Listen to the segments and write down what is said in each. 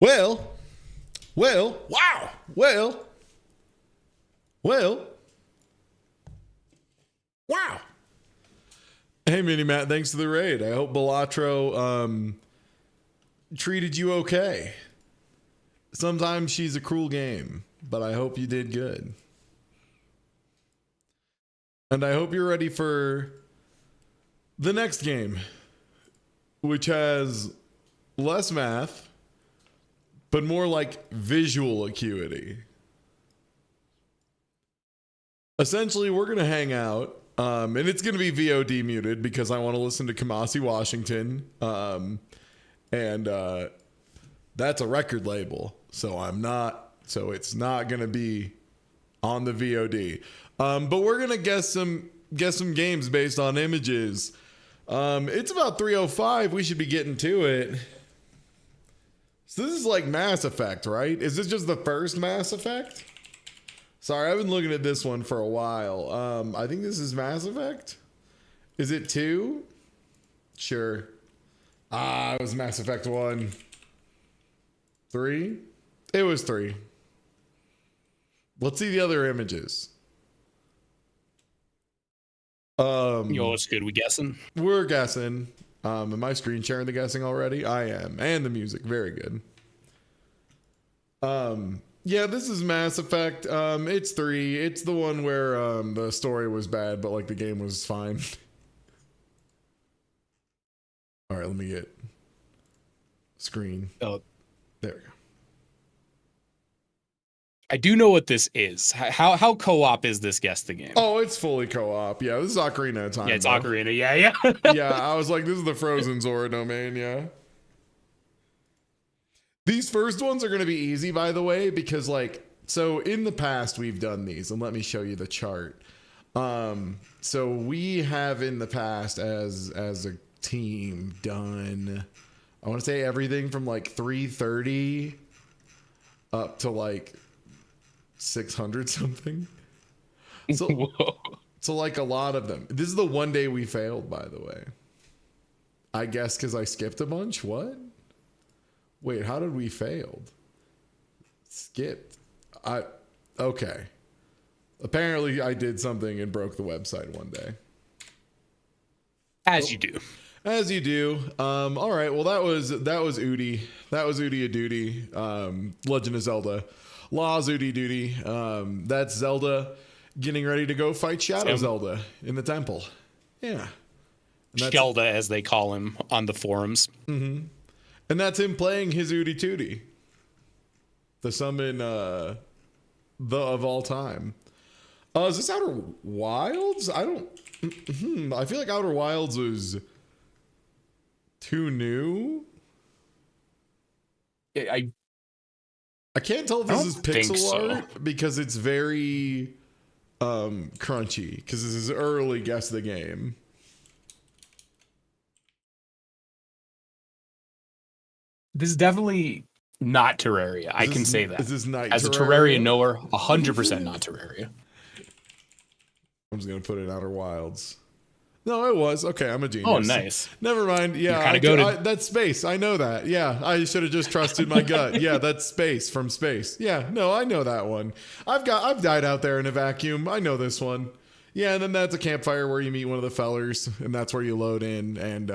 Well, wow. Well, wow. Hey, Mini Matt, thanks for the raid. I hope Balatro treated you okay. Sometimes she's a cruel game, but I hope you did good. And I hope you're ready for the next game, which has less math, but more like visual acuity. Essentially, we're going to hang out, and it's going to be VOD muted because I want to listen to Kamasi Washington. And that's a record label, so it's not going to be on the VOD. But we're going to guess some games based on images. It's about 3:05. We should be getting to it. So this is like Mass Effect, right? Is this just the first Mass Effect? Sorry, I've been looking at this one for a while. I think this is Mass Effect. Is it 2? Sure. It was Mass Effect 1. 3? It was 3. Let's see the other images. Yo, it's good. We guessing? We're guessing. Am I screen sharing the guessing already? I am. And the music. Very good. Yeah, this is Mass Effect. It's 3. It's the one where the story was bad, but like the game was fine. All right, let me get screen. Oh, there we go. I do know what this is. How co-op is this guess the game? Oh, it's fully co-op. Yeah, this is Ocarina of Time. Yeah, it's though. Ocarina. Yeah. Yeah, I was like, this is the Frozen Zora domain. Yeah. These first ones are going to be easy, by the way, because so in the past we've done these, and let me show you the chart. So we have in the past as a team done, I want to say everything from like 330 up to like 600 something. So like a lot of them. This is the one day we failed, by the way. I guess because I skipped a bunch. What? Wait, how did we failed? Skipped. Okay. Apparently I did something and broke the website one day. As you do. As you do. All right. Well, that was Udi. That was Udi a Duty. Legend of Zelda. Laws Udi Duty. That's Zelda getting ready to go fight Shadow Zelda in the temple. Yeah. Shelda, as they call him on the forums. Mm-hmm. And that's him playing his Udi Tooty. The summon of all time. Is this Outer Wilds? I feel like Outer Wilds was too new. I can't tell if this is pixel art so. because it's very crunchy because this is early guess the game. This is definitely not Terraria. I can say that. This is not as a Terraria knower, 100% not Terraria. I'm just gonna put it in Outer Wilds. No, it was. Okay, I'm a genius. Oh, nice. Never mind. Yeah, that's space. I know that. Yeah, I should have just trusted my gut. Yeah, that's space from space. Yeah, no, I know that one. I've died out there in a vacuum. I know this one. Yeah, and then that's a campfire where you meet one of the fellers, and that's where you load in and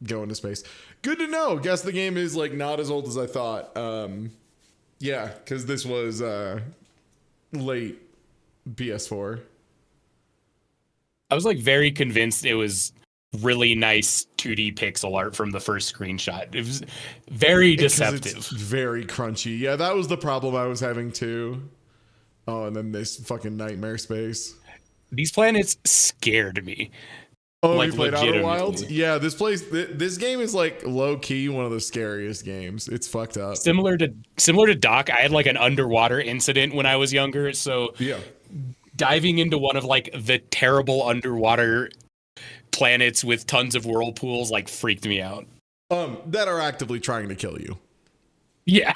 go into space. Good to know. Guess the game is like not as old as I thought. Yeah, because this was late PS4. I was like very convinced it was really nice 2D pixel art from the first screenshot. It was very deceptive. It's very crunchy. Yeah, that was the problem I was having too. Oh, and then this fucking nightmare space. These planets scared me. Oh, like, you played Outer Wilds? Yeah, this game is like low key one of the scariest games. It's fucked up. Similar to Doc, I had like an underwater incident when I was younger. So yeah. Diving into one of like the terrible underwater planets with tons of whirlpools like freaked me out. That are actively trying to kill you. Yeah.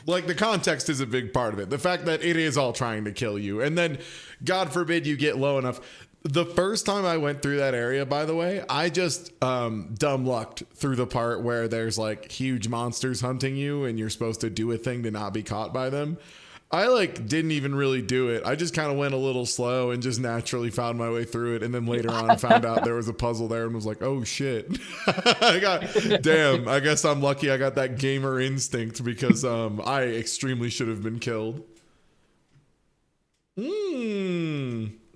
Like the context is a big part of it. The fact that it is all trying to kill you. And then God forbid you get low enough. The first time I went through that area, by the way, I just dumb lucked through the part where there's like huge monsters hunting you and you're supposed to do a thing to not be caught by them. I like didn't even really do it. I just kind of went a little slow and just naturally found my way through it. And then later on found out there was a puzzle there and was like, oh shit. Damn, I guess I'm lucky I got that gamer instinct because I extremely should have been killed.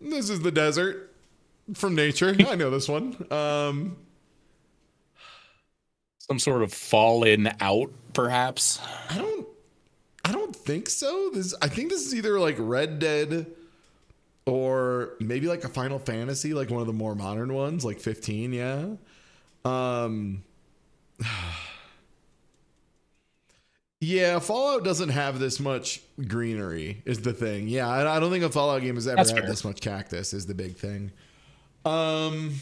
This is the desert from nature. I know this one. Some sort of fallen out, perhaps. I don't think so. I think this is either like Red Dead or maybe like a Final Fantasy, like one of the more modern ones, like 15. Yeah. Yeah, Fallout doesn't have this much greenery is the thing. Yeah, I don't think a Fallout game has ever had this much cactus is the big thing. I'm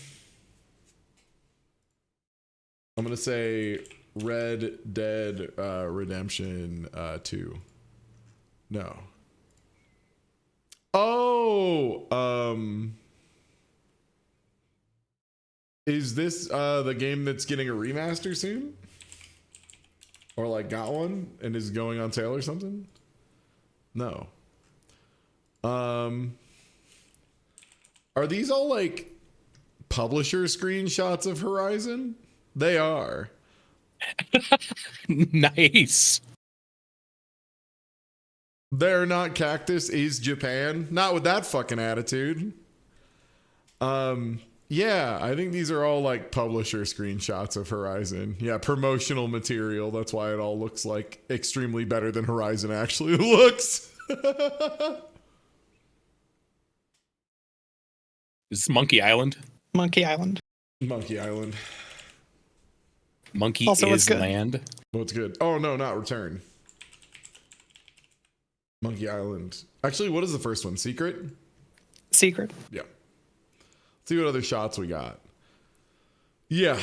going to say Red Dead Redemption 2. No. Oh, is this the game that's getting a remaster soon? Or like got one and is going on sale or something? No. Are these all like publisher screenshots of Horizon? They are. Nice. They're not Cactus is Japan. Not with that fucking attitude. Yeah, I think these are all like publisher screenshots of Horizon. Yeah, promotional material. That's why it all looks like extremely better than Horizon actually looks. Is this Monkey Island? Monkey Island. Monkey Island. Monkey Also, is land. What's good? Oh no, not Return. Monkey Island. Actually, what is the first one? Secret? Secret. Yeah. See what other shots we got. Yeah.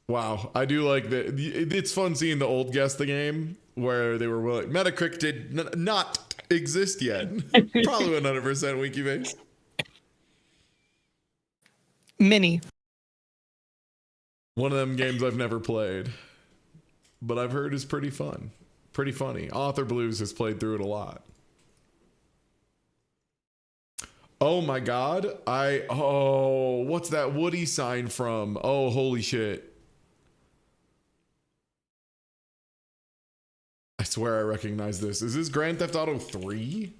Wow. I do like that. It's fun seeing the old guess the game where they were willing. Metacritic did not exist yet. Probably 100% Winky Face. Mini. One of them games I've never played, but I've heard is pretty fun. Pretty funny. Author Blues has played through it a lot. Oh my god. What's that Woody sign from? Oh, holy shit. I swear I recognize this. Is this Grand Theft Auto 3?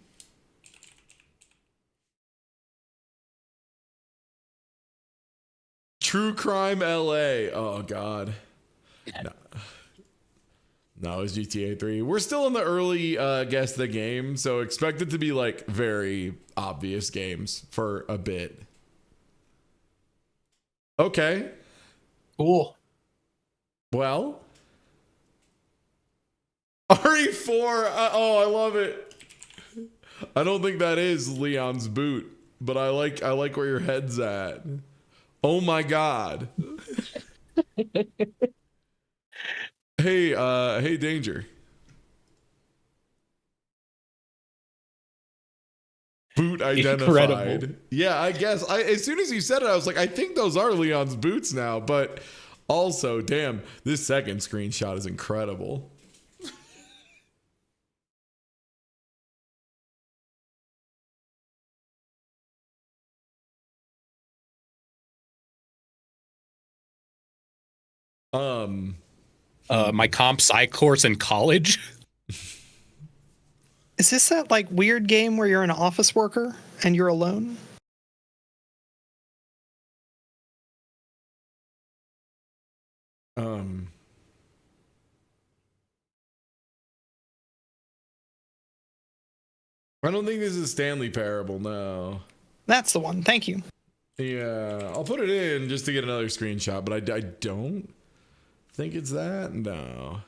True Crime LA. Oh god. No, it's GTA 3. We're still in the early guess the game, so expect it to be like very obvious games for a bit. Okay. Cool. Well. RE4. I love it. I don't think that is Leon's boot, but I like where your head's at. Oh my god. Hey, Danger. Boot identified. Incredible. Yeah, I guess. As soon as you said it, I was like, I think those are Leon's boots now. But also, damn, this second screenshot is incredible. My comp sci course in college. Is this that like weird game where you're an office worker and you're alone? I don't think this is Stanley Parable, no. That's the one. Thank you. Yeah, I'll put it in just to get another screenshot, but I don't think it's that. No.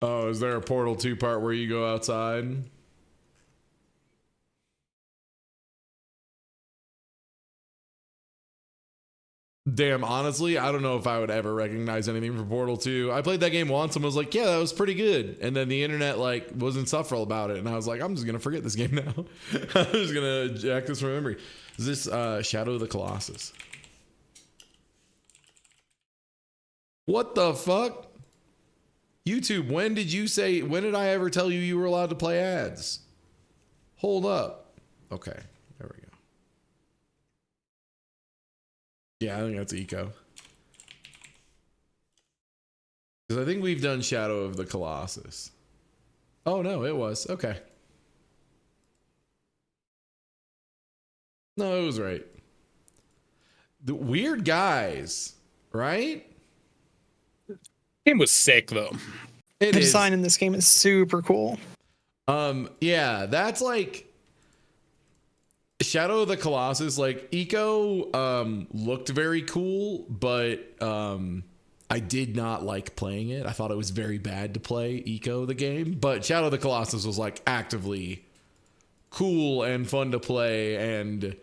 Oh, is there a Portal 2 part where you go outside? Damn, honestly, I don't know if I would ever recognize anything from Portal 2. I played that game once and was like, yeah, that was pretty good. And then the internet like was insufferable about it. And I was like, I'm just going to forget this game now. I'm just going to jack this from memory. Is this Shadow of the Colossus? What the fuck? YouTube, when did I ever tell you were allowed to play ads? Hold up. Okay, there we go. Yeah, I think that's Eco. Because I think we've done Shadow of the Colossus. Oh, no, it was. Okay. No, it was right. The weird guys, right? Game was sick though. The design in this game is super cool. Yeah, that's like Shadow of the Colossus. Like Eco looked very cool, but I did not like playing it. I thought it was very bad to play Eco the game, but Shadow of the Colossus was like actively cool and fun to play, and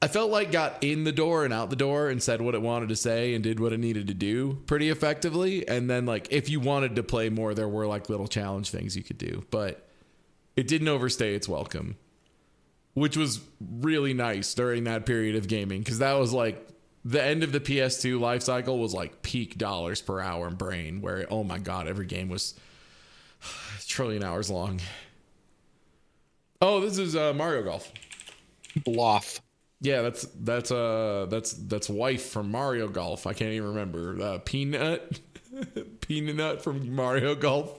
I felt like got in the door and out the door and said what it wanted to say and did what it needed to do pretty effectively. And then like if you wanted to play more, there were like little challenge things you could do, but it didn't overstay its welcome, which was really nice during that period of gaming, because that was like the end of the PS2 life cycle was like peak dollars per hour in brain, where oh my god, every game was a trillion hours long. Oh, this is Mario Golf. Bloff. Yeah, that's wife from Mario Golf. I can't even remember. Peanut, Peanut from Mario Golf.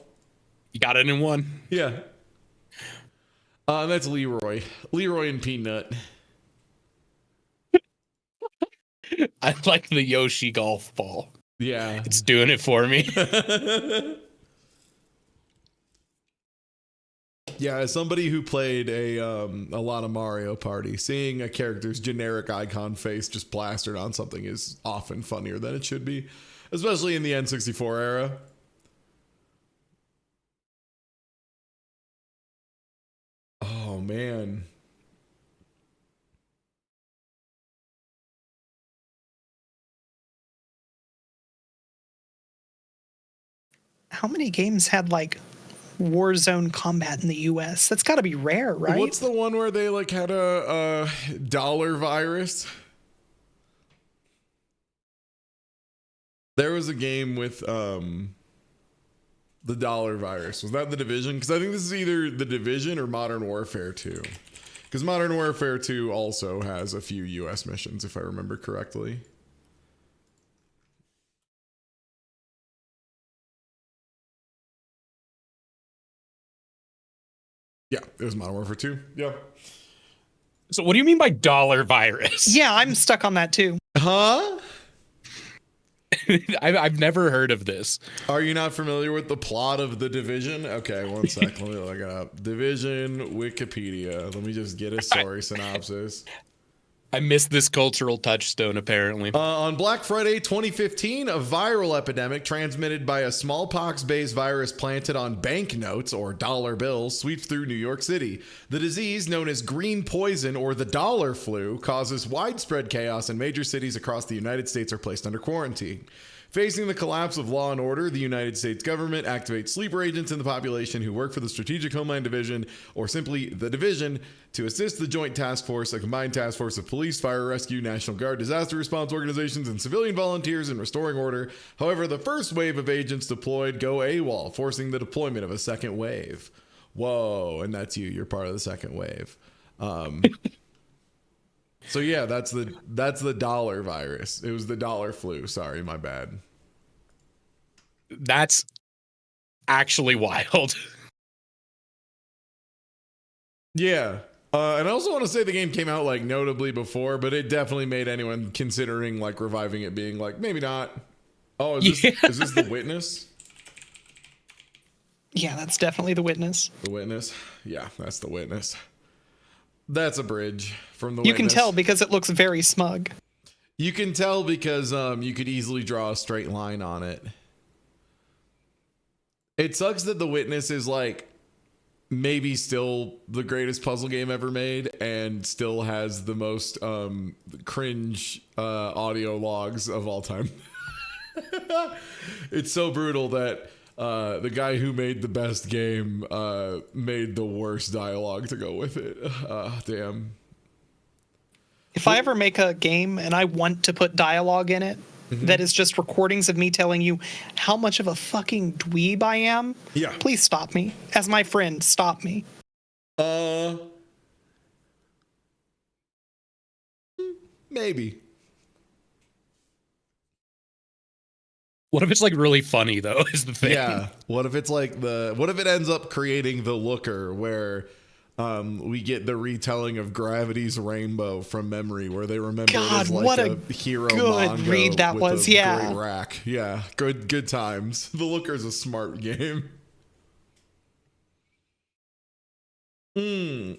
You got it in one. Yeah. That's Leroy and Peanut. I like the Yoshi golf ball. Yeah, It's doing it for me. yeah. As somebody who played a lot of Mario Party, seeing a character's generic icon face just plastered on something is often funnier than it should be, especially in the N64 era. Oh man. How many games had like Warzone combat in the US? That's got to be rare, right? What's the one where they like had a dollar virus? There was a game with the dollar virus. Was that The Division? Because I think this is either The Division or Modern Warfare 2. Because Modern Warfare 2 also has a few US missions, if I remember correctly. Yeah, it was Modern Warfare 2. Yeah. So what do you mean by dollar virus? Yeah, I'm stuck on that too. Huh? I've never heard of this. Are you not familiar with the plot of The Division? Okay, one sec. Let me look it up. Division Wikipedia. Let me just get a story synopsis. I missed this cultural touchstone, apparently. On Black Friday 2015, a viral epidemic transmitted by a smallpox-based virus planted on banknotes or dollar bills sweeps through New York City. The disease, known as green poison or the dollar flu, causes widespread chaos, and major cities across the United States are placed under quarantine. Facing the collapse of law and order, the United States government activates sleeper agents in the population who work for the Strategic Homeland Division, or simply the Division, to assist the Joint Task Force, a combined task force of police, fire rescue, National Guard, disaster response organizations, and civilian volunteers in restoring order. However, the first wave of agents deployed go AWOL, forcing the deployment of a second wave. Whoa, and that's you. You're part of the second wave. So yeah, that's the dollar virus. It was the dollar flu. Sorry, my bad. That's actually wild. Yeah. And I also want to say the game came out like notably before, but it definitely made anyone considering like reviving it being like, maybe not. Oh, is this The Witness? Yeah, that's definitely The Witness. The Witness? Yeah, that's The Witness. That's a bridge from The You Witness. can tell because it looks very smug. You can tell because you could easily draw a straight line on it. It sucks that The Witness is like maybe still the greatest puzzle game ever made, and still has the most cringe audio logs of all time. It's so brutal that the guy who made the best game made the worst dialogue to go with it. Damn. If I ever make a game and I want to put dialogue in it, that is just recordings of me telling you how much of a fucking dweeb I am, Yeah. please stop me. As my friend, stop me. Maybe. What if it's like really funny though? Is the thing? Yeah. What if it's like what if it ends up creating the Looker, where we get the retelling of Gravity's Rainbow from memory, where they remember it God, as like what a a hero good manga read that with was, a yeah. great rack. Yeah, good times. The Looker's a smart game. This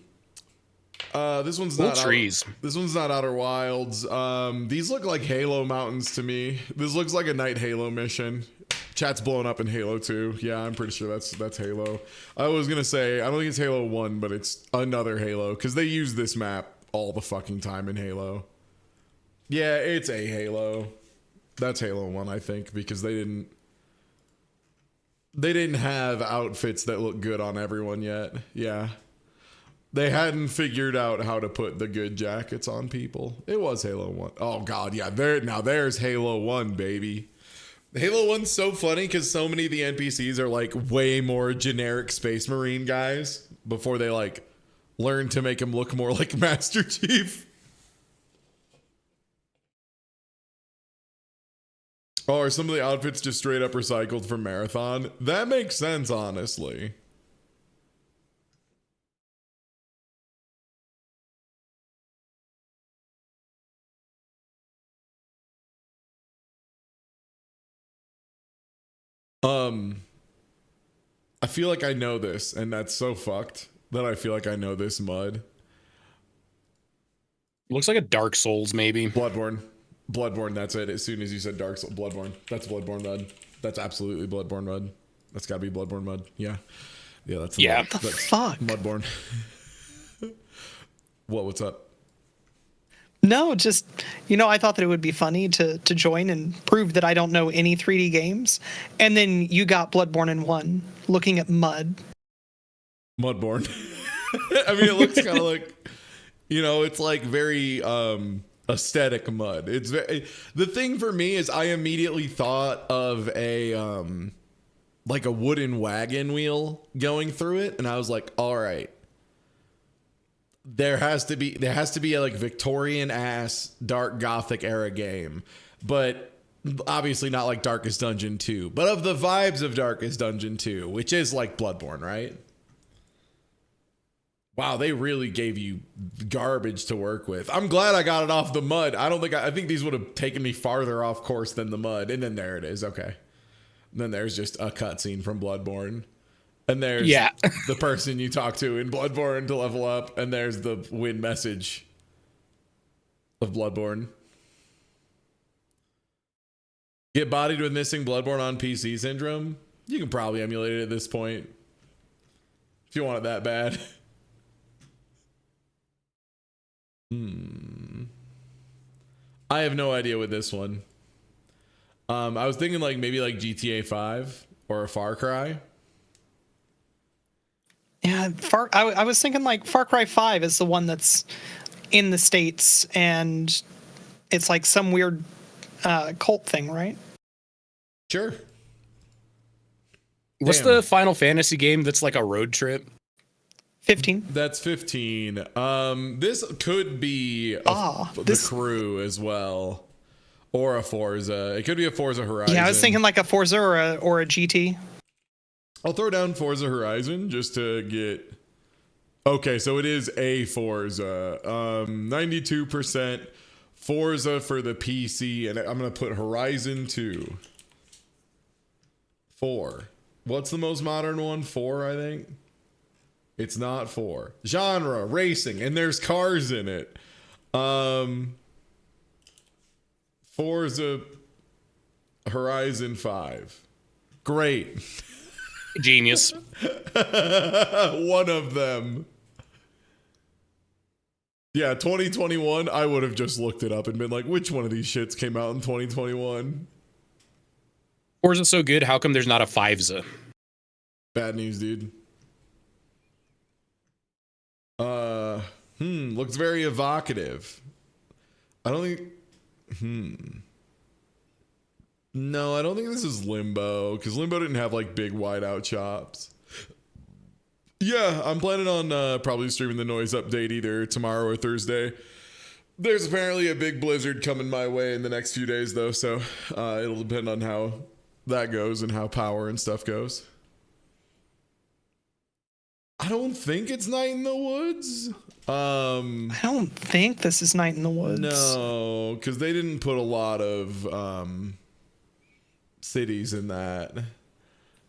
one's Cool not trees. This one's not Outer Wilds. These look like Halo mountains to me. This looks like a night Halo mission. Chat's blowing up in Halo 2. Yeah, I'm pretty sure that's Halo. I was gonna say, I don't think it's Halo 1, but it's another Halo, because they use this map all the fucking time in Halo. Yeah, it's a Halo. That's Halo 1, I think, because they didn't have outfits that look good on everyone yet. Yeah. They hadn't figured out how to put the good jackets on people. It was Halo 1. Oh god, yeah. There's Halo 1, baby. Halo 1's so funny because so many of the NPCs are like way more generic Space Marine guys before they like learn to make him look more like Master Chief. Oh, are some of the outfits just straight up recycled from Marathon? That makes sense, honestly. I feel like I know this, and that's so fucked that I feel like I know this mud. Looks like a Dark Souls maybe. Bloodborne, that's it. As soon as you said Dark Souls, Bloodborne. That's Bloodborne mud. That's absolutely Bloodborne mud. That's gotta be Bloodborne mud. Yeah. Yeah, that's Yeah. What the that's fuck? Mudborne. What's up? No, just, I thought that it would be funny to join and prove that I don't know any 3D games. And then you got Bloodborne in one, looking at mud. Mudborne. I mean, it looks kind of like, it's like very aesthetic mud. It's the thing for me is I immediately thought of a like a wooden wagon wheel going through it, and I was like, all right. There has to be a like Victorian ass dark gothic era game, but obviously not like Darkest Dungeon 2, but of the vibes of Darkest Dungeon 2, which is like Bloodborne, right? Wow, they really gave you garbage to work with. I'm glad I got it off the mud. I think these would have taken me farther off course than the mud. And then there it is. Okay. And then there's just a cutscene from Bloodborne. And there's the person you talk to in Bloodborne to level up. And there's the win message of Bloodborne. Get bodied with missing Bloodborne on PC syndrome? You can probably emulate it at this point. If you want it that bad. I have no idea with this one. I was thinking like maybe like GTA 5 or a Far Cry. Yeah, I was thinking like Far Cry 5 is the one that's in the States, and it's like some weird cult thing, right? Sure. What's Damn. the Final Fantasy game that's like a road trip? 15. That's 15. This could be the Crew as well, or a Forza. It could be a Forza Horizon. Yeah, I was thinking like a Forza or a GT. I'll throw down Forza Horizon just to get. Okay, so it is a Forza. 92% Forza for the PC, and I'm gonna put Horizon 2. 4. What's the most modern one? 4, I think. It's not 4. Genre, racing, and there's cars in it. Forza Horizon 5. Great. Genius. One of them. Yeah, 2021, I would have just looked it up and been like, which one of these shits came out in 2021? Or is it so good? How come there's not a FIVEZA? Bad news, dude. Looks very evocative. I don't think, No, I don't think this is Limbo, because Limbo didn't have like big wide out chops. Yeah, I'm planning on probably streaming the noise update either tomorrow or Thursday. There's apparently a big blizzard coming my way in the next few days though, so it'll depend on how that goes and how power and stuff goes. I don't think it's Night in the Woods. I don't think this is Night in the Woods. No, because they didn't put a lot of cities in that.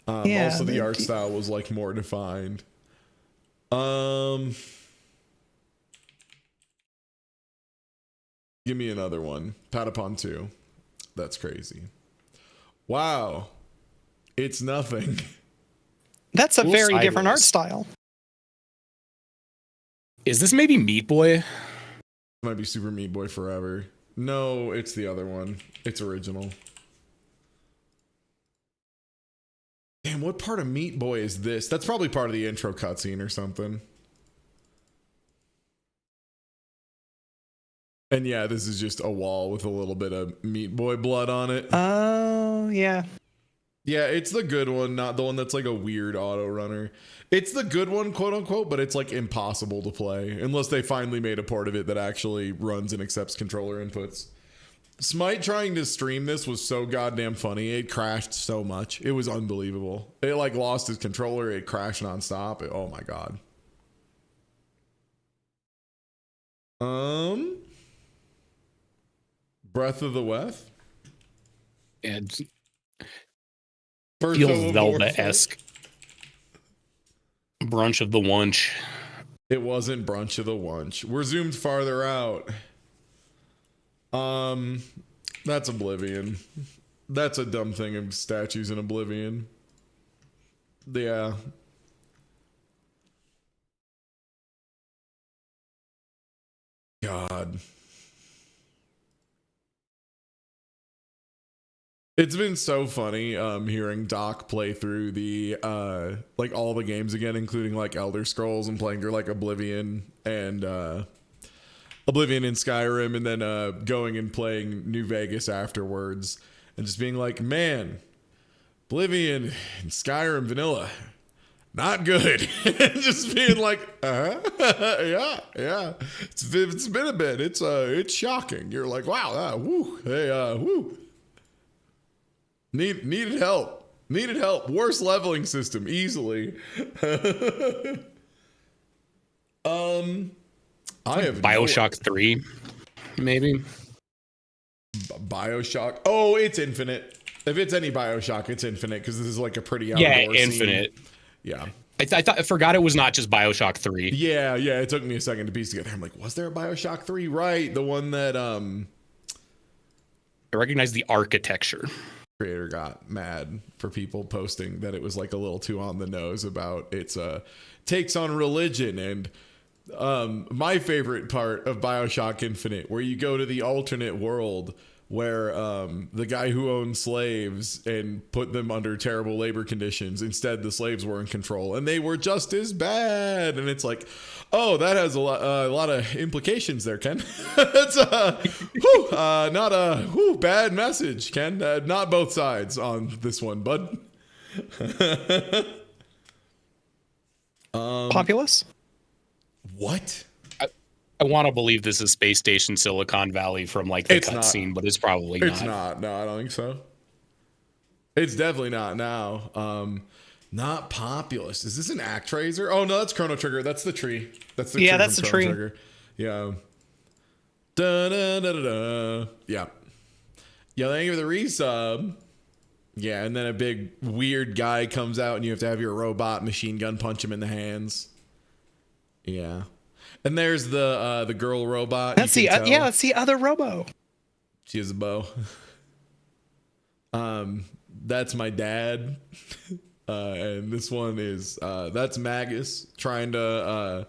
Also, the art style was like more defined. Give me another one. Patapon 2. That's crazy. Wow. It's nothing. That's a very Sideways. different art style. Is this maybe Meat Boy? Might be Super Meat Boy Forever. No, it's the other one. It's original. Damn, what part of Meat Boy is this? That's probably part of the intro cutscene or something. And yeah, this is just a wall with a little bit of Meat Boy blood on it. Oh, yeah. Yeah, it's the good one, not the one that's like a weird auto runner. It's the good one, quote unquote, but it's like impossible to play unless they finally made a port of it that actually runs and accepts controller inputs. Smite trying to stream this was so goddamn funny. It crashed so much. It was unbelievable. It like lost his controller. It crashed nonstop. Oh my god. Breath of the West. And Birth feels of Zelda-esque. Brunch of the Wunch. It wasn't Brunch of the Wunch. We're zoomed farther out. That's Oblivion. That's a dumb thing of statues in Oblivion. Yeah. God. It's been so funny hearing Doc play through the like all the games again, including like Elder Scrolls and playing through like Oblivion and Skyrim, and then going and playing New Vegas afterwards, and just being like, man, Oblivion and Skyrim vanilla, not good. And just being like, yeah. It's been a bit. It's shocking. You're like, wow, woo, hey, woo. Needed help. Worst leveling system easily. I have BioShock 3, maybe. BioShock. Oh, it's infinite. If it's any BioShock, it's infinite because this is like a pretty outdoor scene. Infinite. Yeah. I forgot it was not just BioShock 3. Yeah. It took me a second to piece together. I'm like, was there a BioShock 3? Right, the one that I recognize the architecture. Creator got mad for people posting that it was like a little too on the nose about its takes on religion. And my favorite part of BioShock Infinite, where you go to the alternate world where the guy who owned slaves and put them under terrible labor conditions, instead the slaves were in control and they were just as bad. And it's like, oh, that has a lot of implications there, Ken. That's not a bad message, Ken. Not both sides on this one, bud. Populous? What? I want to believe this is Space Station Silicon Valley from like the cutscene, but it's probably not. It's not. No, I don't think so. It's definitely not now. Not Populous. Is this an ActRaiser? Oh no, that's Chrono Trigger. That's the tree. That's the tree. That's the tree. Trigger. Yeah. Da, da, da, da, da. Yeah. Yeah, thank you for the resub. Yeah, and then a big weird guy comes out and you have to have your robot machine gun punch him in the hands. Yeah. And there's the girl robot. That's that's the other Robo. She has a bow. That's my dad. And this one is that's Magus trying to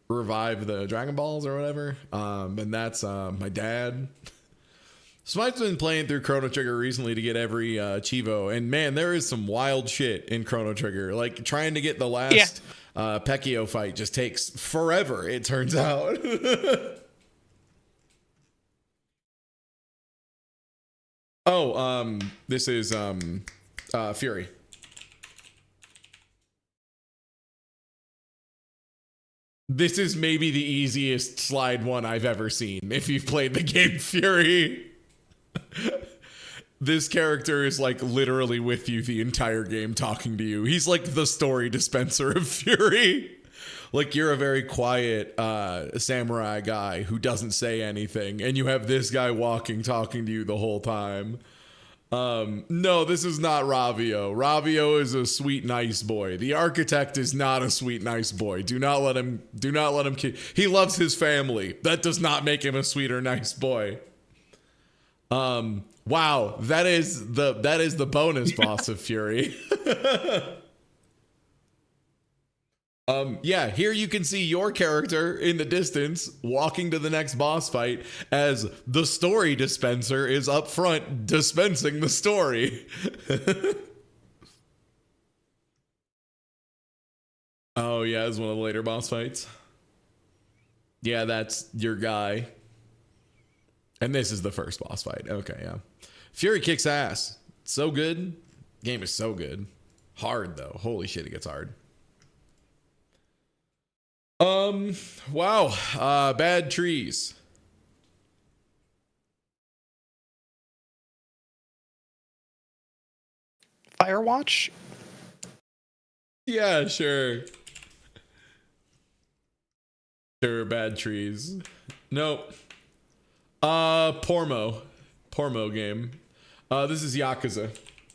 revive the Dragon Balls or whatever. And that's my dad. Smite's been playing through Chrono Trigger recently to get every Chivo, and man, there is some wild shit in Chrono Trigger. Like trying to get the last Pekio fight just takes forever, it turns out. This is Fury. This is maybe the easiest slide one I've ever seen if you've played the game Fury. This character is like literally with you the entire game talking to you. He's like the story dispenser of Fury. Like you're a very quiet samurai guy who doesn't say anything, and you have this guy walking talking to you the whole time. No, this is not Ravio. Ravio is a sweet, nice boy. The architect is not a sweet, nice boy. Do not let him he loves his family. That does not make him a sweet or nice boy. Wow, that is the bonus boss of Fury. Yeah, here you can see your character in the distance walking to the next boss fight as the story dispenser is up front dispensing the story. Oh, yeah, it's one of the later boss fights. Yeah, that's your guy. And this is the first boss fight. Okay, yeah. Fury kicks ass. So good. Game is so good. Hard, though. Holy shit, it gets hard. Wow. Bad trees. Firewatch? Yeah, sure. Sure, bad trees. Nope. Pormo game. This is Yakuza.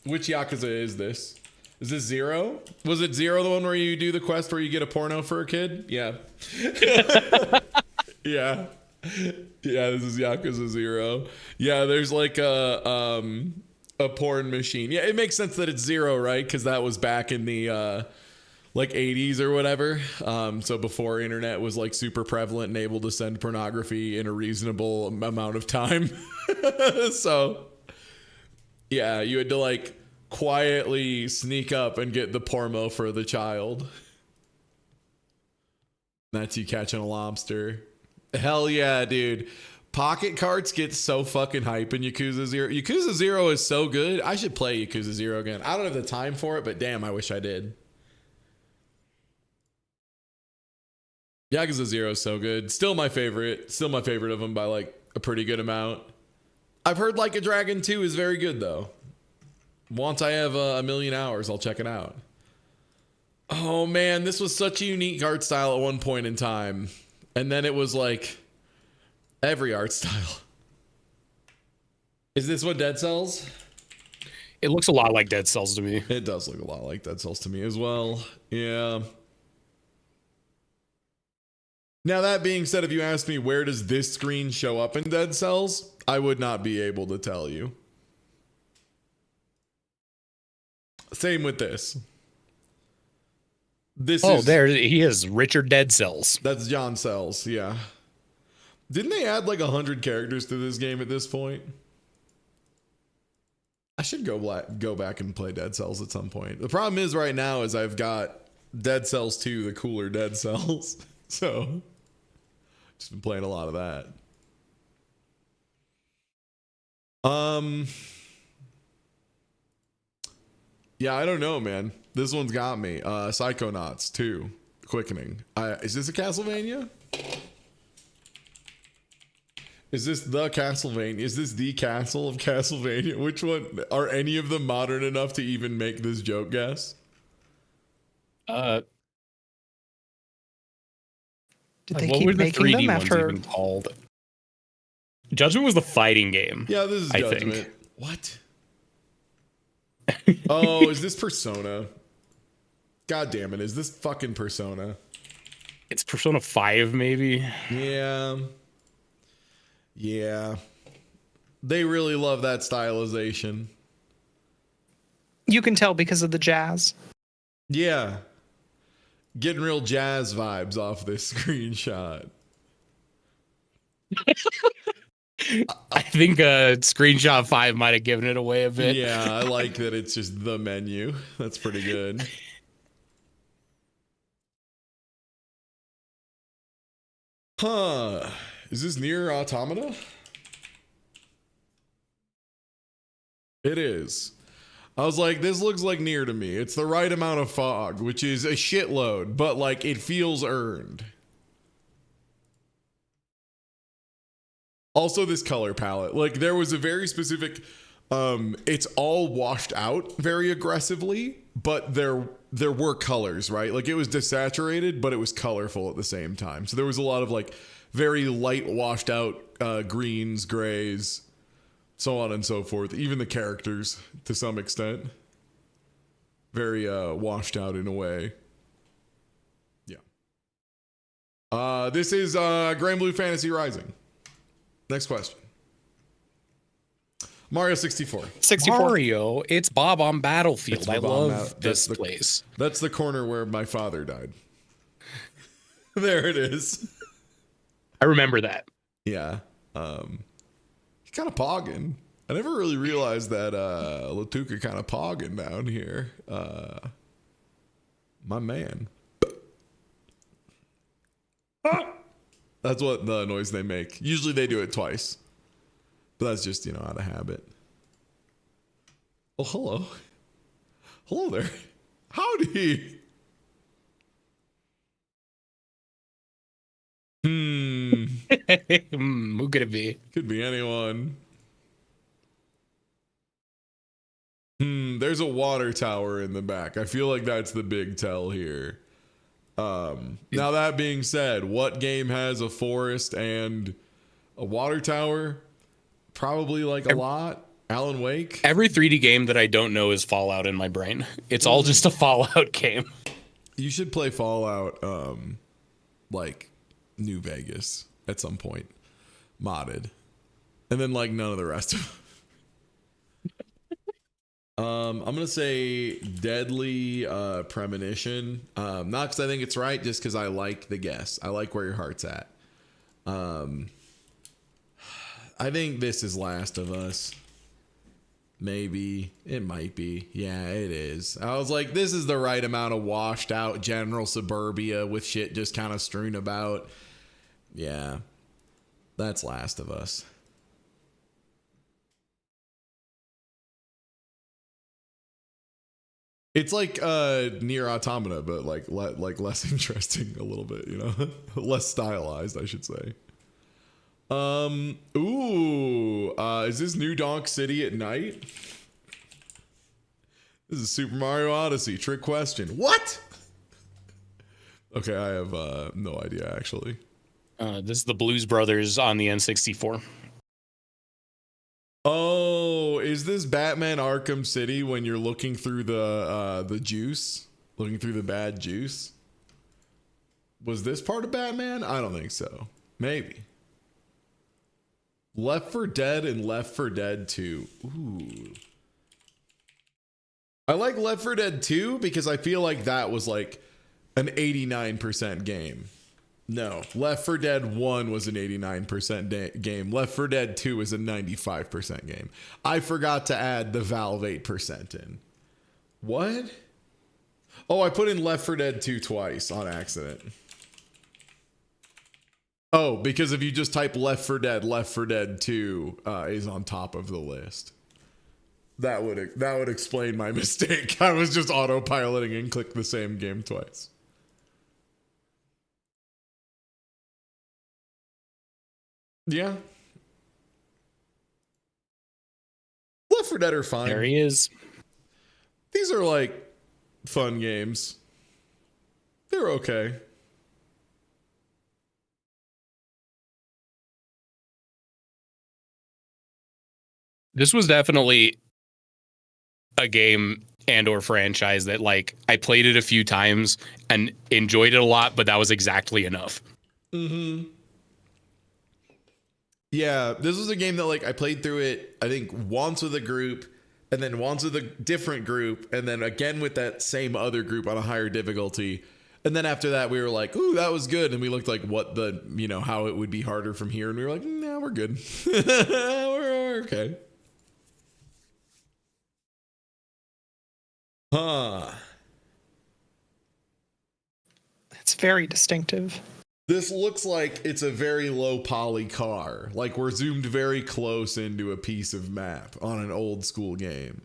Which Yakuza is this? Is this Zero? Was it Zero, the one where you do the quest where you get a porno for a kid? Yeah. Yeah. Yeah, this is Yakuza 0. Yeah, there's like a porn machine. Yeah, it makes sense that it's 0, right? Because that was back in the like 80s or whatever. So before internet was like super prevalent and able to send pornography in a reasonable amount of time. So yeah, you had to like quietly sneak up and get the porno for the child. That's you catching a lobster. Hell yeah, dude. Pocket carts get so fucking hype in Yakuza 0. Yakuza 0 is so good. I should play Yakuza 0 again. I don't have the time for it, but damn, I wish I did. Yakuza 0 is so good. Still my favorite. Still my favorite of them by like a pretty good amount. I've heard Like a Dragon 2 is very good though. Once I have a million hours, I'll check it out. Oh man, this was such a unique art style at one point in time. And then it was like every art style. Is this what Dead Cells? It looks a lot like Dead Cells to me. It does look a lot like Dead Cells to me as well. Yeah. Now that being said, if you asked me where does this screen show up in Dead Cells, I would not be able to tell you. Same with this. There he is, Richard Dead Cells. That's John Cells, yeah. Didn't they add like 100 characters to this game at this point? I should go back and play Dead Cells at some point. The problem is right now is I've got Dead Cells 2, the cooler Dead Cells. So just been playing a lot of that. Yeah, I don't know, man. This one's got me. Psychonauts 2, Quickening. Is this a Castlevania? Is this the Castlevania? Is this the castle of Castlevania? Which one? Are any of them modern enough to even make this joke guess? Did they what keep were the making 3D them ones after? even called? Judgment was the fighting game. Yeah, this is I Judgment. think. What? Oh, is this Persona? God damn it, is this fucking Persona? It's Persona 5, maybe. Yeah. Yeah. They really love that stylization. You can tell because of the jazz. Yeah. Getting real jazz vibes off this screenshot. I think screenshot 5 might have given it away a bit. Yeah, I like that it's just the menu. That's pretty good. Huh. Is this Nier Automata? It is. I was like, this looks like Nier to me. It's the right amount of fog, which is a shitload, but like it feels earned. Also, this color palette. Like there was a very specific it's all washed out very aggressively, but there were colors, right? Like it was desaturated, but it was colorful at the same time. So there was a lot of like very light washed out greens, grays, so on and so forth. Even the characters to some extent. Very washed out in a way. Yeah. This is Grand Blue Fantasy Rising. Next question. Mario 64. 64. Mario, it's Bob on Battlefield. It's I Bob love this place. That's the corner where my father died. There it is. I remember that. Yeah. He's kind of pogging. I never really realized that Latuka kind of pogging down here. My man. That's what the noise they make. Usually they do it twice. But that's just, out of habit. Oh, hello. Hello there. Howdy. Who could it be? Could be anyone. There's a water tower in the back. I feel like that's the big tell here. Now that being said, what game has a forest and a water tower? Probably like a lot. Alan Wake. Every 3D game that I don't know is Fallout in my brain. It's all just a Fallout game. You should play Fallout like New Vegas at some point. Modded. And then like none of the rest of them. I'm gonna say Deadly Premonition. Not because I think it's right, just because I like the guess. I like where your heart's at. I think this is Last of Us. Maybe. It might be. Yeah, it is. I was like, this is the right amount of washed out general suburbia with shit just kind of strewn about. Yeah. That's Last of Us. It's like Nier Automata, but like less interesting a little bit, less stylized, I should say. Is this New Donk City at night? This is Super Mario Odyssey. Trick question. What? Okay, I have no idea actually. This is the Blues Brothers on the N64. Oh, is this Batman Arkham City when you're looking through the juice? Looking through the bad juice? Was this part of Batman? I don't think so. Maybe. Left 4 Dead and Left 4 Dead 2. Ooh. I like Left 4 Dead 2 because I feel like that was like an 89% game. No, Left 4 Dead 1 was an 89% game. Left 4 Dead 2 is a 95% game. I forgot to add the Valve 8% in. What? Oh, I put in Left 4 Dead 2 twice on accident. Oh, because if you just type Left 4 Dead 2 is on top of the list. That would explain my mistake. I was just autopiloting and clicked the same game twice. Yeah. Left 4 Dead are fine. There he is. These are like fun games. They're okay. This was definitely a game and or franchise that like I played it a few times and enjoyed it a lot, but that was exactly enough. Mm-hmm. Yeah, this was a game that like I played through it, I think once with a group, and then once with a different group, and then again with that same other group on a higher difficulty. And then after that, we were like, ooh, that was good. And we looked like how it would be harder from here. And we were like, nah, we're good. we're okay. Huh. It's very distinctive. This looks like it's a very low poly car. Like we're zoomed very close into a piece of map on an old school game.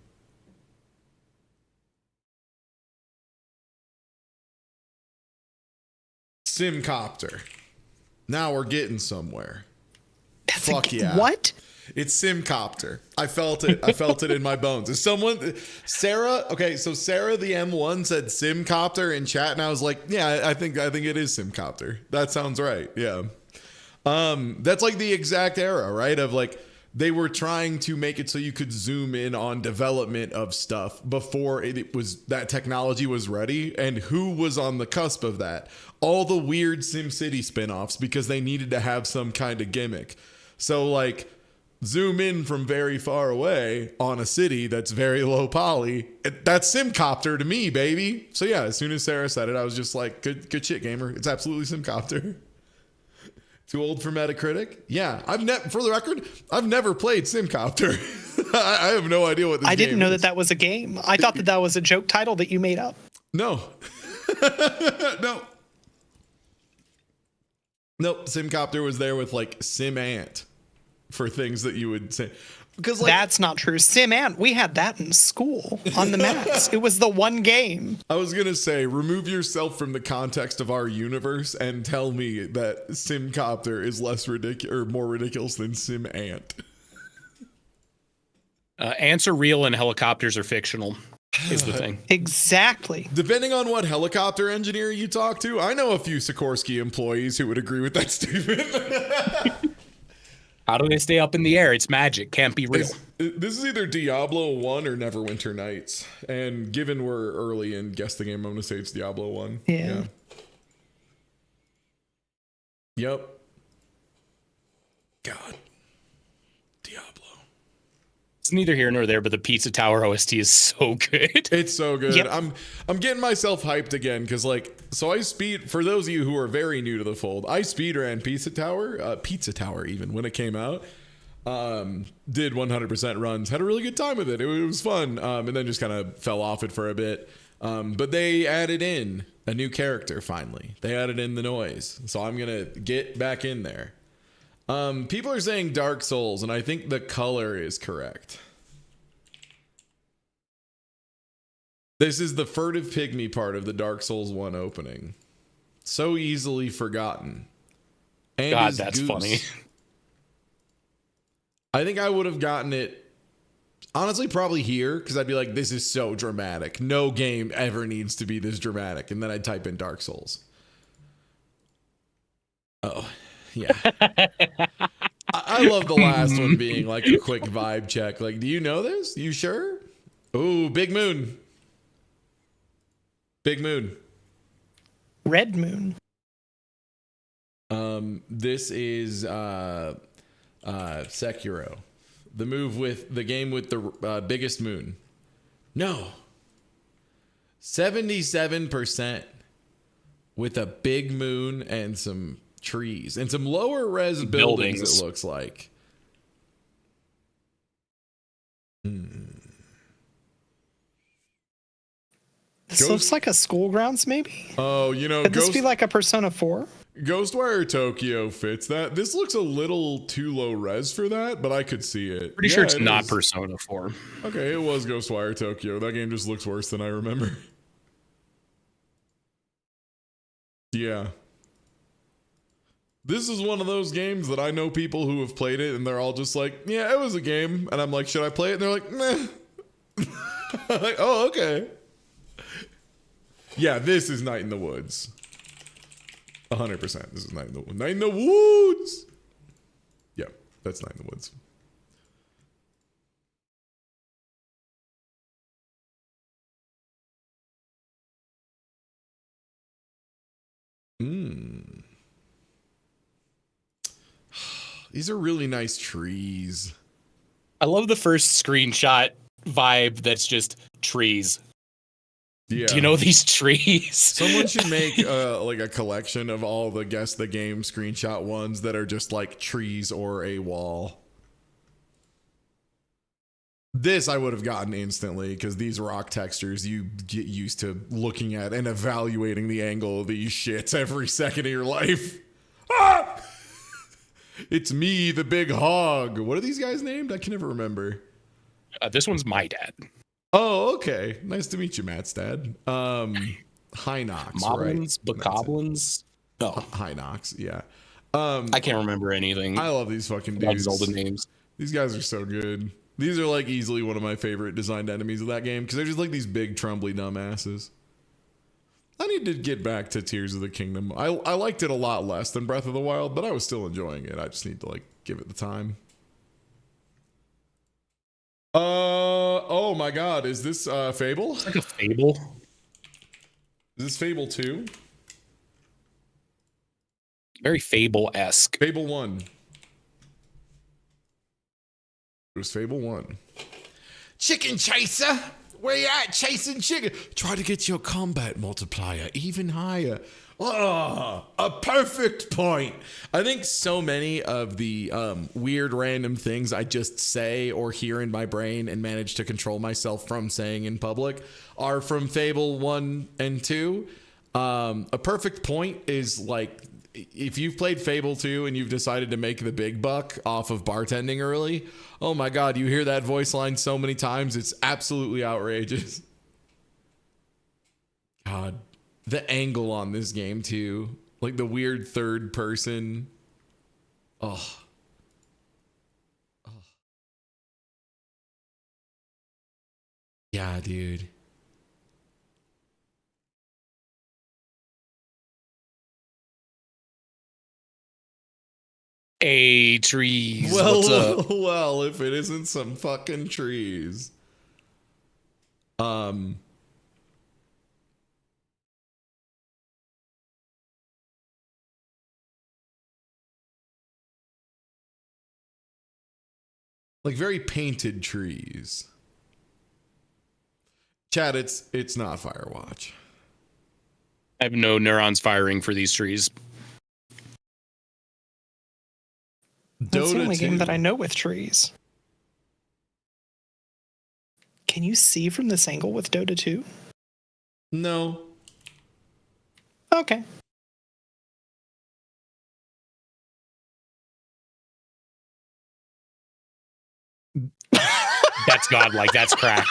Simcopter. Now we're getting somewhere. Fuck yeah. What? It's Simcopter. I felt it. I felt it in my bones. Is someone, Sarah? Okay, so Sarah the M1 said Simcopter in chat, and I was like, yeah, I think it is Simcopter. That sounds right. Yeah. That's like the exact era, right? Of like they were trying to make it so you could zoom in on development of stuff before it was that technology was ready, and who was on the cusp of that? All the weird SimCity spin-offs because they needed to have some kind of gimmick. So like zoom in from very far away on a city that's very low poly. That's Simcopter to me, baby. So yeah, as soon as Sarah said it, I was just like, good shit, gamer. It's absolutely Simcopter. Too old for Metacritic? Yeah, for the record, I've never played Simcopter. I have no idea what this I didn't know is. that was a game. I thought that was a joke title that you made up. No. No. Nope, Simcopter was there with like SimAnt for things that you would say. Because like, that's not true. SimAnt, we had that in school on the Macs. It was the one game. I was going to say, remove yourself from the context of our universe and tell me that Simcopter is less ridiculous or more ridiculous than SimAnt. Ants are real and helicopters are fictional is the thing. Exactly. Depending on what helicopter engineer you talk to, I know a few Sikorsky employees who would agree with that statement. How do they stay up in the air? It's magic. Can't be real. This is either Diablo 1 or Neverwinter Nights. And given we're early in Guess the Game, I'm going to say it's Diablo 1. Yeah. Yep. God. Diablo. It's neither here nor there, but the Pizza Tower OST is so good. It's so good. Yep. I'm getting myself hyped again because for those of you who are very new to the fold, I speed ran Pizza Tower even when it came out. Did 100% runs, had a really good time with it. It was fun, and then just kind of fell off it for a bit. But they added in a new character finally. They added in the noise, so I'm gonna get back in there. People are saying Dark Souls, and I think the color is correct. This is the furtive pygmy part of the Dark Souls 1 opening. So easily forgotten. And God, that's funny. I think I would have gotten it, honestly, probably here, because I'd be like, this is so dramatic. No game ever needs to be this dramatic. And then I'd type in Dark Souls. Oh. Yeah. I love the last one being like a quick vibe check. Like, do you know this? You sure? Ooh, Big Moon. Big Moon. Red Moon. This is Sekiro. The game with the biggest moon. No. 77% with a big moon and some trees and some lower res buildings. It looks like. This looks like a Schoolgrounds, maybe. Oh, Could this be like a Persona 4? Ghostwire Tokyo fits that. This looks a little too low res for that, but I could see it. Pretty sure it's not Persona 4. Okay, it was Ghostwire Tokyo. That game just looks worse than I remember. Yeah. This is one of those games that I know people who have played it and they're all just like, yeah, it was a game. And I'm like, should I play it? And they're like, meh. I'm like, oh, okay. Yeah, this is Night in the Woods. 100%. This is Night in the Woods. Night in the Woods. Yeah, that's Night in the Woods. These are really nice trees. I love the first screenshot vibe that's just trees. Yeah. Do you know these trees? Someone should make like a collection of all the guess the game screenshot ones that are just like trees or a wall. This I would have gotten instantly because these rock textures you get used to looking at and evaluating the angle of these shits every second of your life. Ah! It's me, the big hog. What are these guys named? I can never remember. This one's my dad. Oh, okay. Nice to meet you, Matt's dad. Hinox, Moblins, right? Bokoblins. Oh, Hinox, yeah. I can't remember anything. I love these fucking About dudes. Zelda names. These guys are so good. These are like easily one of my favorite designed enemies of that game because they're just like these big trumbly dumbasses. I need to get back to Tears of the Kingdom. I liked it a lot less than Breath of the Wild, but I was still enjoying it. I just need to like give it the time. Oh my god, is this Fable? It's like a Fable. Is this Fable 2? Very Fable-esque. Fable 1. It was Fable 1. Chicken chaser! Where you at chasing chicken? Try to get your combat multiplier even higher. Oh, a perfect point. I think so many of the weird random things I just say or hear in my brain and manage to control myself from saying in public are from Fable 1 and 2. A perfect point is like if you've played Fable 2 and you've decided to make the big buck off of bartending early, oh my god, you hear that voice line so many times, it's absolutely outrageous. God, the angle on this game too, like the weird third person. Oh. Yeah, dude. Hey, trees. What's up? Well, if it isn't some fucking trees. Like very painted trees. Chad, it's not Firewatch. I have no neurons firing for these trees. That's the Dota only 2. game that I know with trees. Can you see from this angle with Dota 2? No. Okay. That's godlike. That's cracked.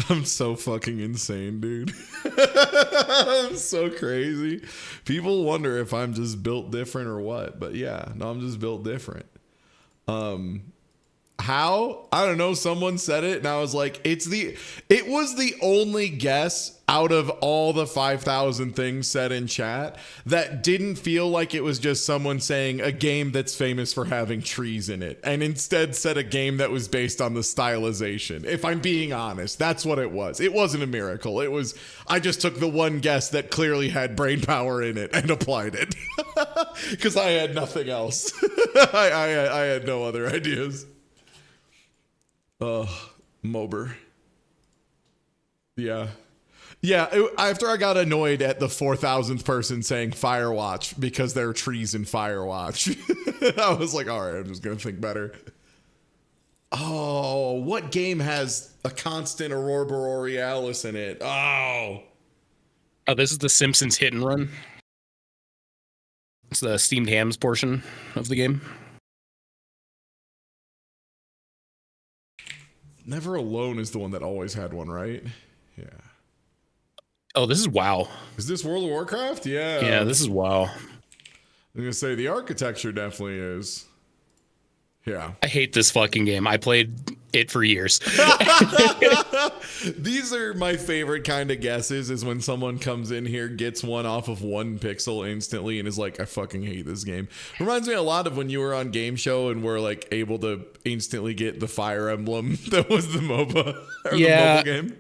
I'm so fucking insane, dude. I'm so crazy. People wonder if I'm just built different or what, but yeah, no, I'm just built different. How? I don't know. Someone said it and I was like, it was the only guess out of all the 5,000 things said in chat that didn't feel like it was just someone saying a game that's famous for having trees in it and instead said a game that was based on the stylization. If I'm being honest, that's what it was. It wasn't a miracle. It was, I just took the one guess that clearly had brain power in it and applied it because I had nothing else. I had no other ideas. Mober. Yeah. After I got annoyed at the 4,000th person saying Firewatch because there are trees in Firewatch, I was like, all right, I'm just going to think better. Oh, what game has a constant Aurora Borealis in it? Oh, This is the Simpsons Hit and Run. It's the steamed hams portion of the game. Never Alone is the one that always had one, right? Yeah. Oh, this is WoW. Is this World of Warcraft? Yeah. Yeah, this is WoW. I'm going to say the architecture definitely is. Yeah. I hate this fucking game. I played it for years. These are my favorite kind of guesses is when someone comes in here, gets one off of one pixel instantly and is like, I fucking hate this game. Reminds me a lot of when you were on Game Show and were like able to instantly get the Fire Emblem that was the MOBA or Yeah. the mobile game.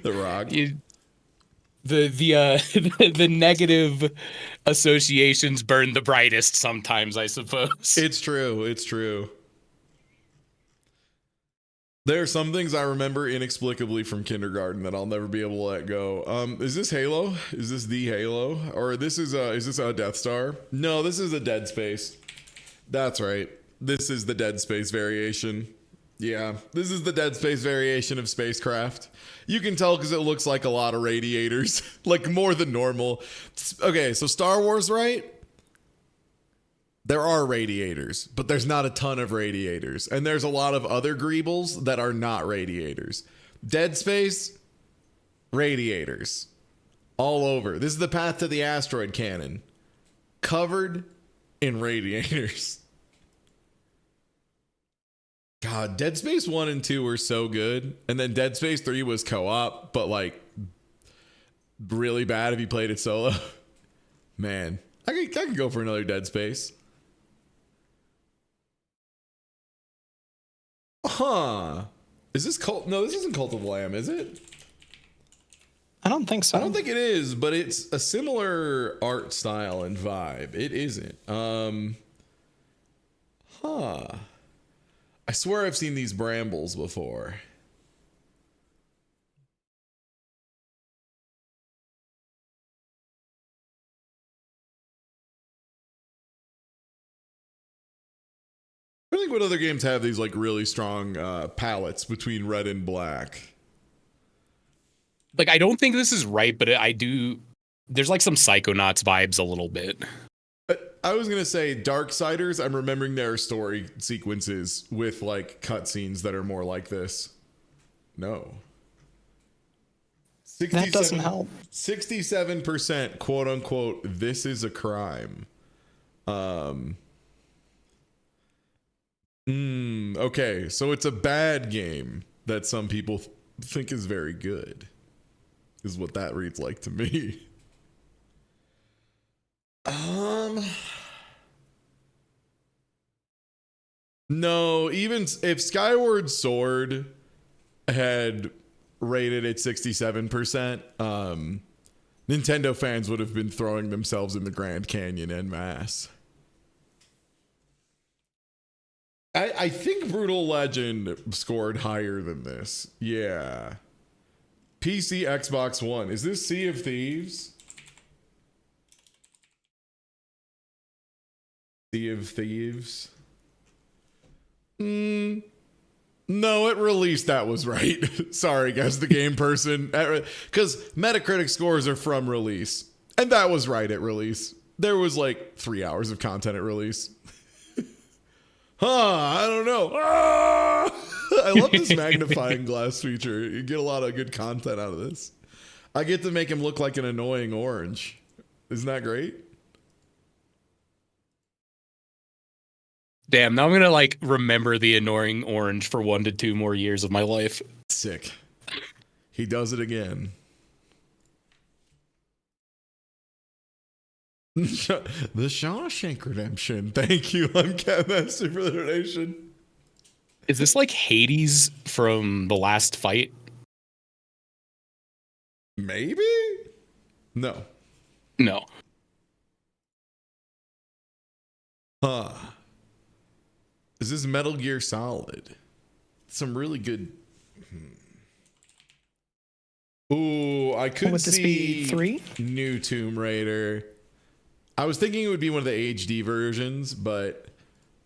The Rock. The negative associations burn the brightest sometimes, I suppose. It's true. It's true. There are some things I remember inexplicably from kindergarten that I'll never be able to let go. Is this Halo? Is this the Halo? Or is this a Death Star? No, this is a Dead Space. That's right. This is the Dead Space variation. Yeah, this is the Dead Space variation of spacecraft. You can tell because it looks like a lot of radiators, like more than normal. Okay, so Star Wars, right? There are radiators, but there's not a ton of radiators. And there's a lot of other greebles that are not radiators. Dead Space, radiators. All over. This is the path to the asteroid cannon. Covered in radiators. God, Dead Space 1 and 2 were so good. And then Dead Space 3 was co-op, but like really bad if you played it solo. Man, I could go for another Dead Space. Huh. Is this Cult? No, this isn't Cult of the Lamb, is it? I don't think so. I don't think it is, but it's a similar art style and vibe. It isn't. Huh. I swear I've seen these brambles before. I think what other games have these like really strong palettes between red and black. Like, I don't think this is right, but I do. There's like some Psychonauts vibes a little bit. I was gonna say Darksiders. I'm remembering their story sequences with like cutscenes that are more like this. No. That doesn't help. 67% quote unquote. This is a crime. Okay, so it's a bad game that some people think is very good, is what that reads like to me. No, even if Skyward Sword had rated at 67%, Nintendo fans would have been throwing themselves in the Grand Canyon en masse. I think Brutal Legend scored higher than this. Yeah. PC, Xbox One. Is this Sea of Thieves? Sea of Thieves? No, it released. That was right. Sorry, guys, the game person. Because Metacritic scores are from release. And that was right at release. There was like 3 hours of content at release. I don't know. I love this magnifying glass feature. You get a lot of good content out of this. I get to make him look like an annoying orange. Isn't that great? Damn, now I'm gonna like remember the annoying orange for 1 to 2 more years of my life. Sick. He does it again. The Shawshank Redemption. Thank you, I'm Catmaster, for the donation. Is this like Hades from The Last Fight? Maybe? No. No. Huh. Is this Metal Gear Solid? Some really good. Ooh, I could Would this be see 3? New Tomb Raider. I was thinking it would be one of the HD versions, but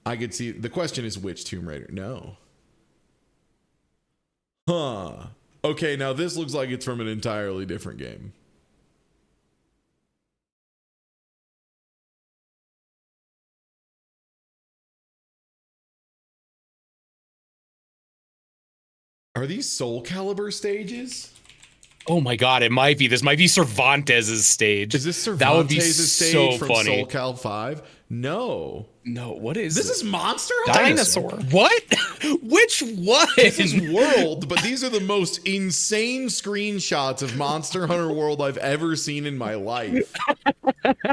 I could see. The question is which Tomb Raider? No. Huh. Okay, now this looks like it's from an entirely different game. Are these Soul Calibur stages? Oh my god, it might be. This might be Cervantes' stage. Is this Cervantes' that would be stage so from funny. Soul Cal 5? No. No, what is This is Monster Dinosaur. What? Which one? This is World, but these are the most insane screenshots of Monster Hunter World I've ever seen in my life.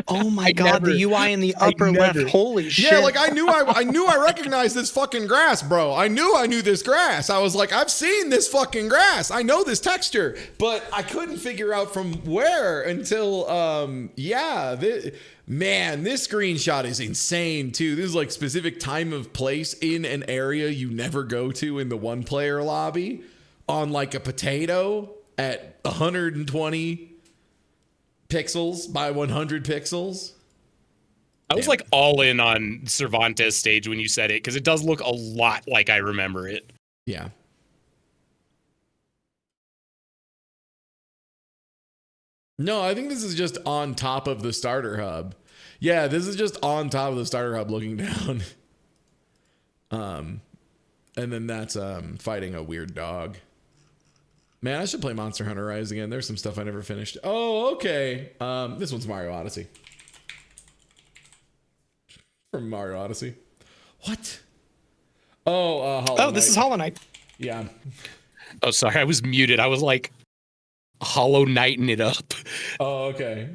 Oh my god, the UI in the upper left. Holy shit. Yeah, like I knew I recognized this fucking grass, bro. I knew this grass. I was like, I've seen this fucking grass. I know this texture, but I couldn't figure out from where until man, this screenshot is insane too. too. This is like specific time of place in an area you never go to in the one player lobby on like a potato at 120 pixels by 100 pixels. I was like all in on Cervantes stage when you said it, because it does look a lot like I remember it. Yeah. No, I think this is just on top of the starter hub. Yeah, this is just on top of the starter hub looking down. And then that's fighting a weird dog. Man, I should play Monster Hunter Rise again. There's some stuff I never finished. Oh, okay. This one's Mario Odyssey. From Mario Odyssey. What? Oh, Hollow Knight. This is Hollow Knight. Yeah. Oh, sorry, I was muted. I was like Hollow Knighting it up. Oh, okay.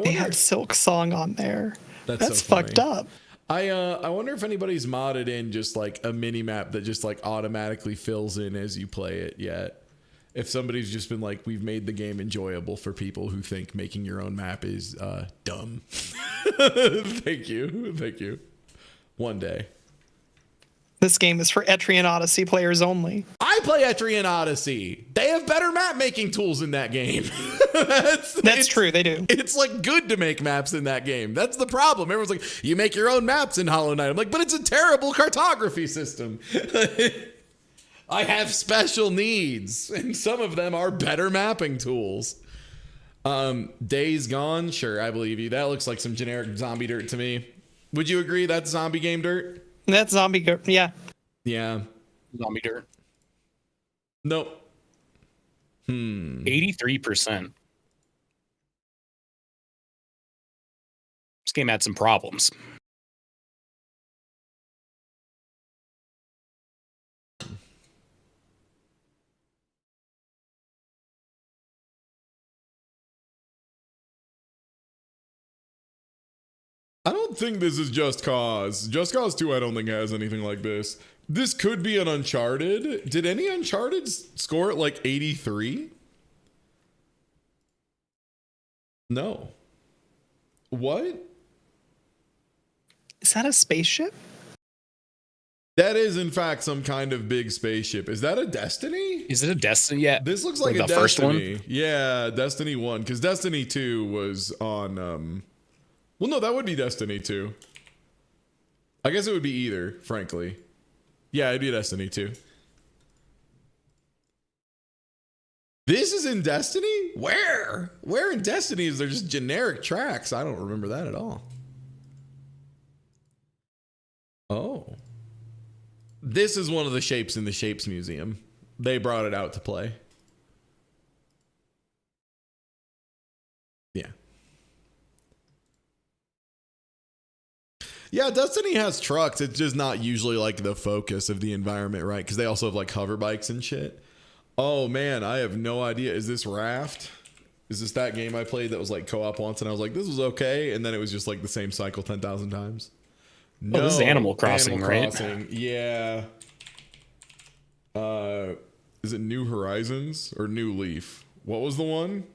They had Silk Song on there. That's so funny. fucked up. I wonder if anybody's modded in just like a mini map that just like automatically fills in as you play it yet. If somebody's just been like, we've made the game enjoyable for people who think making your own map is dumb. Thank you. One day. This game is for Etrian Odyssey players only. I play Etrian Odyssey. They have better map making tools in that game. That's true, they do. It's like good to make maps in that game. That's the problem. Everyone's like, you make your own maps in Hollow Knight. I'm like, but it's a terrible cartography system. I have special needs, and some of them are better mapping tools. Days Gone, sure, I believe you. That looks like some generic zombie dirt to me. Would you agree that's zombie game dirt? That's zombie, yeah. Yeah. Zombie dirt. Nope. 83%. This game had some problems. I don't think this is Just Cause. Just Cause 2 I don't think has anything like this. This could be an Uncharted. Did any Uncharted score at like 83? No. What? Is that a spaceship? That is in fact some kind of big spaceship. Is that a Destiny? Is it a Destiny? Yeah. This looks like a the Destiny. First one? Yeah, Destiny 1. Because Destiny 2 was on well, no, that would be Destiny 2. I guess it would be either, frankly. Yeah, it'd be Destiny 2. This is in Destiny? Where? Where in Destiny is there just generic tracks? I don't remember that at all. Oh. This is one of the shapes in the Shapes Museum. They brought it out to play. Yeah. Yeah, Destiny has trucks. It's just not usually like the focus of the environment, right? Because they also have like hover bikes and shit. Oh man, I have no idea. Is this Raft? Is this that game I played that was like co-op once and I was like, this was okay, and then it was just like the same cycle 10,000 times? No, this is Animal Crossing, right? Crossing. Yeah. Is it New Horizons or New Leaf? What was the one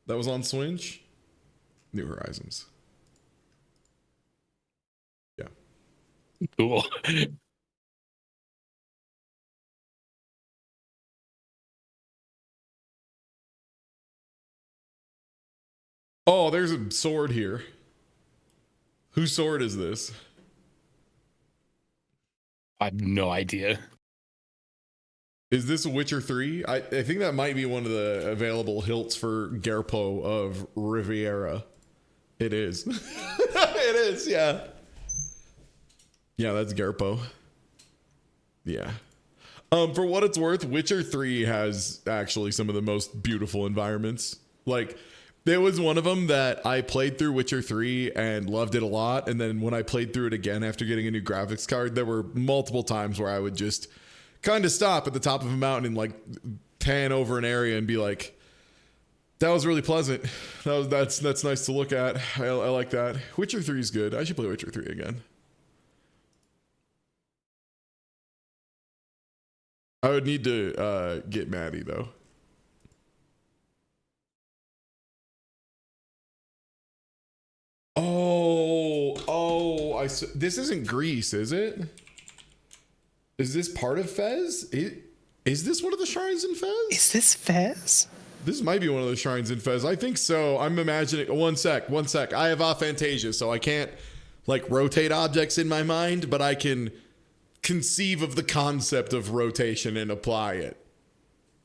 that was on Switch? New Horizons. Yeah. Cool. Oh, there's a sword here. Whose sword is this? I have no idea. Is this Witcher 3? I think that might be one of the available hilts for Gerpo of Riviera. It is. It is, yeah. Yeah, that's Gerpo. Yeah. For what it's worth, Witcher 3 has actually some of the most beautiful environments. Like, there was one of them that I played through Witcher 3 and loved it a lot. And then when I played through it again after getting a new graphics card, there were multiple times where I would just kind of stop at the top of a mountain and like pan over an area and be like, that was really pleasant. That's nice to look at. I like that. Witcher 3 is good. I should play Witcher 3 again. I would need to get Maddie though. This isn't Greece, is it? Is this part of Fez? Is this one of the shrines in Fez? Is this Fez? This might be one of the shrines in Fez. I think so. I'm imagining. One sec. I have aphantasia, so I can't like rotate objects in my mind, but I can conceive of the concept of rotation and apply it.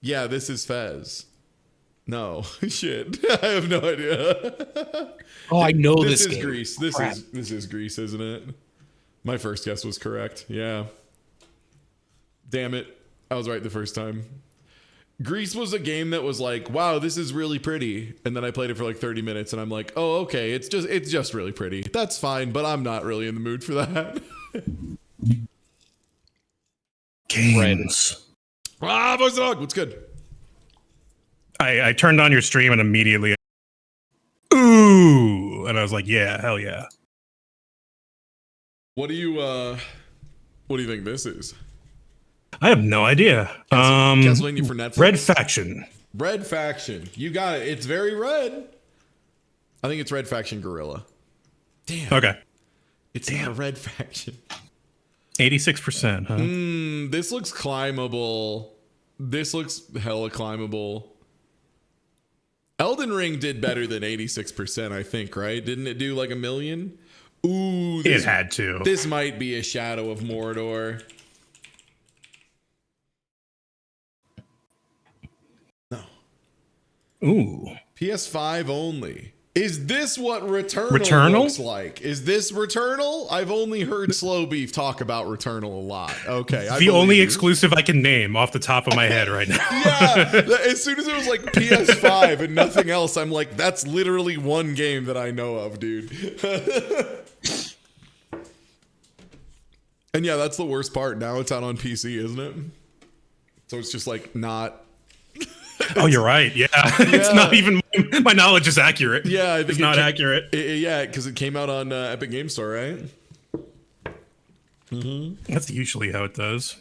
Yeah, this is Fez. No, shit. I have no idea. Oh, I know This this is game. Greece. This is Greece, isn't it? My first guess was correct. Yeah. Damn it. I was right the first time. Greece was a game that was like, wow, this is really pretty. And then I played it for like 30 minutes and I'm like, oh, okay, it's just really pretty. That's fine, but I'm not really in the mood for that. Games. Voice of the Dog, what's good? I turned on your stream and immediately, ooh, and I was like, yeah, hell yeah. What do you think this is? I have no idea. Castlevania for Netflix? Red Faction. Red Faction. You got it. It's very red. I think it's Red Faction Gorilla. Damn. Okay. It's not a Red Faction. 86%, huh? This looks climbable. This looks hella climbable. Elden Ring did better than 86%, I think, right? Didn't it do like 1 million? Ooh, It had to. This might be a Shadow of Mordor. No. Ooh. PS5 only. Is this what Returnal looks like? Is this Returnal? I've only heard Slow Beef talk about Returnal a lot. Okay. I The only believe you. exclusive I can name off the top of my head right now. Yeah. As soon as it was like PS5 and nothing else, I'm like, that's literally one game that I know of, dude. And yeah, that's the worst part. Now it's out on PC, isn't it? So it's just like not. Oh, you're right. Yeah. It's not even my knowledge is accurate. Yeah, I think it's not accurate. Yeah, because it came out on Epic Game Store, right? That's usually how it does.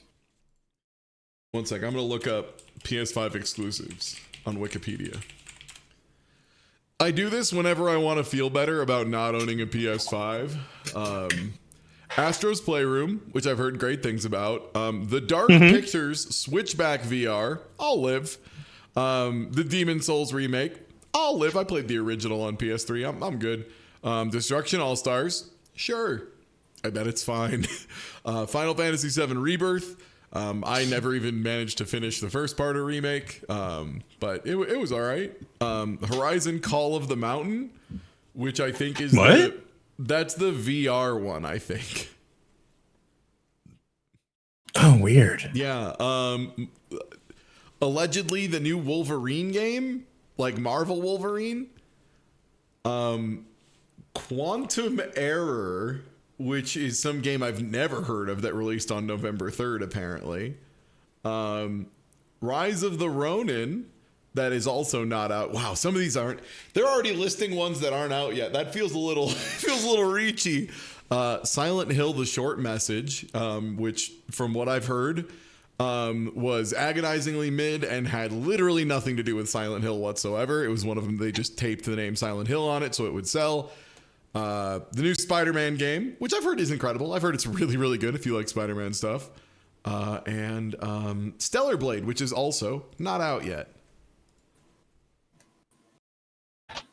One sec, I'm gonna look up PS5 exclusives on Wikipedia. I do this whenever I want to feel better about not owning a PS5. Astro's Playroom, which I've heard great things about. The Dark Pictures Switchback VR, I'll live. The Demon Souls remake, I'll live. I played the original on PS3. I'm good. Destruction All Stars, sure. I bet it's fine. Final Fantasy VII Rebirth. I never even managed to finish the first part of remake, but it was all right. Horizon Call of the Mountain, which I think is that's the VR one, I think. Oh, weird. Yeah. Allegedly the new Wolverine game, like Marvel Wolverine. Quantum Error, which is some game I've never heard of that released on November 3rd, apparently. Rise of the Ronin, that is also not out. Wow, some of these aren't. They're already listing ones that aren't out yet. That feels a little reachy. Silent Hill: The Short Message, which from what I've heard was agonizingly mid and had literally nothing to do with Silent Hill whatsoever. It was one of them, they just taped the name Silent Hill on it so it would sell. The new Spider-Man game, which I've heard is incredible. I've heard it's really, really good if you like Spider-Man stuff. And Stellar Blade, which is also not out yet.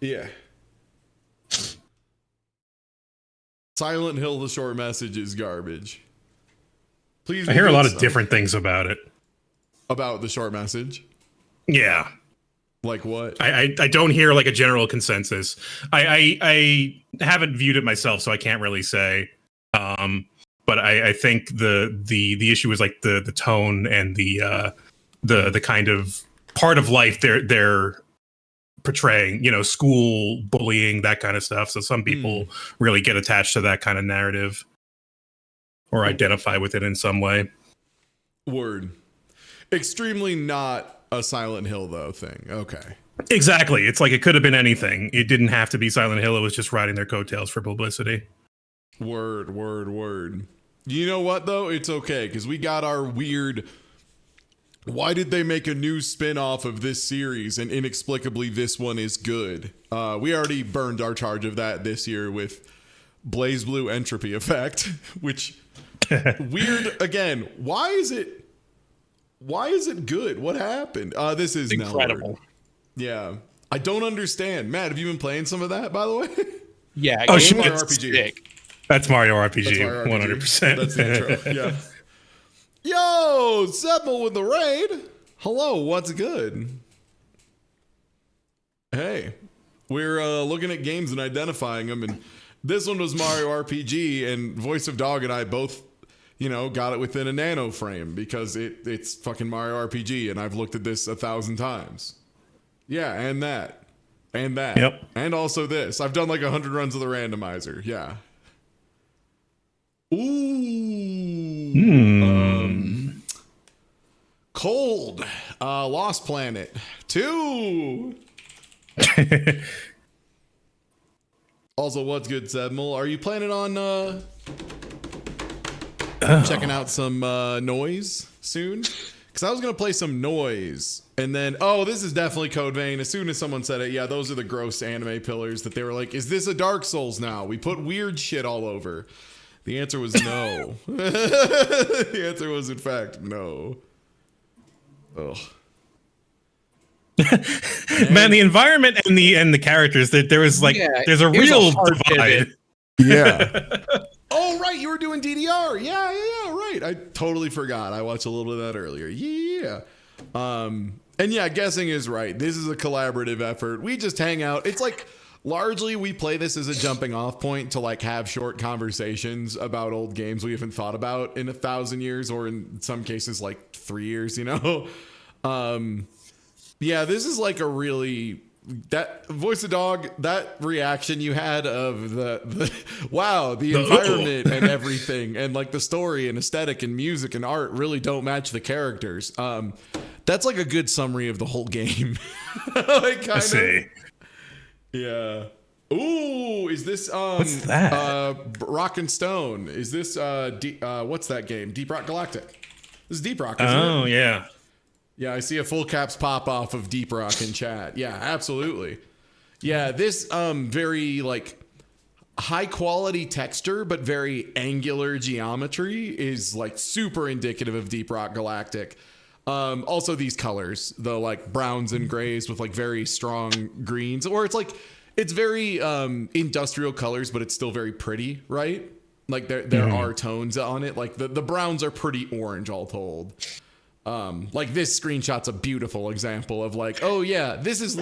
Yeah. Silent Hill: The Short Message is garbage. Please. I hear a lot of different things about it. About the short message? Yeah. Like what? I don't hear like a general consensus. I haven't viewed it myself, so I can't really say. But I think the issue is like the tone and the kind of part of life they're portraying, you know, school bullying, that kind of stuff. So some people really get attached to that kind of narrative or identify with it in some way. Word. Extremely not a Silent Hill though thing. Okay. Exactly. It's like it could have been anything. It didn't have to be Silent Hill. It was just riding their coattails for publicity. Word. You know what though? It's okay because we got our weird Why did they make a new spin-off of this series and inexplicably this one is good? We already burned our charge of that this year with Blaze Blue Entropy Effect, which weird again. Why is it good? What happened? This is incredible. Nellward. Yeah. I don't understand. Matt, have you been playing some of that, by the way? Yeah. Oh, Game shit. was RPG. sick. That's Mario RPG, That's Mario RPG. 100%. That's the intro. Yeah. Yo, Zebel with the raid. Hello, what's good? Hey, we're looking at games and identifying them, and this one was Mario RPG, and Voice of Dog and I both, got it within a nano frame because it's fucking Mario RPG, and I've looked at this 1,000 times. Yeah, and that. Yep. And also this. I've done like 100 runs of the randomizer. Yeah. Ooh. Cold. Lost Planet 2. Also, what's good, Sedmul? Are you planning on checking out some Noise soon? Because I was going to play some Noise. And then, this is definitely Code Vein. As soon as someone said it, yeah, those are the gross anime pillars that they were like, is this a Dark Souls now? We put weird shit all over. The answer was no. The answer was, in fact, no. Ugh. Man, the environment and the characters, there was like, there's a it was real hard divide. pivot. Yeah. Oh, right. You were doing DDR. Yeah, right. I totally forgot. I watched a little bit of that earlier. Yeah. And yeah, guessing is right. This is a collaborative effort. We just hang out. It's like largely we play this as a jumping off point to like have short conversations about old games we haven't thought about in 1,000 years, or in some cases like 3 years, Yeah, this is like a really, that Voice of Dog, that reaction you had of the wow, the environment and everything, and like the story and aesthetic and music and art really don't match the characters. That's like a good summary of the whole game. Like, kind I see. of. Yeah. Ooh, is this What's that? Rock and Stone? Is this what's that game? Deep Rock Galactic. This is Deep Rock, isn't it? Oh, yeah. Yeah, I see a full caps pop off of Deep Rock in chat. Yeah, absolutely. Yeah, this very like high quality texture but very angular geometry is like super indicative of Deep Rock Galactic. Also these colors, the like browns and grays with like very strong greens, or it's very industrial colors, but it's still very pretty, right? Like there are tones on it. Like the browns are pretty orange all told. Like this screenshot's a beautiful example of like, oh yeah, this is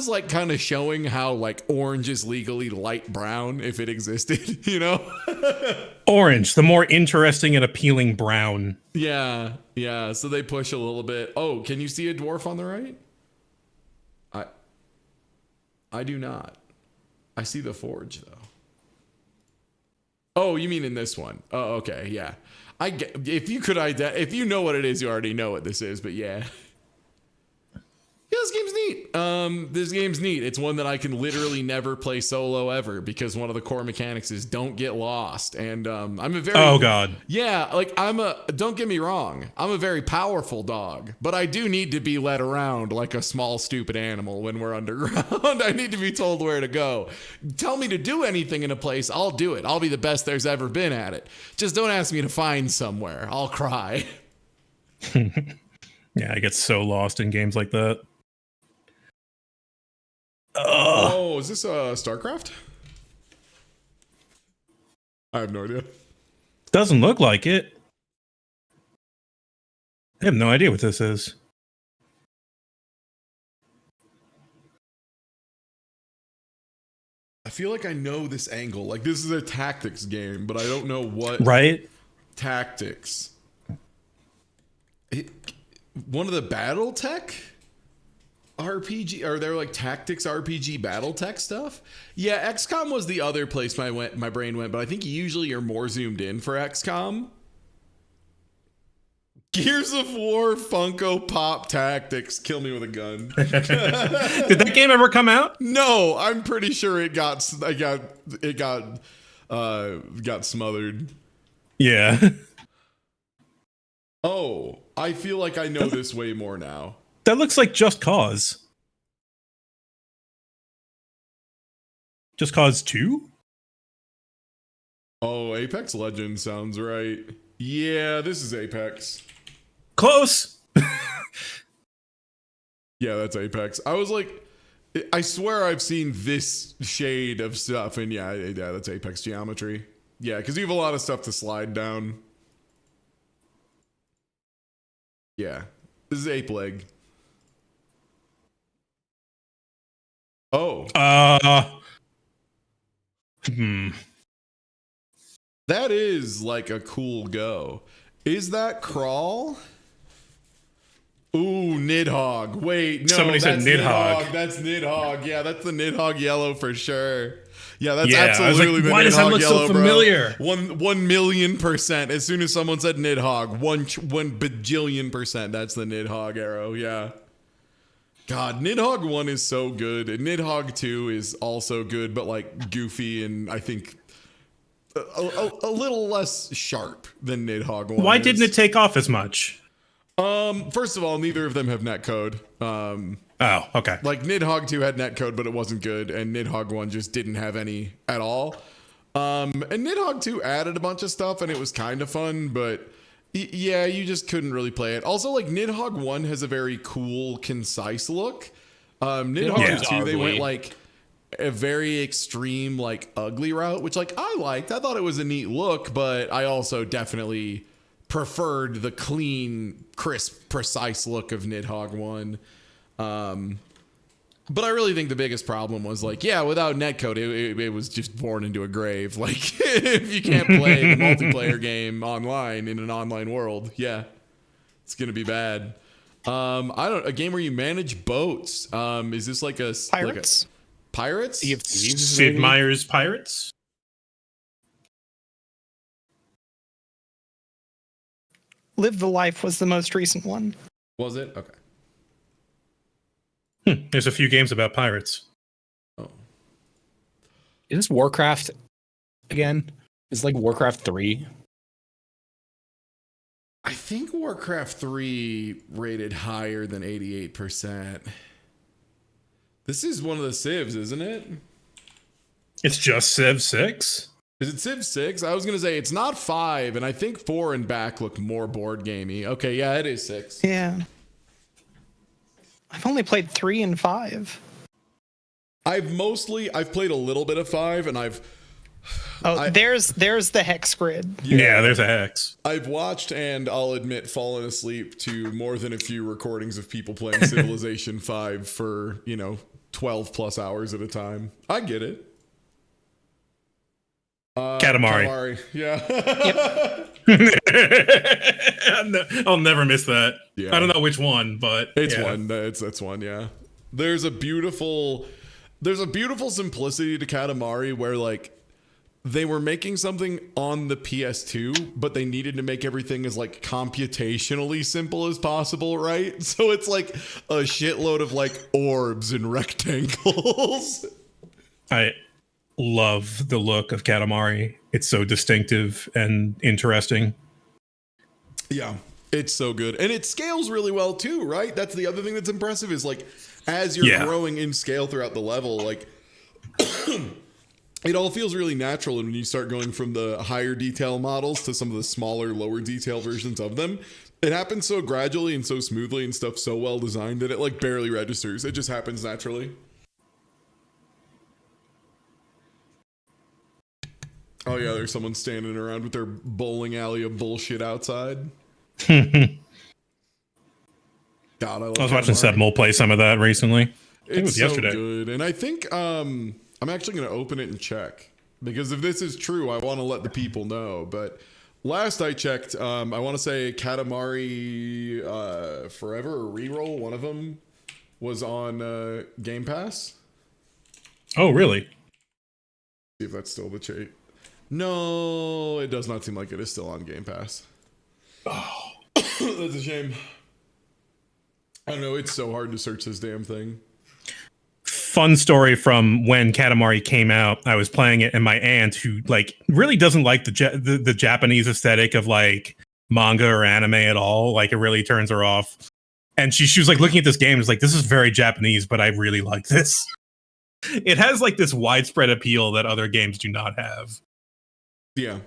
like kind of showing how like orange is legally light brown if it existed, Orange, the more interesting and appealing brown. Yeah. So they push a little bit. Oh, can you see a dwarf on the right? I do not. I see the forge though. Oh, you mean in this one? Oh, okay, yeah. If you know what it is, you already know what this is. But yeah. Yeah, this game's neat. This game's neat. It's one that I can literally never play solo ever because one of the core mechanics is don't get lost. And I'm a very God. Yeah, like don't get me wrong, I'm a very powerful dog, but I do need to be led around like a small stupid animal when we're underground. I need to be told where to go. Tell me to do anything in a place, I'll do it. I'll be the best there's ever been at it. Just don't ask me to find somewhere. I'll cry. Yeah, I get so lost in games like that. Oh, is this StarCraft? I have no idea. Doesn't look like it. I have no idea what this is. I feel like I know this angle. Like this is a tactics game, but I don't know what Right? tactics. One of the BattleTech RPG, or they're like tactics RPG BattleTech stuff. Yeah, XCOM was the other place my brain went, but I think usually you're more zoomed in for XCOM. Gears of War Funko Pop Tactics. Kill me with a gun. Did that game ever come out? No, I'm pretty sure it got smothered. Yeah. Oh, I feel like I know this way more now. That looks like Just Cause. Just Cause 2? Oh, Apex Legends sounds right. Yeah, this is Apex. Close. Yeah, that's Apex. I was like, I swear I've seen this shade of stuff, and yeah, that's Apex Geometry. Yeah, because you have a lot of stuff to slide down. Yeah, this is Ape Leg. Oh. That is like a cool go. Is that Crawl? Ooh, Nidhogg. Wait, no. Somebody said that's Nidhogg. That's Nidhogg. Yeah, that's the Nidhogg yellow for sure. Yeah, that's Yeah, I was like, absolutely the why does that Nidhogg look so yellow, bro. familiar? 1,000,000%. As soon as someone said Nidhogg, 1 bajillion%. That's the Nidhogg arrow. Yeah. God, Nidhogg 1 is so good. And Nidhogg 2 is also good, but like goofy and I think a little less sharp than Nidhogg 1. Why didn't it take off as much? First of all, neither of them have netcode. Oh, okay. Like Nidhogg 2 had netcode, but it wasn't good, and Nidhogg 1 just didn't have any at all. And Nidhogg 2 added a bunch of stuff, and it was kind of fun, but yeah, you just couldn't really play it. Also, like Nidhogg 1 has a very cool, concise look. Nidhogg 2, they went like a very extreme, like ugly route, which like I liked. I thought it was a neat look, but I also definitely preferred the clean, crisp, precise look of Nidhogg 1. But I really think the biggest problem was like, yeah, without netcode, it was just born into a grave. Like, if you can't play the multiplayer game online in an online world, yeah, it's gonna be bad. A game where you manage boats. Is this like a Pirates? Pirates? Sid Meier's Pirates? Live the Life was the most recent one. Was it? Okay. There's a few games about pirates. Oh. Is this Warcraft again? It's like Warcraft 3. I think Warcraft 3 rated higher than 88%. This is one of the Civs, isn't it? It's just Civ 6? Is it Civ 6? I was going to say it's not 5, and I think 4 and back look more board gamey. Okay, yeah, it is 6. Yeah. I've only played 3 and 5. I've played a little bit of 5, and there's the hex grid. Yeah, there's a hex. I've watched, and I'll admit, fallen asleep to more than a few recordings of people playing Civilization 5 for, 12 plus hours at a time. I get it. Katamari. Yeah. I'll never miss that. Yeah. I don't know which one, but It's yeah. one. That's one. Yeah. There's a beautiful simplicity to Katamari where like they were making something on the PS2, but they needed to make everything as like computationally simple as possible, right? So it's like a shitload of like orbs and rectangles. I love the look of Katamari. It's so distinctive and interesting. Yeah, it's so good. And it scales really well too, right? That's the other thing that's impressive is like as you're growing in scale throughout the level, like it all feels really natural. And when you start going from the higher detail models to some of the smaller, lower detail versions of them, it happens so gradually and so smoothly and stuff so well designed that it like barely registers. It just happens naturally. Oh yeah, there's someone standing around with their bowling alley of bullshit outside. God, I was watching Sebmol play some of that recently. I think it was yesterday. So good. And I think I'm actually going to open it and check. Because if this is true, I want to let the people know. But last I checked, I want to say Katamari Forever or Reroll, one of them, was on Game Pass. Oh, really? See if that's still the chat. No, it does not seem like it is still on Game Pass. Oh, that's a shame. I don't know. It's so hard to search this damn thing. Fun story from when Katamari came out. I was playing it, and my aunt, who like really doesn't like the Japanese aesthetic of like manga or anime at all. Like, it really turns her off. And she was like looking at this game, it's like, this is very Japanese, but I really like this. It has like this widespread appeal that other games do not have. Yeah.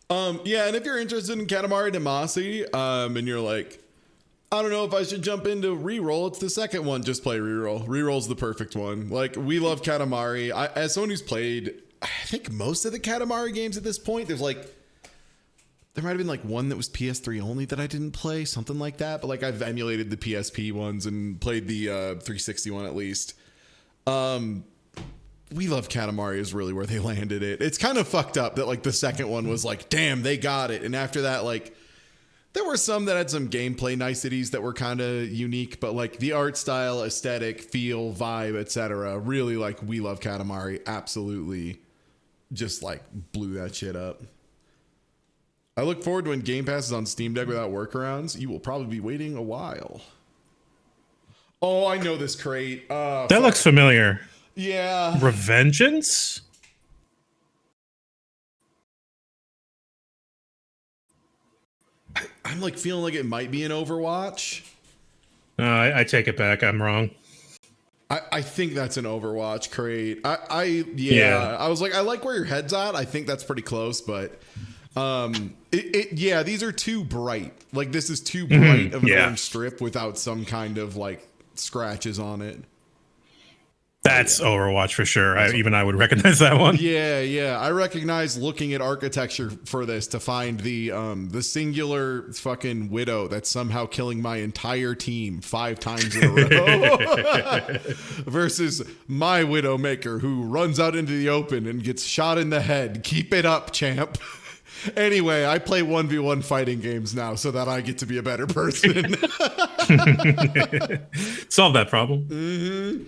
Yeah, and if you're interested in Katamari Damacy, and you're like, I don't know if I should jump into Reroll, it's the second one. Just play Reroll. Reroll's the perfect one. Like, we love Katamari. As someone who's played, I think, most of the Katamari games at this point, there might have been like one that was PS3 only that I didn't play, something like that. But like, I've emulated the PSP ones and played the 360 one at least. We love Katamari is really where they landed it. It's kind of fucked up that like the second one was like, damn, they got it. And after that, like, there were some that had some gameplay niceties that were kind of unique, but like the art style, aesthetic, feel, vibe, etc. Really, like, we love Katamari. Absolutely, just like blew that shit up. I look forward to when Game Pass is on Steam Deck without workarounds. You will probably be waiting a while. Oh, I know this crate. That looks familiar. Yeah. Revengeance? I'm like feeling like it might be an Overwatch. I take it back. I'm wrong. I think that's an Overwatch crate. Yeah. I was like, I like where your head's at. I think that's pretty close, but yeah, these are too bright. Like, this is too bright of an orange strip without some kind of like scratches on it. That's Overwatch for sure. I would recognize that one. Yeah. I recognize looking at architecture for this to find the singular fucking widow that's somehow killing my entire team 5 times in a row versus my Widowmaker who runs out into the open and gets shot in the head. Keep it up, champ. Anyway, I play 1v1 fighting games now so that I get to be a better person. Solve that problem. Mm-hmm.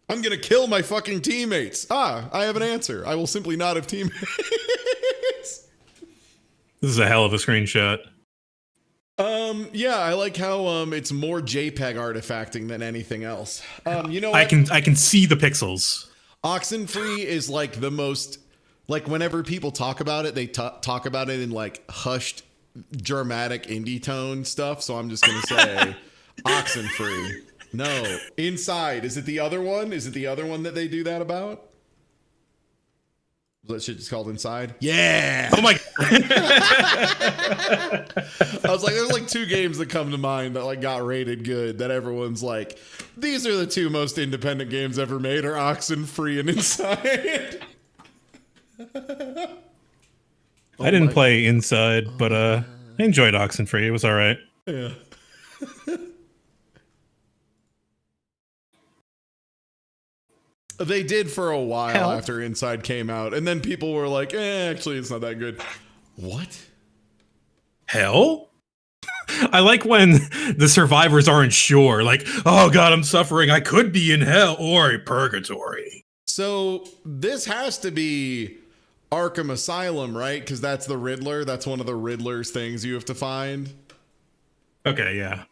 I'm going to kill my fucking teammates. I have an answer. I will simply not have teammates. This is a hell of a screenshot. Yeah, I like how it's more JPEG artifacting than anything else. You know what? I can see the pixels. Oxenfree is like the most, like, whenever people talk about it, they talk about it in like hushed dramatic indie tone stuff, so I'm just going to say Oxenfree. No, Inside. Is it the other one? Is it the other one that they do that about? That shit just called Inside? Yeah. Oh my. I was like, there's like 2 games that come to mind that like got rated good that everyone's like, these are the 2 most independent games ever made, are Oxenfree and Inside. I didn't play Inside, but I enjoyed Oxenfree. It was all right. Yeah. They did for a while after Inside came out, and then people were like, actually, it's not that good. What? Hell? I like when the survivors aren't sure. Like, oh god, I'm suffering. I could be in hell or purgatory. So this has to be Arkham Asylum, right? Because that's the Riddler. That's one of the Riddler's things you have to find. Okay, yeah.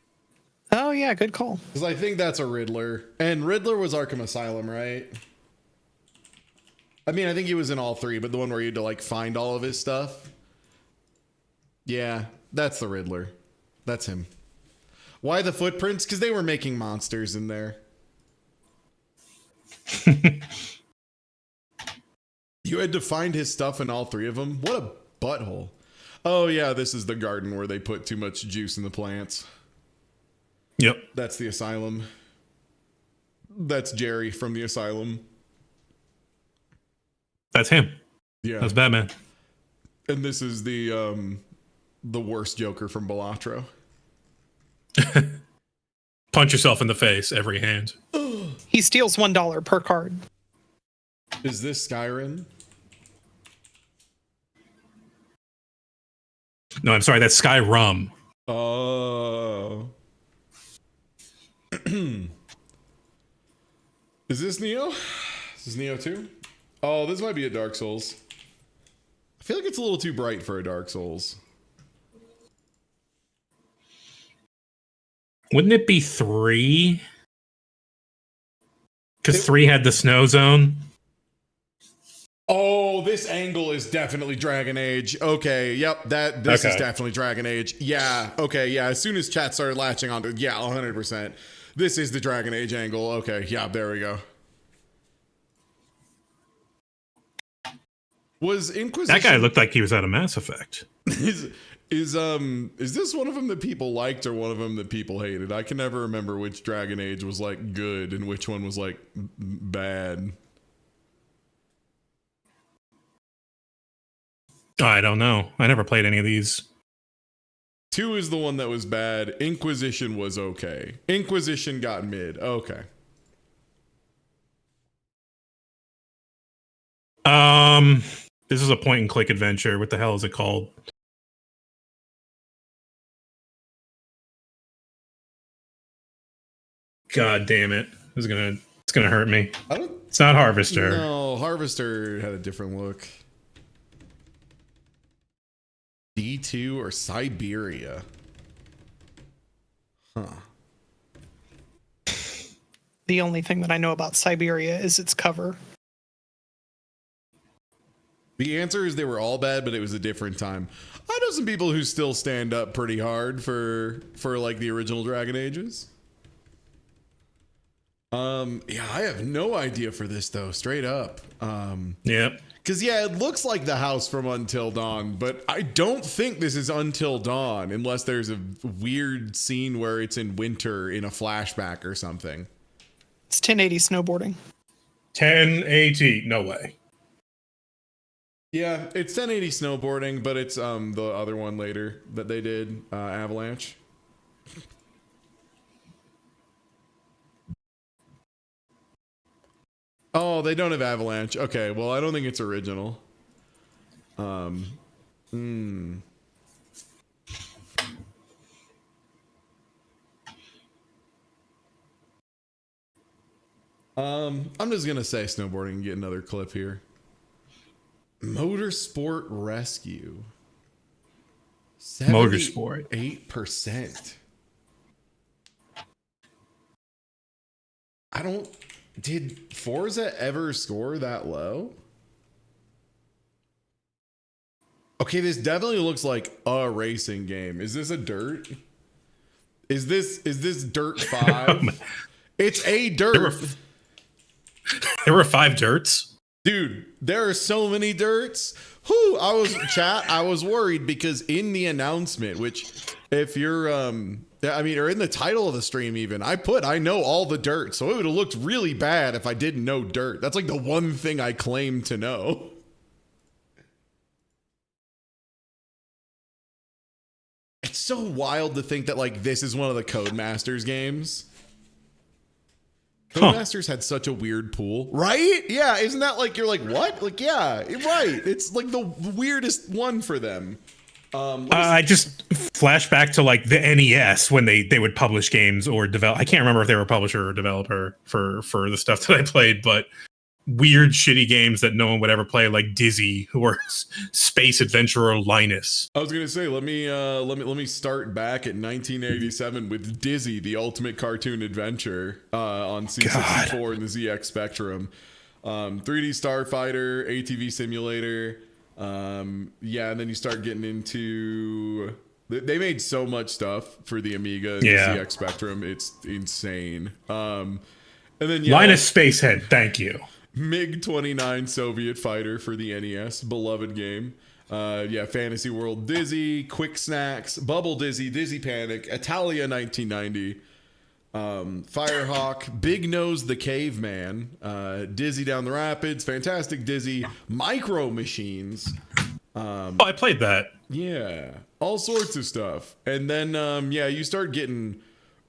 Oh, yeah, good call. Because I think that's a Riddler. And Riddler was Arkham Asylum, right? I mean, I think he was in all 3, but the one where you had to, like, find all of his stuff. Yeah, that's the Riddler. That's him. Why the footprints? Because they were making monsters in there. You had to find his stuff in all 3 of them? What a butthole. Oh, yeah, this is the garden where they put too much juice in the plants. Yep. That's the asylum. That's Jerry from the asylum. That's him. Yeah. That's Batman. And this is the worst Joker from Balatro. Punch yourself in the face every hand. He steals $1 per card. Is this Skyrim? No, I'm sorry. That's Skyrim. Oh. Is this Neo? Is this Neo 2? Oh, this might be a Dark Souls. I feel like it's a little too bright for a Dark Souls. Wouldn't it be 3? Because 3 had the snow zone. Oh, this angle is definitely Dragon Age. Okay, yep, this is definitely Dragon Age. Yeah, okay, yeah. As soon as chat started latching onto, yeah, 100%. This is the Dragon Age angle. Okay, yeah, there we go. Was Inquisition? That guy looked like he was out of Mass Effect. Is this one of them that people liked or one of them that people hated? I can never remember which Dragon Age was like good and which one was like bad. I don't know. I never played any of these. 2 is the one that was bad. Inquisition was okay. Inquisition got mid. Okay. This is a point and click adventure. What the hell is it called? God damn it. It's gonna hurt me. It's not Harvester. No, Harvester had a different look. D2 or Siberia? Huh. The only thing that I know about Siberia is its cover. The answer is they were all bad, but it was a different time. I know some people who still stand up pretty hard for like the original Dragon Ages. Yeah, I have no idea for this though, straight up. Yep. Because yeah, it looks like the house from Until Dawn, but I don't think this is Until Dawn unless there's a weird scene where it's in winter in a flashback or something. It's 1080 snowboarding. 1080. No way. Yeah, it's 1080 snowboarding, but it's the other one later that they did, Avalanche. Oh, they don't have Avalanche. Okay, well, I don't think it's original. I'm just gonna say snowboarding and get another clip here. Motorsport Rescue. Motorsport. 8%. Did Forza ever score that low? Okay, this definitely looks like a racing game. Is this a dirt? Is this Dirt 5? It's a dirt. There were 5 dirts. Dude, there are so many dirts. Whew, I was worried because in the announcement, which if you're or in the title of the stream even, I know all the dirt. So it would have looked really bad if I didn't know dirt. That's like the one thing I claim to know. It's so wild to think that like this is one of the Codemasters games. Codemasters had such a weird pool, right? Yeah, isn't that like you're like what? Like yeah, right. It's like the weirdest one for them. I just flash back to like the NES when they would publish games or develop. I can't remember if they were a publisher or developer for the stuff that I played, but weird shitty games that no one would ever play, like Dizzy or Space Adventurer Linus. I was gonna say let me start back at 1987 with Dizzy, the ultimate cartoon adventure on C64 and the ZX Spectrum. 3D Starfighter, ATV Simulator. Yeah, and then you start getting into they made so much stuff for the Amiga and the ZX Spectrum. It's insane. And then Linus Spacehead, thank you. MiG-29 Soviet fighter for the NES, beloved game. Fantasy World Dizzy, Quick Snacks, Bubble Dizzy, Dizzy Panic, Italia 1990, Firehawk, Big Nose the Caveman, Dizzy Down the Rapids, Fantastic Dizzy, Micro Machines. I played that. Yeah, all sorts of stuff. And then, you start getting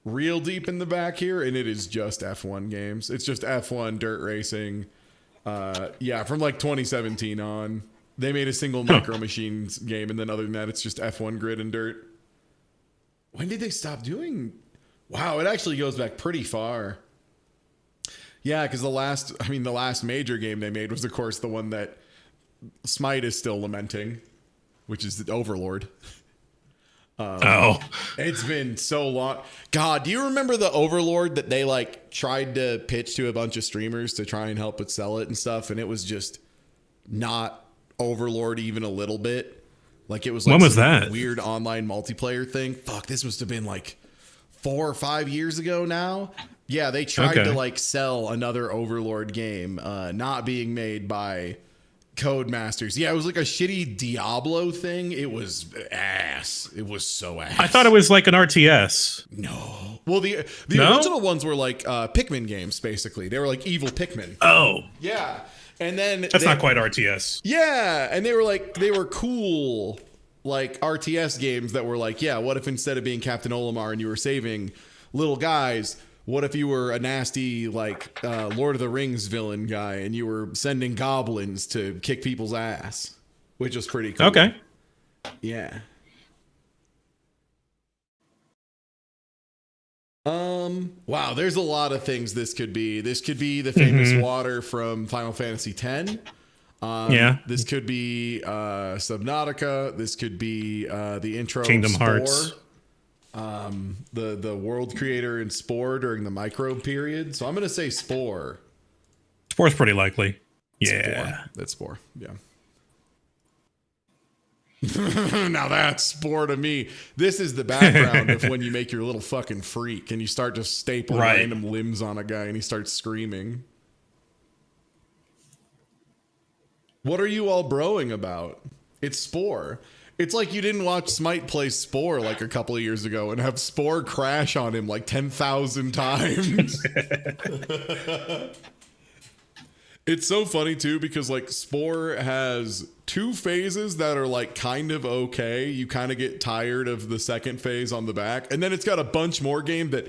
real deep in the back here, and it is just F1 games. It's just F1 dirt racing. From like 2017 on, they made a single Micro Machines game, and then other than that, it's just F1 grid and dirt. When did they stop doing? Wow, it actually goes back pretty far. Yeah, because the last major game they made was, of course, the one that Smite is still lamenting, which is the Overlord. It's been so long. God, do you remember the Overlord that they like tried to pitch to a bunch of streamers to try and help it sell it and stuff? And it was just not Overlord even a little bit. Like it was like When was some that? weird online multiplayer thing. Fuck, this must have been like 4 or 5 years ago now. Yeah, they tried to like sell another Overlord game, not being made by Codemasters. Yeah, it was like a shitty Diablo thing. It was ass. It was so ass. I thought it was like an RTS. No. Well, the No? original ones were like Pikmin games, basically. They were like evil Pikmin. Oh, Yeah. And then that's not quite RTS. Yeah, and they were cool like RTS games that were like, yeah, what if instead of being Captain Olimar and you were saving little guys, what if you were a nasty like Lord of the Rings villain guy and you were sending goblins to kick people's ass, which was pretty cool. Okay. Yeah. Wow, there's a lot of things this could be. This could be the famous water from Final Fantasy X. Yeah. This could be Subnautica. This could be the intro Kingdom of Spore. Hearts. The world creator in Spore during the microbe period. So I'm gonna say Spore. Spore's pretty likely. Yeah. Spore. That's Spore. Yeah. Now that's Spore to me. This is the background of when you make your little fucking freak and you start to staple Right. random limbs on a guy and he starts screaming. What are you all broing about? It's Spore. It's like you didn't watch Smite play Spore like a couple of years ago and have Spore crash on him like 10,000 times. It's so funny too because like Spore has 2 phases that are like kind of okay. You kind of get tired of the second phase on the back. And then it's got a bunch more game that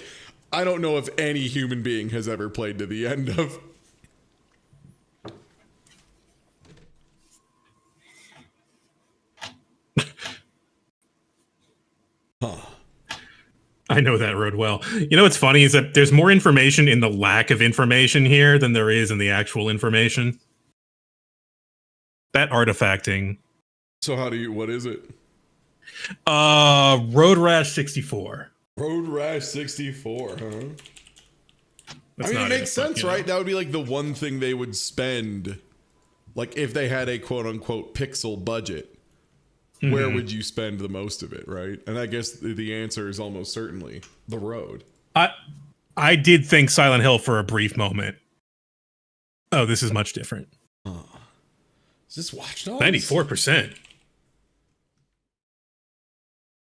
I don't know if any human being has ever played to the end of. I know that road well. You know what's funny is that there's more information in the lack of information here than there is in the actual information. That artifacting. So what is it? Road Rash 64. Road Rash 64, huh? That's I mean, not it makes sense, you know. right? That would be like the one thing they would spend. Like if they had a quote unquote pixel budget, where would you spend the most of it, right? And I guess the answer is almost certainly the road. I did think Silent Hill for a brief moment. Oh, this is much different. Is this Watch Dogs? 94%.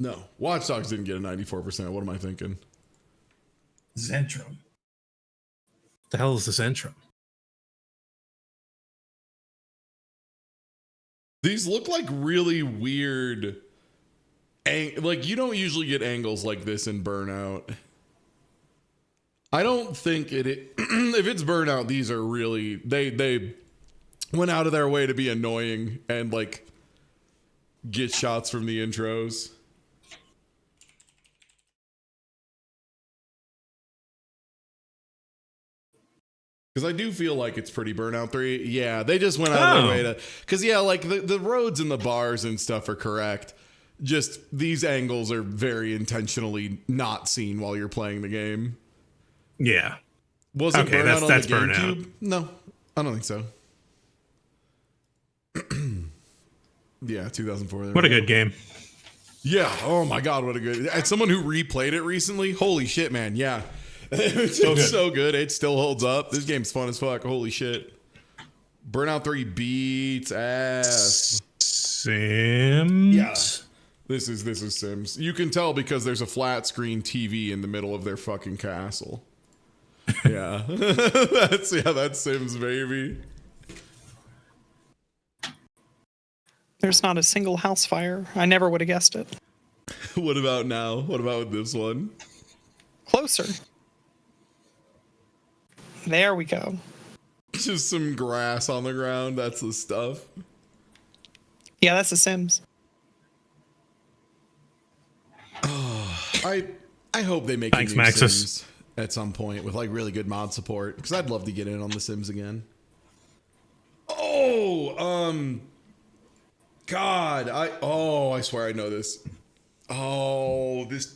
No, Watch Dogs didn't get a 94%. What am I thinking? Zentrum. The hell is the Zentrum? These look like really weird. Like you don't usually get angles like this in Burnout. I don't think it. If it's Burnout, these are really they went out of their way to be annoying and like get shots from the intros. Because I do feel like it's pretty Burnout 3. Yeah, they just went out of their way to... Because, yeah, like, the roads and the bars and stuff are correct. Just, these angles are very intentionally not seen while you're playing the game. Yeah. Was it Okay, Burnout that's on the Burnout. GameCube? No, I don't think so. Yeah, 2004. What a good game. Yeah, oh my god, what a good... As someone who replayed it recently, holy shit, man, yeah. It's so good. It still holds up. This game's fun as fuck. Holy shit. Burnout 3 beats ass. Sims? Yeah. This is Sims. You can tell because there's a flat screen TV in the middle of their fucking castle. Yeah. That's Sims, baby. There's not a single house fire. I never would have guessed it. What about now? What about this one? Closer. There we go. Just some grass on the ground. That's the stuff. Yeah, that's The Sims. I hope they make Thanks, a new Maxis. Sims at some point with like really good mod support because I'd love to get in on The Sims again. Oh, God, I swear I know this. Oh, this.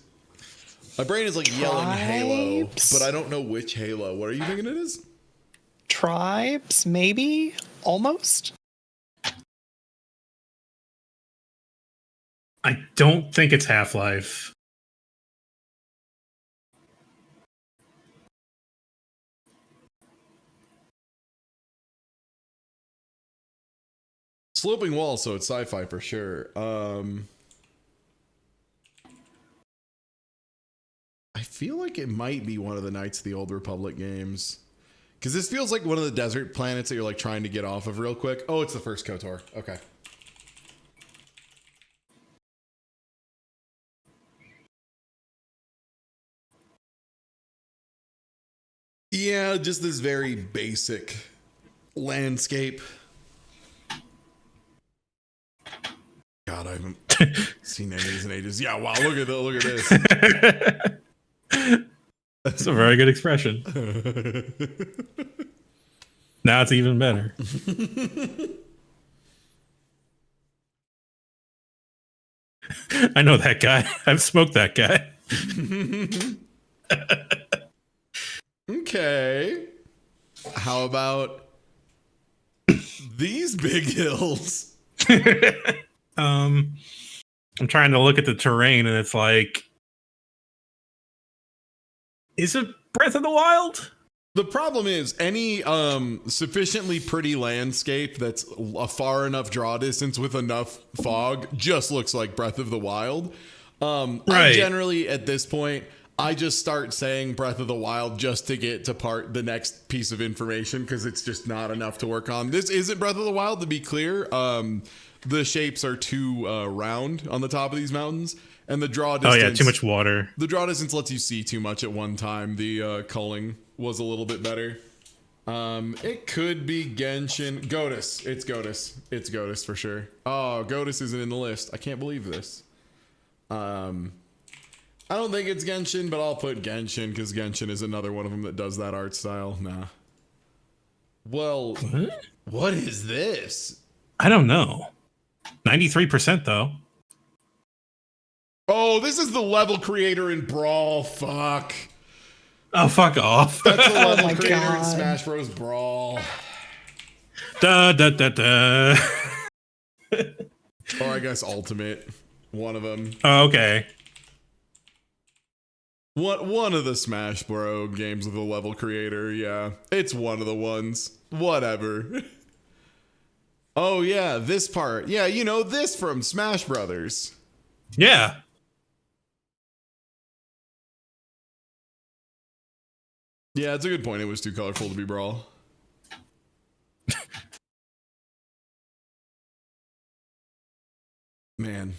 My brain is like yelling Halo, Tribes? but I don't know which Halo. What are you thinking it is? Tribes, maybe? Almost? I don't think it's Half-Life. Sloping Wall, so it's sci-fi for sure. I feel like it might be one of the Knights of the Old Republic games. Because this feels like one of the desert planets that you're like trying to get off of real quick. Oh, it's the first KOTOR. Okay. Yeah, just this very basic landscape. God, I haven't seen any of these in ages. Yeah, wow, look at this. That's a very good expression. Now it's even better. I know that guy. I've smoked that guy. Okay. How about these big hills? I'm trying to look at the terrain and it's like, is it Breath of the Wild? The problem is any sufficiently pretty landscape that's a far enough draw distance with enough fog just looks like Breath of the Wild. I Right. generally at this point I just start saying Breath of the Wild just to get to the next piece of information because it's just not enough to work on. This isn't Breath of the Wild, to be clear. The shapes are too round on the top of these mountains, and the draw distance. Oh yeah, too much water. The draw distance lets you see too much at one time. The culling was a little bit better. It could be Genshin. Godus. It's Godus. It's Godus for sure. Oh, Godus isn't in the list. I can't believe this. I don't think it's Genshin, but I'll put Genshin because Genshin is another one of them that does that art style. Nah. Well, what is this? I don't know. 93% though. Oh, this is the level creator in Brawl. Fuck. Oh, fuck off. That's the level my creator in God. Smash Bros. Brawl. Da, da, da, da. Or I guess Ultimate. One of them. Oh, okay. One of the Smash Bros. Games with a level creator. Yeah. It's one of the ones. Whatever. Oh, yeah. This part. Yeah, you know, this from Smash Brothers. Yeah. Yeah, it's a good point. It was too colorful to be Brawl. Man.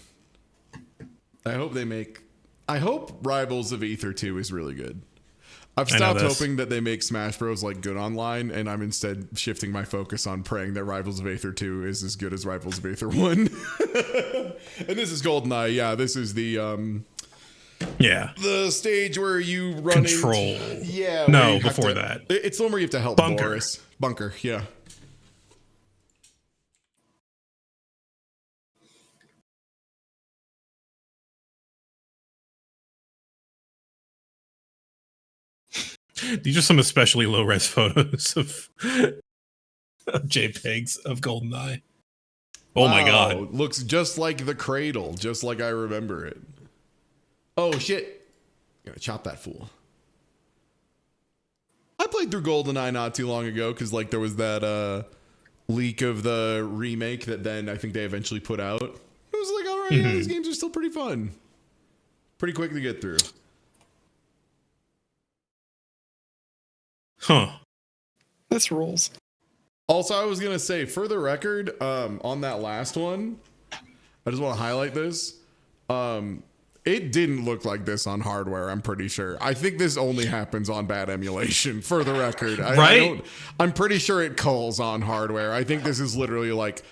I hope Rivals of Aether 2 is really good. I've I know stopped this. hoping that they make Smash Bros. Like good online, and I'm instead shifting my focus on praying that Rivals of Aether 2 is as good as Rivals of Aether 1. And this is GoldenEye. Yeah, this is the Yeah. stage where you run Control. Yeah. No, where you have before to- that. It's the one where you have to help Bunker. Boris. Bunker, yeah. These are some especially low res photos of JPEGs of GoldenEye. Oh my Wow, god. Looks just like the cradle, just like I remember it. Oh shit. Gonna chop that fool. I played through GoldenEye not too long ago because like there was that leak of the remake that then I think they eventually put out. It was like, all right, yeah, these games are still pretty fun. Pretty quick to get through. Huh. This rules. Also, I was gonna say, for the record, on that last one, I just want to highlight this. It didn't look like this on hardware, I'm pretty sure. I think this only happens on bad emulation, for the record. Right? I'm pretty sure it culls on hardware. I think this is literally like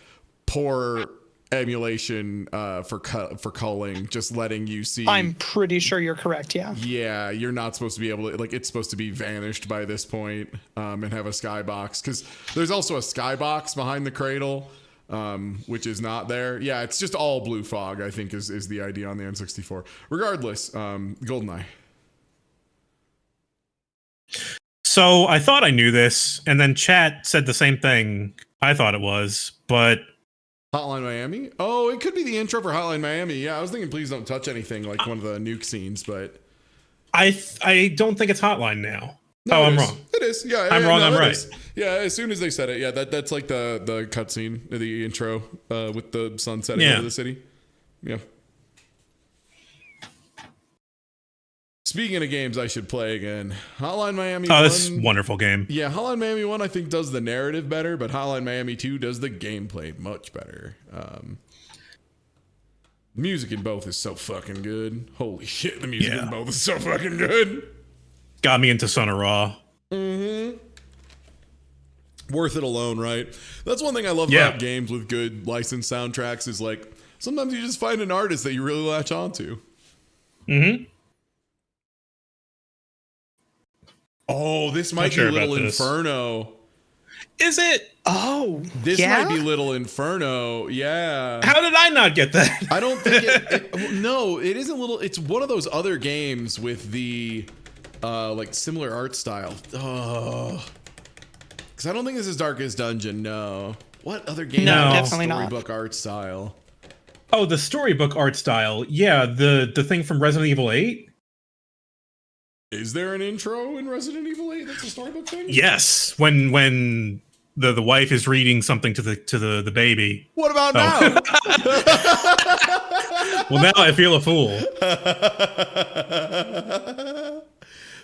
poor emulation for culling, just letting you see. I'm pretty sure you're correct. Yeah. Yeah, you're not supposed to be able to, like, it's supposed to be vanished by this point, and have a skybox, because there's also a skybox behind the cradle, which is not there. Yeah, it's just all blue fog, I think is the idea on the N64. Regardless, GoldenEye. So I thought I knew this, and then chat said the same thing I thought it was, but Hotline Miami? Oh, it could be the intro for Hotline Miami. Yeah, I was thinking Please Don't Touch Anything, like one of the nuke scenes, but I don't think it's Hotline now. no, I'm it is. wrong. It is. Yeah, I'm wrong, I'm it right. is. Yeah, as soon as they said it, yeah, that's like the cutscene, the intro with the sun setting Yeah. over the city. Yeah. Speaking of games I should play again, Hotline Miami 1. Oh, this is a wonderful game. Yeah, Hotline Miami 1 I think does the narrative better, but Hotline Miami 2 does the gameplay much better. Music in both is so fucking good. Holy shit, the music in both is so fucking good. Got me into Son of Ra. Worth it alone, right? That's one thing I love Yeah. about games with good licensed soundtracks is like sometimes you just find an artist that you really latch onto. Mm-hmm. Oh, this might sure be about Little this. Inferno. Is it? Oh, This yeah? might be Little Inferno. Yeah. How did I not get that? I don't think no, it isn't little. It's one of those other games with the like similar art style. Oh, because I don't think this is Darkest Dungeon. No. What other game? No, has definitely not. storybook art style? Oh, the storybook art style. Yeah, the thing from Resident Evil 8. Is there an intro in Resident Evil 8 that's a storybook thing? Yes, when the wife is reading something to the baby. What about Oh. now? Well, now I feel a fool.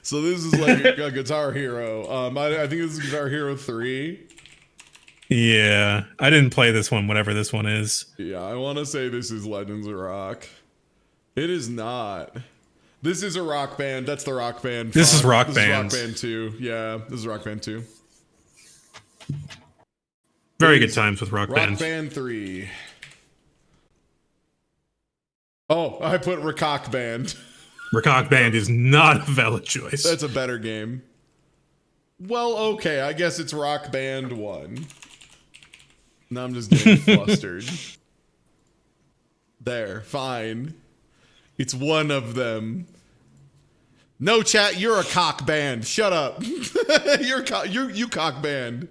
So this is like a Guitar Hero. I think this is Guitar Hero 3. Yeah, I didn't play this one, whatever this one is. Yeah, I want to say this is Legends of Rock. It is not. This is a Rock Band. That's the Rock Band. This is font. Rock This Band. is Rock Band 2. Yeah, this is Rock Band 2. Very good times with Rock Rock Band. Band 3. Oh, I put Rock Band. Rock Band is not a valid choice. That's a better game. Well, okay, I guess it's Rock Band 1. Now I'm just getting flustered. There, fine. It's one of them. No, chat, you're a cock band. Shut up. You cock band.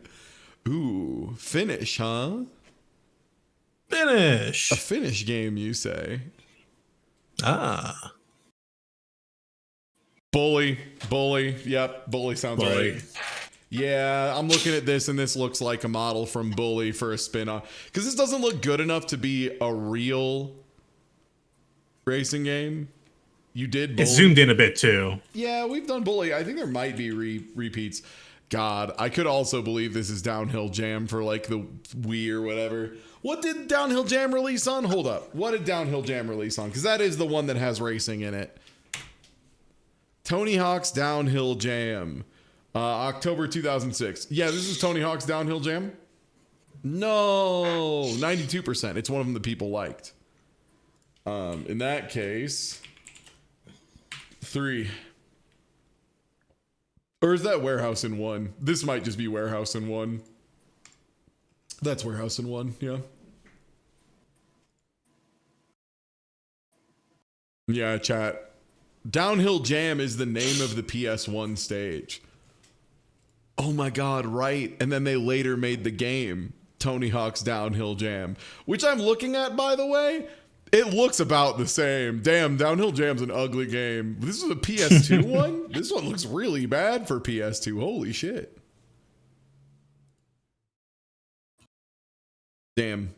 Ooh, Finnish, huh? Finish. A Finnish game, you say? Ah. Bully. Yep, Bully sounds Bully. right. Yeah, I'm looking at this and this looks like a model from Bully for a spin-off. Because this doesn't look good enough to be a real racing game. You did Bully. It's zoomed in a bit too. Yeah, we've done Bully. I think there might be repeats. God, I could also believe this is Downhill Jam for like the Wii or whatever. What did Downhill Jam release on? Hold up. What did Downhill Jam release on? Because that is the one that has racing in it. Tony Hawk's Downhill Jam. October 2006. Yeah, this is Tony Hawk's Downhill Jam. No, 92%. It's one of them that people liked. In that case, 3. Or is that Warehouse in 1? This might just be Warehouse in 1. That's Warehouse in 1, yeah. Yeah, chat. Downhill Jam is the name of the PS1 stage. Oh my god, right. And then they later made the game, Tony Hawk's Downhill Jam, which I'm looking at, by the way. It looks about the same. Damn, Downhill Jam's an ugly game. This is a PS2 one? This one looks really bad for PS2. Holy shit. Damn.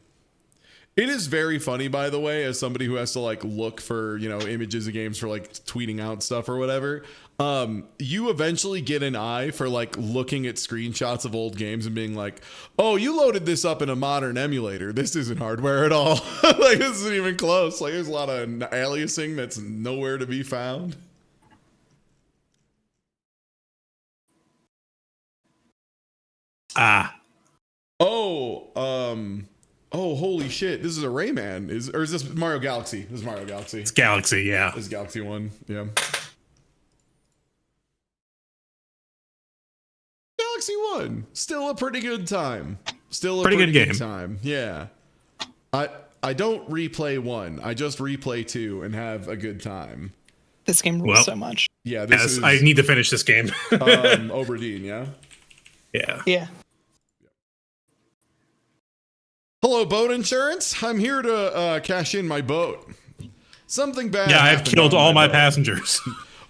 It is very funny, by the way, as somebody who has to like look for, images of games for like tweeting out stuff or whatever. You eventually get an eye for like looking at screenshots of old games and being like, oh, you loaded this up in a modern emulator. This isn't hardware at all. Like, this isn't even close. Like, there's a lot of aliasing that's nowhere to be found. Ah. Oh, holy shit. This is a Rayman. Or is this Mario Galaxy? This is Mario Galaxy. It's Galaxy, yeah. This is Galaxy 1. Yeah. Galaxy 1. Still a pretty good time. Still a Pretty good game. time. Yeah. I don't replay 1. I just replay 2 and have a good time. This game rules Well, so much. Yeah, this Yes, is I need to finish this game. Oberdeen, yeah? Yeah. Yeah. Hello, boat insurance. I'm here to cash in my boat. Something bad. Yeah, I've happened killed on all my boat. passengers.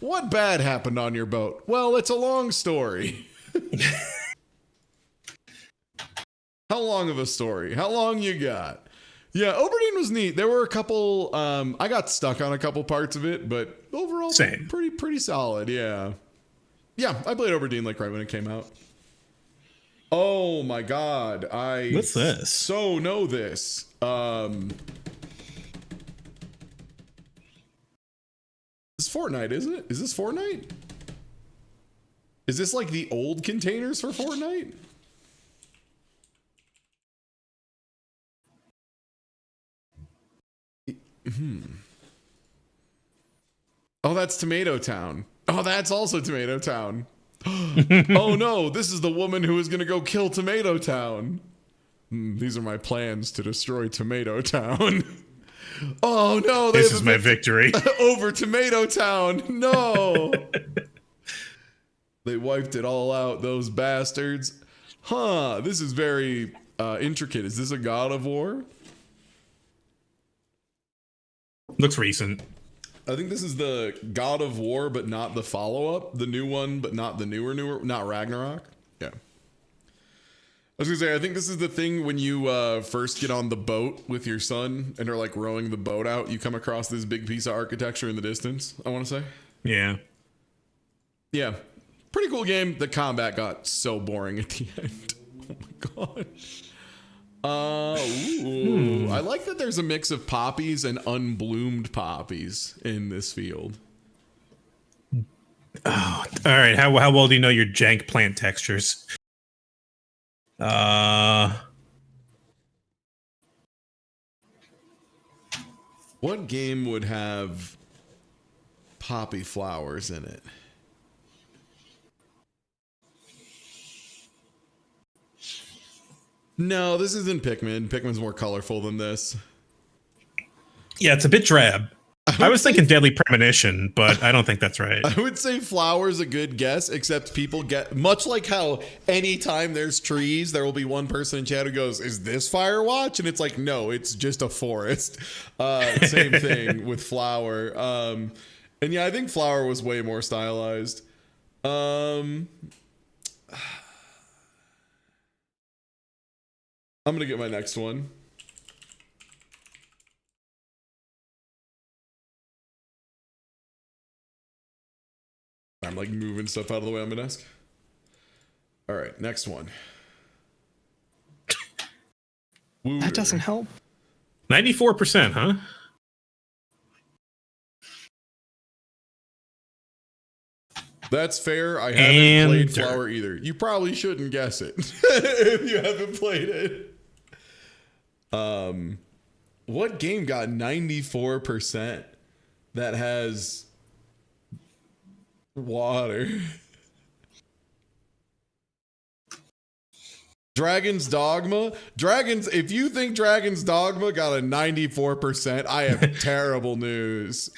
What bad happened on your boat? Well, it's a long story. How long of a story? How long you got? Yeah, Oberdeen was neat. There were a couple. I got stuck on a couple parts of it, but overall, Same. pretty solid. Yeah, I played Oberdeen like right when it came out. Oh my god, I What's this? So know this. It's Fortnite, isn't it? Is this Fortnite? Is this like the old containers for Fortnite? Oh, that's Tomato Town. Oh, that's also Tomato Town. Oh no, this is the woman who is going to go kill Tomato Town. These are my plans to destroy Tomato Town. Oh no, they This have is a my vic- victory. over Tomato Town. No. They wiped it all out, those bastards. Huh, this is very intricate. Is this a God of War? Looks recent. I think this is the God of War, but not the follow-up. The new one, but not the newer, not Ragnarok. Yeah. I was gonna say, I think this is the thing when you first get on the boat with your son and are like rowing the boat out, you come across this big piece of architecture in the distance, I want to say. Yeah. Yeah. Pretty cool game. The combat got so boring at the end. Oh my god. I like that there's a mix of poppies and unbloomed poppies in this field. All right. How well do you know your jank plant textures? What game would have poppy flowers in it? No, this isn't Pikmin. Pikmin's more colorful than this. Yeah, it's a bit drab. I was thinking Deadly Premonition, but I don't think that's right. I would say flower's a good guess, except people get much like how anytime there's trees, there will be one person in chat who goes, "Is this Firewatch?" And it's like, no, it's just a forest. Same thing with flower. And yeah, I think flower was way more stylized. I'm gonna get my next one. I'm like moving stuff out of the way on my desk. All right, next one. That doesn't help. 94%, huh? That's fair. I haven't And played dirt. flower either. You probably shouldn't guess it if you haven't played it. What game got 94% that has water? Dragon's Dogma? If you think Dragon's Dogma got a 94%, I have terrible news.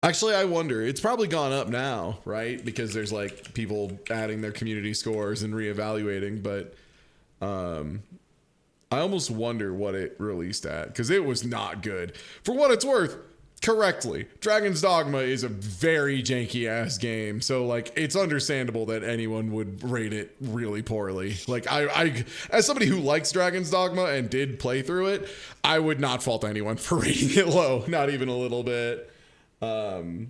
Actually, I wonder. It's probably gone up now, right? Because there's like people adding their community scores and reevaluating, but I almost wonder what it released at because it was not good. For what it's worth, correctly, Dragon's Dogma is a very janky ass game, so like it's understandable that anyone would rate it really poorly. Like I as somebody who likes Dragon's Dogma and did play through it, I would not fault anyone for rating it low, not even a little bit. God,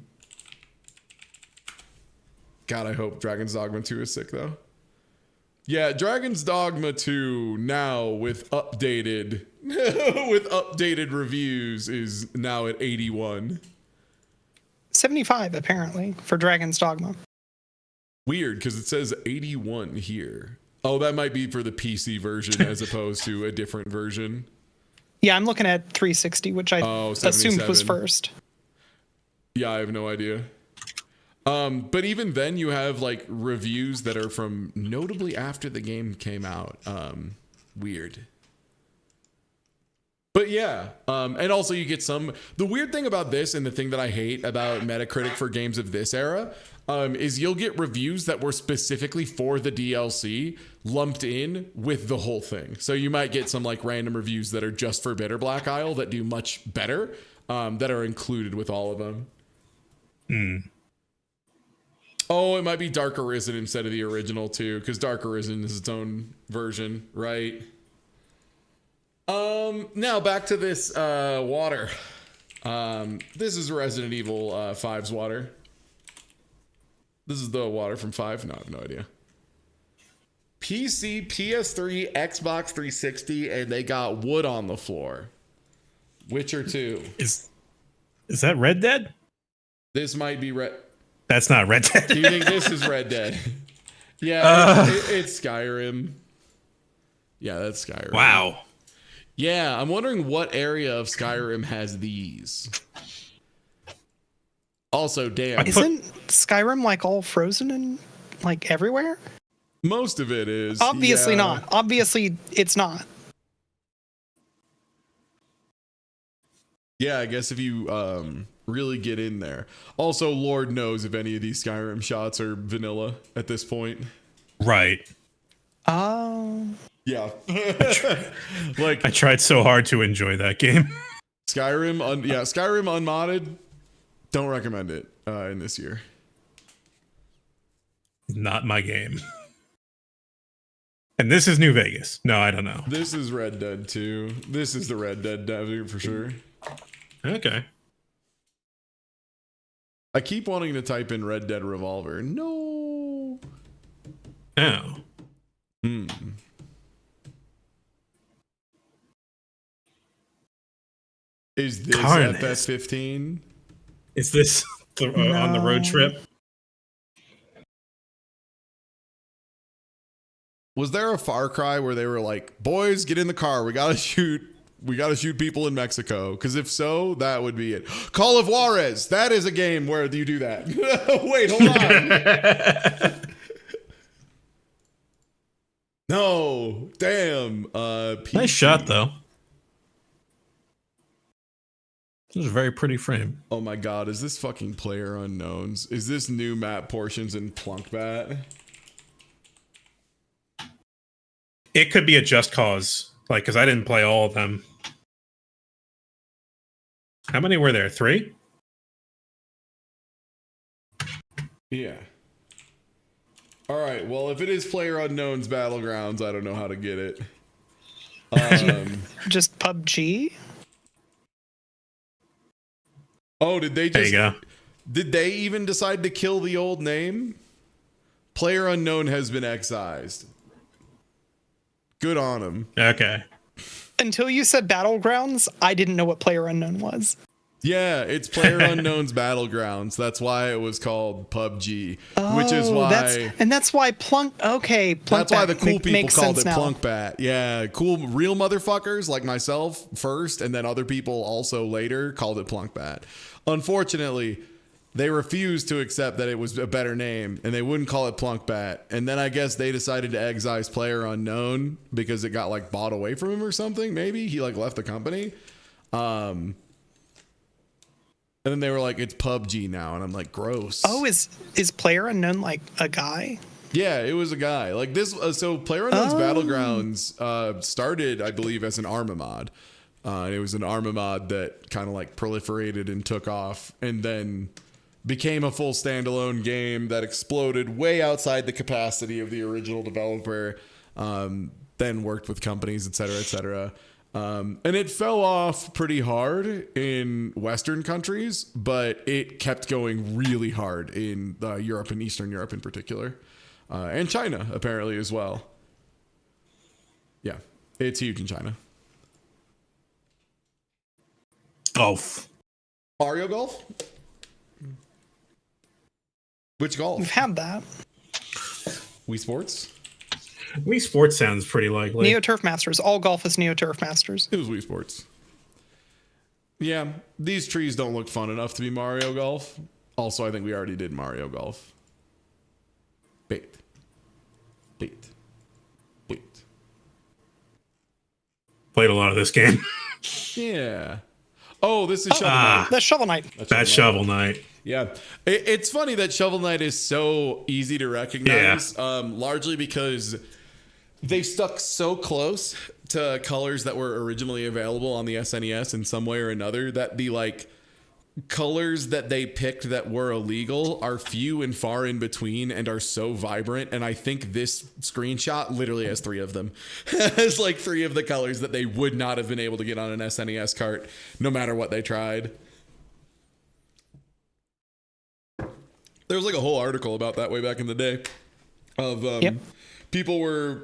I hope Dragon's Dogma 2 is sick though. Yeah, Dragon's Dogma 2 now with updated reviews is now at 81. 75 apparently for Dragon's Dogma. Weird, because it says 81 here. Oh, that might be for the PC version as opposed to a different version. Yeah, I'm looking at 360, which I assumed was 77. first. Yeah, I have no idea. But even then you have like reviews that are from notably after the game came out. Weird. But yeah, and also you get the weird thing about this and the thing that I hate about Metacritic for games of this era, is you'll get reviews that were specifically for the DLC lumped in with the whole thing. So you might get some like random reviews that are just for Bitter Black Isle that do much better, that are included with all of them. Oh, it might be Dark Arisen instead of the original too, because Dark Arisen is its own version, right? Now back to this water. This is Resident Evil 5's water. This is the water from 5. No, I have no idea. PC, PS3, Xbox 360, and they got wood on the floor. Witcher 2. Is that Red Dead? This might be Red. That's not Red Dead. Do you think this is Red Dead? Yeah, it's Skyrim. Yeah, that's Skyrim. Wow. Yeah, I'm wondering what area of Skyrim has these. Also, damn. Isn't Skyrim like all frozen and like everywhere? Most of it is. Obviously yeah. not. Obviously, it's not. Yeah, I guess if you really get in there. Also, Lord knows if any of these Skyrim shots are vanilla at this point. Right. Oh. Yeah. Like I tried so hard to enjoy that game. Skyrim, Skyrim unmodded. Don't recommend it in this year. Not my game. And this is New Vegas. No, I don't know. This is Red Dead 2. This is the Red Dead desert for sure. Okay. I keep wanting to type in Red Dead Revolver. No. Oh. Is this Carnage. FS15? Is this on the road trip? Was there a Far Cry where they were like, "Boys, get in the car. We gotta shoot people in Mexico"? Because if so, that would be it. Call of Juarez. That is a game where you do that. Wait, hold on. No, damn. Nice shot though. This is a very pretty frame. Oh my god, is this fucking Player Unknowns? Is this new map portions in Plunkbat? It could be a Just Cause, like, because I didn't play all of them. How many were there? 3? Yeah. All right. Well, if it is Player Unknown's Battlegrounds, I don't know how to get it. Just PUBG? Oh, did they There just? you go. Did they even decide to kill the old name? Player Unknown has been excised. Good on him. Okay. Until you said Battlegrounds, I didn't know what Player Unknown was. Yeah, it's Player Unknown's Battlegrounds. That's why it was called PUBG, which is why that's why Plunk. Okay, Plunkbat that's why the cool people makes called sense it now. Plunkbat. Yeah, cool real motherfuckers like myself first, and then other people also later called it Plunkbat. Unfortunately, they refused to accept that it was a better name, and they wouldn't call it Plunkbat. And then I guess they decided to excise Player Unknown because it got like bought away from him or something. Maybe he like left the company. And then they were like, it's PUBG now. And I'm like, gross. Oh, is Player Unknown like a guy? Yeah, it was a guy. Like this. So Player Unknown's Battlegrounds started, I believe, as an Arma mod. And it was an Arma mod that kind of like proliferated and took off and then became a full standalone game that exploded way outside the capacity of the original developer. Then worked with companies, et cetera, et cetera. And it fell off pretty hard in Western countries, but it kept going really hard in Europe and Eastern Europe in particular. And China, apparently, as well. Yeah, it's huge in China. Golf. Mario Golf? Which golf? We've had that. Wii Sports? Wii Sports sounds pretty likely. Neo Turf Masters. All golf is Neo Turf Masters. It was Wii Sports. Yeah, these trees don't look fun enough to be Mario Golf. Also, I think we already did Mario Golf. Bait. Played a lot of this game. Yeah. Oh, this is Shovel Knight. That's Shovel Knight. That's Shovel Knight. Yeah, it's funny that Shovel Knight is so easy to recognize, largely because they stuck so close to colors that were originally available on the SNES in some way or another that the like colors that they picked that were illegal are few and far in between and are so vibrant. And I think this screenshot literally has 3 of them. Has like 3 of the colors that they would not have been able to get on an SNES cart no matter what they tried. There was like a whole article about that way back in the day of people were,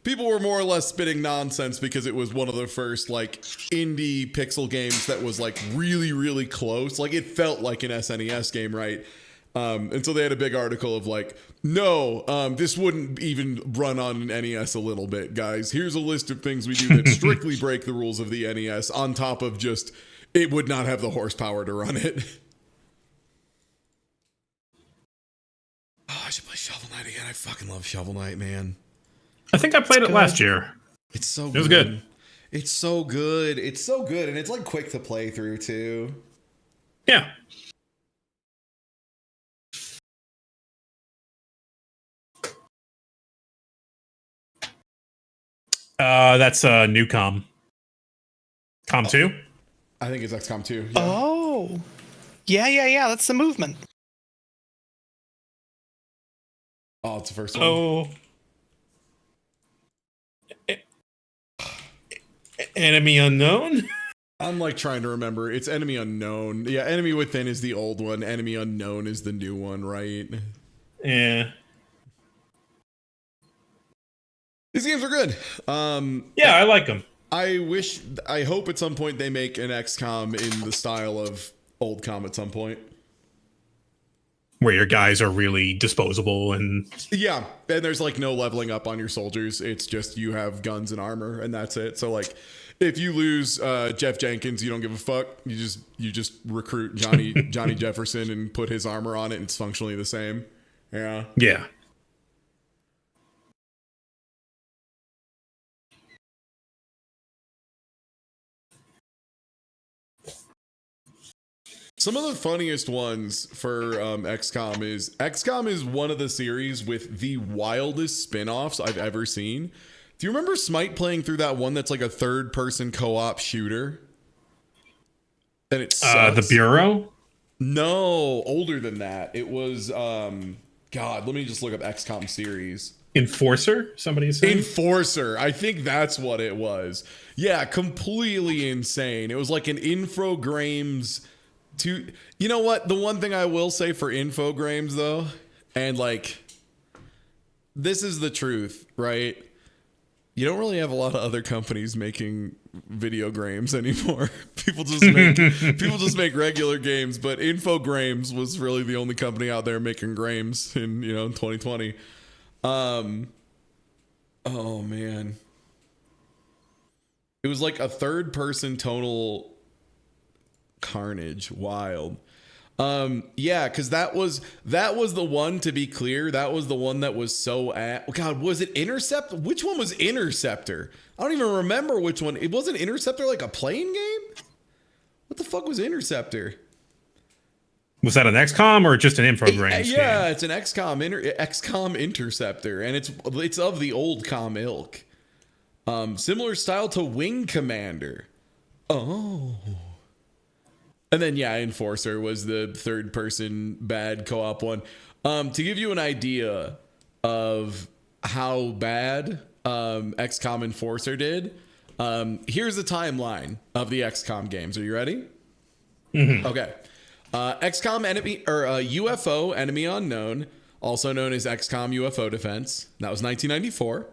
people were more or less spitting nonsense because it was one of the first like indie pixel games that was like really, really close. Like it felt like an SNES game, right? And so they had a big article of like, no, this wouldn't even run on an NES a little bit, guys. Here's a list of things we do that strictly break the rules of the NES on top of just, it would not have the horsepower to run it. Oh, I should play Shovel Knight again. I fucking love Shovel Knight, man. I think I played it last year. It's so good. It was good. It's so good. It's so good. And it's like quick to play through too. Yeah. That's Newcom. Com 2? I think it's XCOM 2. Yeah. Oh. Yeah. That's the movement. Oh, it's the first one. Oh. Enemy Unknown? I'm like trying to remember. It's Enemy Unknown. Yeah, Enemy Within is the old one. Enemy Unknown is the new one, right? Yeah. These games are good. Yeah, I like them. I hope at some point they make an XCOM in the style of old COM at some point. Where your guys are really disposable and... Yeah, and there's like no leveling up on your soldiers. It's just you have guns and armor and that's it. So like if you lose Jeff Jenkins, you don't give a fuck. You just recruit Johnny Jefferson and put his armor on it and it's functionally the same. Yeah. Yeah. Some of the funniest ones for XCOM is one of the series with the wildest spin-offs I've ever seen. Do you remember Smite playing through that one that's like a third-person co-op shooter? And it sucks. The Bureau? No, older than that. It was God, let me just look up XCOM series. Enforcer? Somebody saying? Enforcer. I think that's what it was. Yeah, completely insane. It was like an Infogrames. You know what? The one thing I will say for Infogrames though, and like, this is the truth, right? You don't really have a lot of other companies making video games anymore. People just make regular games, but Infogrames was really the only company out there making games in 2020. Oh man. It was like a third person total carnage. Wild. Yeah, because that was the one, to be clear, that was the one that was so God, was it Intercept? Which one was Interceptor? I don't even remember which one. It wasn't Interceptor like a plane game? What the fuck was Interceptor? Was that an XCOM or just an Infogrames game? Yeah, it's an XCOM Interceptor, and it's of the old COM ilk. Similar style to Wing Commander. Oh. And then, yeah, Enforcer was the third-person bad co-op one. To give you an idea of how bad XCOM Enforcer did, here's the timeline of the XCOM games. Are you ready? Mm-hmm. Okay. XCOM Enemy or UFO Enemy Unknown, also known as XCOM UFO Defense. That was 1994.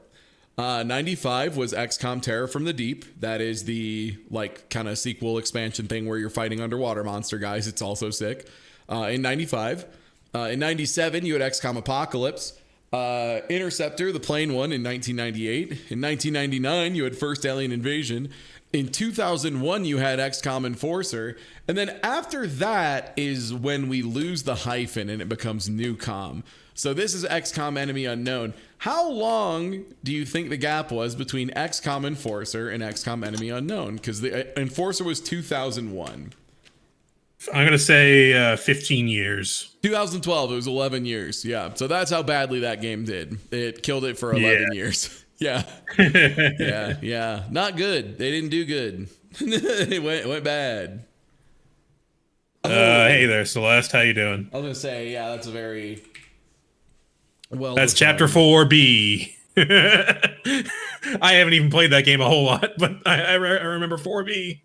95 was XCOM Terror from the Deep. That is the like kind of sequel expansion thing where you're fighting underwater monster guys. It's also sick. In 95. In 97, you had XCOM Apocalypse. Interceptor, the plane one in 1998. In 1999, you had First Alien Invasion. In 2001, you had XCOM Enforcer. And then after that is when we lose the hyphen and it becomes Newcom. So this is XCOM Enemy Unknown. How long do you think the gap was between XCOM Enforcer and XCOM Enemy Unknown? Because the Enforcer was 2001. I'm gonna say 15 years. 2012, it was 11 years. Yeah. So that's how badly that game did. It killed it for 11 years. Yeah. Yeah. Not good. They didn't do good. It went bad. Hey there, Celeste. How you doing? I was going to say, yeah, that's a very well. That's chapter 4B. I haven't even played that game a whole lot, but I remember 4B.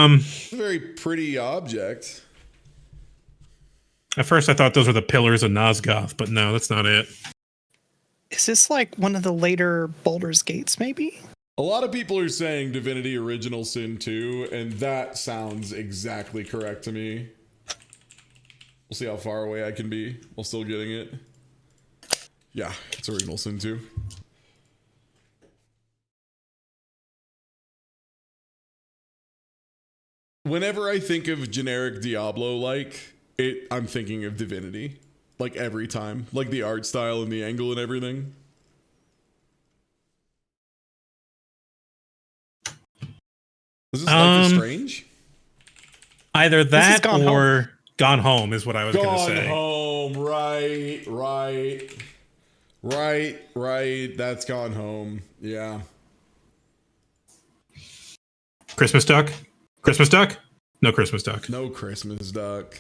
It's a very pretty object. At first, I thought those were the pillars of Nosgoth, but no, that's not it. Is this like one of the later Baldur's Gates, maybe? A lot of people are saying Divinity Original Sin 2, and that sounds exactly correct to me. We'll see how far away I can be while still getting it. Yeah, it's Original Sin 2. Whenever I think of generic Diablo, I'm thinking of Divinity. Like every time. Like the art style and the angle and everything. Is this Life is Strange? Either that Gone or Home. Gone Home is what I was going to say. Gone Home, right. That's Gone Home. Yeah. Christmas Duck? Christmas Duck? No Christmas Duck. No Christmas Duck.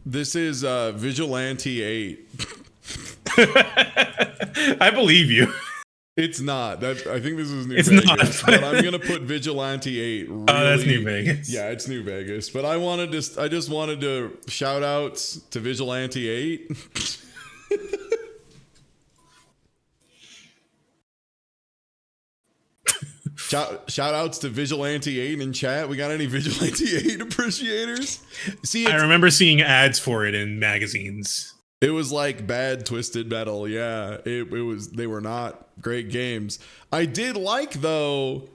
This is Vigilante 8. I believe you. It's not. I think this is New It's Vegas. not. But I'm gonna put Vigilante 8. Really, That's New Vegas. Yeah, it's New Vegas. But I just wanted to shout outs to Vigilante 8. Shout outs to Vigilante 8 in chat. We got any Vigilante 8 appreciators? See, I remember seeing ads for it in magazines. it was like bad Twisted Metal. Yeah, it was. They were not great games. I did like though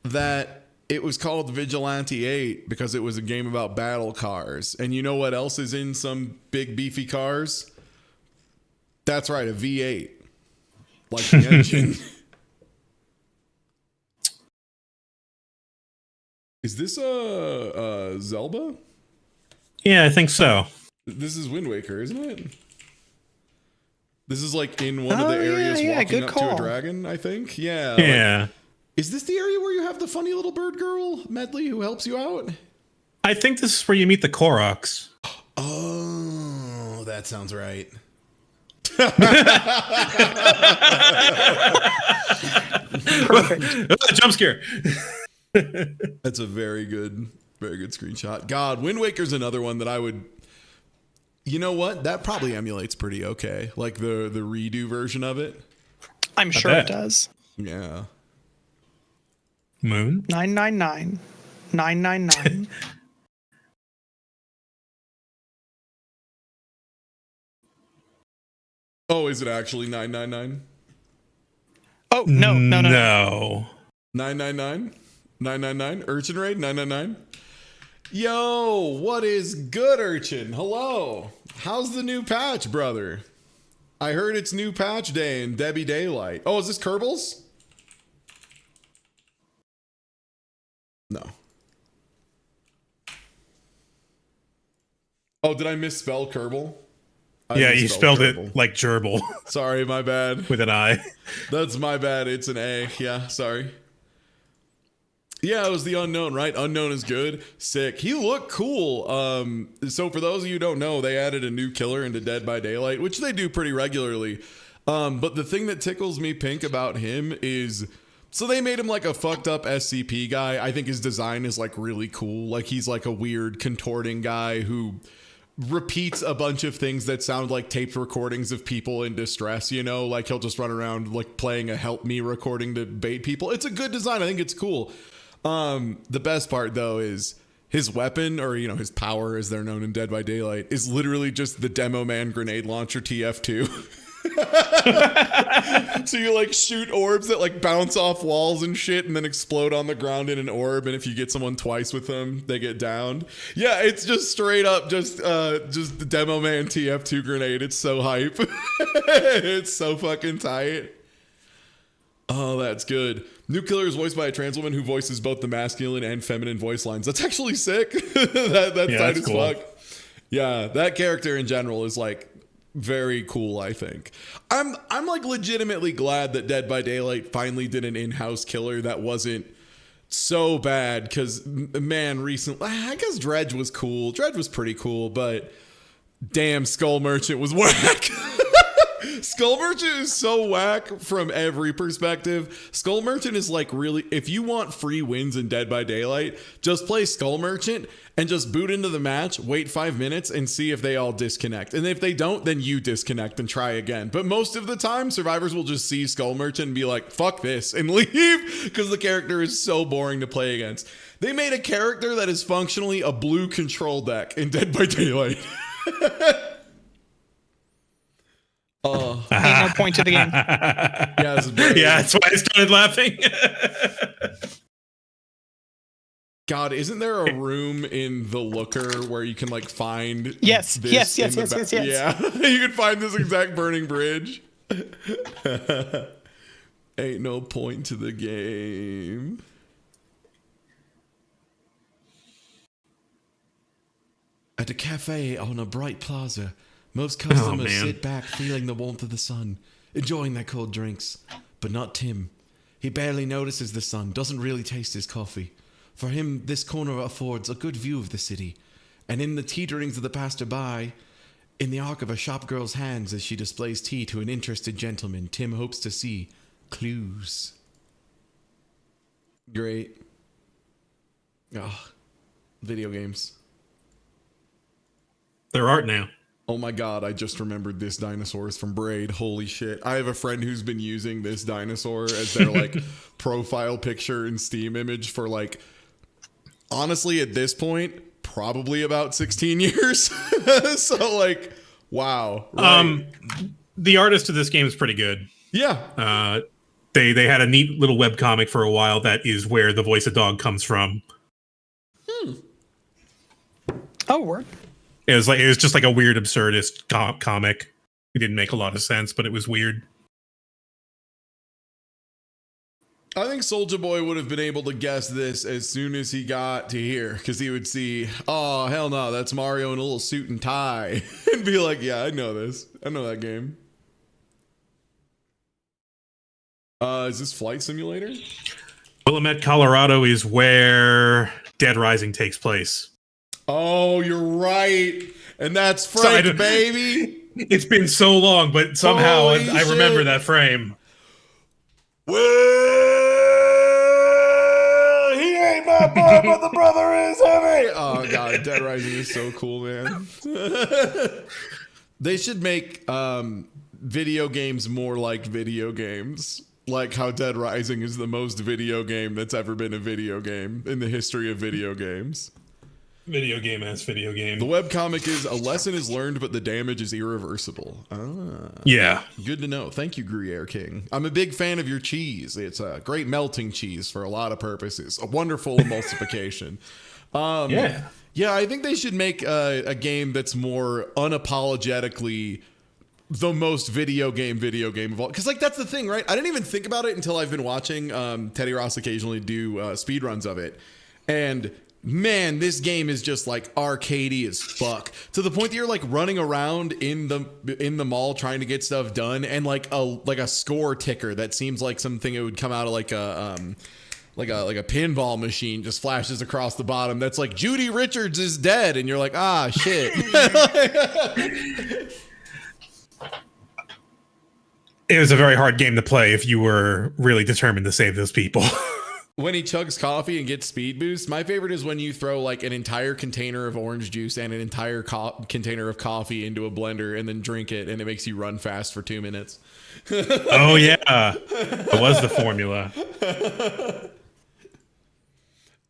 that it was called Vigilante 8 because it was a game about battle cars. And you know what else is in some big beefy cars? That's right, a V8, like the engine. Is this a Zelda? Yeah, I think so. This is Wind Waker, isn't it? This is like in one of the Oh, areas yeah, walking good up to a call. dragon, I think. Yeah. Yeah. Is this the area where you have the funny little bird girl, Medley, who helps you out? I think this is where you meet the Koroks. Oh, that sounds right. Perfect. Jump scare. That's a very good screenshot. God, Wind Waker's another one that I would. You know what? That probably emulates pretty okay. Like the redo version of it. I'm sure bet. it does. Yeah. Moon? 999. 999. Oh, is it actually 999? Oh, no. 999? 999? Urchin Raid 999? Yo, what is good, Urchin? Hello. How's the new patch, brother? I heard it's new patch day in Debbie Daylight. Oh, is this Kerbals? No. Oh, did I misspell Kerbal? I Yeah, you misspelled spelled Kerbal. it like gerbil Sorry, my bad. with an I. That's my bad. It's an A. Yeah, sorry. Yeah, it was the Unknown, right? Unknown is good. Sick. He looked cool. So for those of you who don't know, they added a new killer into Dead by Daylight, which they do pretty regularly. But the thing that tickles me pink about him is, so they made him like a fucked up SCP guy. I think his design is like really cool. Like he's like a weird contorting guy who repeats a bunch of things that sound like taped recordings of people in distress, you know, like he'll just run around like playing a help me recording to bait people. It's a good design. I think it's cool. The best part though is his weapon, or you know, his power as they're known in Dead by Daylight, is literally just the Demo Man grenade launcher TF2. So you like shoot orbs that like bounce off walls and shit and then explode on the ground in an orb, and if you get someone twice with them they get downed. Yeah, it's just straight up just the Demo Man TF2 grenade. It's so hype. It's so fucking tight. Oh, that's good. Nuclear is voiced by a trans woman who voices both the masculine and feminine voice lines. That's actually sick. That's tight as cool. fuck. Yeah, that character in general is like very cool, I think. I'm like legitimately glad that Dead by Daylight finally did an in-house killer that wasn't so bad, because man, recently I guess Dredge was cool. Dredge was pretty cool, but damn, Skull Merchant was whack. Skull Merchant is so whack from every perspective. Skull Merchant is like, really, if you want free wins in Dead by Daylight, just play Skull Merchant and just boot into the match, wait 5 minutes and see if they all disconnect. And if they don't, then you disconnect and try again. But most of the time, survivors will just see Skull Merchant and be like, fuck this, and leave, because the character is so boring to play against. They made a character that is functionally a blue control deck in Dead by Daylight. Ain't no point to the game. Yeah, this is great. Yeah, that's why I started laughing. God, isn't there a room in the Looker where you can like find Yes, this yes, in yes, the yes, yes, yes. Yeah, you can find this exact burning bridge. Ain't no point to the game. At a cafe on a bright plaza, most customers man. sit back feeling the warmth of the sun, enjoying their cold drinks. But not Tim. He barely notices the sun, doesn't really taste his coffee. For him, this corner affords a good view of the city, and in the teeterings of the passerby, in the arc of a shop girl's hands as she displays tea to an interested gentleman, Tim hopes to see clues. Great. Oh, video games. They're art now. Oh my god, I just remembered this dinosaurs from Braid. Holy shit. I have a friend who's been using this dinosaur as their like profile picture and Steam image for like, honestly at this point, probably about 16 years. So like, wow. Right. The artist of this game is pretty good. Yeah. They had a neat little webcomic for a while that is where the voice of dog comes from. Oh, word. It was just like a weird absurdist comic. It didn't make a lot of sense, but it was weird. I think Soulja Boy would have been able to guess this as soon as he got to here, because he would see, oh, hell no, that's Mario in a little suit and tie, and be like, yeah, I know this. I know that game. Is this Flight Simulator? Willamette, Colorado is where Dead Rising takes place. Oh, you're right. And that's So I Frank, don't- baby. It's been so long, but somehow Holy I remember shit. that frame. Well, he ain't my boy, but the brother is heavy. Oh, God. Dead Rising is so cool, man. They should make video games more like video games. Like how Dead Rising is the most video game that's ever been a video game in the history of video games. Video game as video game. The webcomic is a lesson is learned, but the damage is irreversible. Ah, Yeah. good to know. Thank you, Gruyere King. I'm a big fan of your cheese. It's a great melting cheese for a lot of purposes. A wonderful emulsification. Yeah. Yeah, I think they should make a game that's more unapologetically the most video game of all. Because, like, that's the thing, right? I didn't even think about it until I've been watching Teddy Ross occasionally do speedruns of it. And man, this game is just like arcadey as fuck, to the point that you're like running around in the mall trying to get stuff done, and like a score ticker that seems like something that would come out of like a pinball machine just flashes across the bottom. That's like Judy Richards is dead, and you're like, ah, shit. It was a very hard game to play if you were really determined to save those people. when he chugs coffee and gets speed boost. My favorite is when you throw like an entire container of orange juice and an entire container of coffee into a blender and then drink it, and it makes you run fast for 2 minutes. Oh yeah, it was the formula.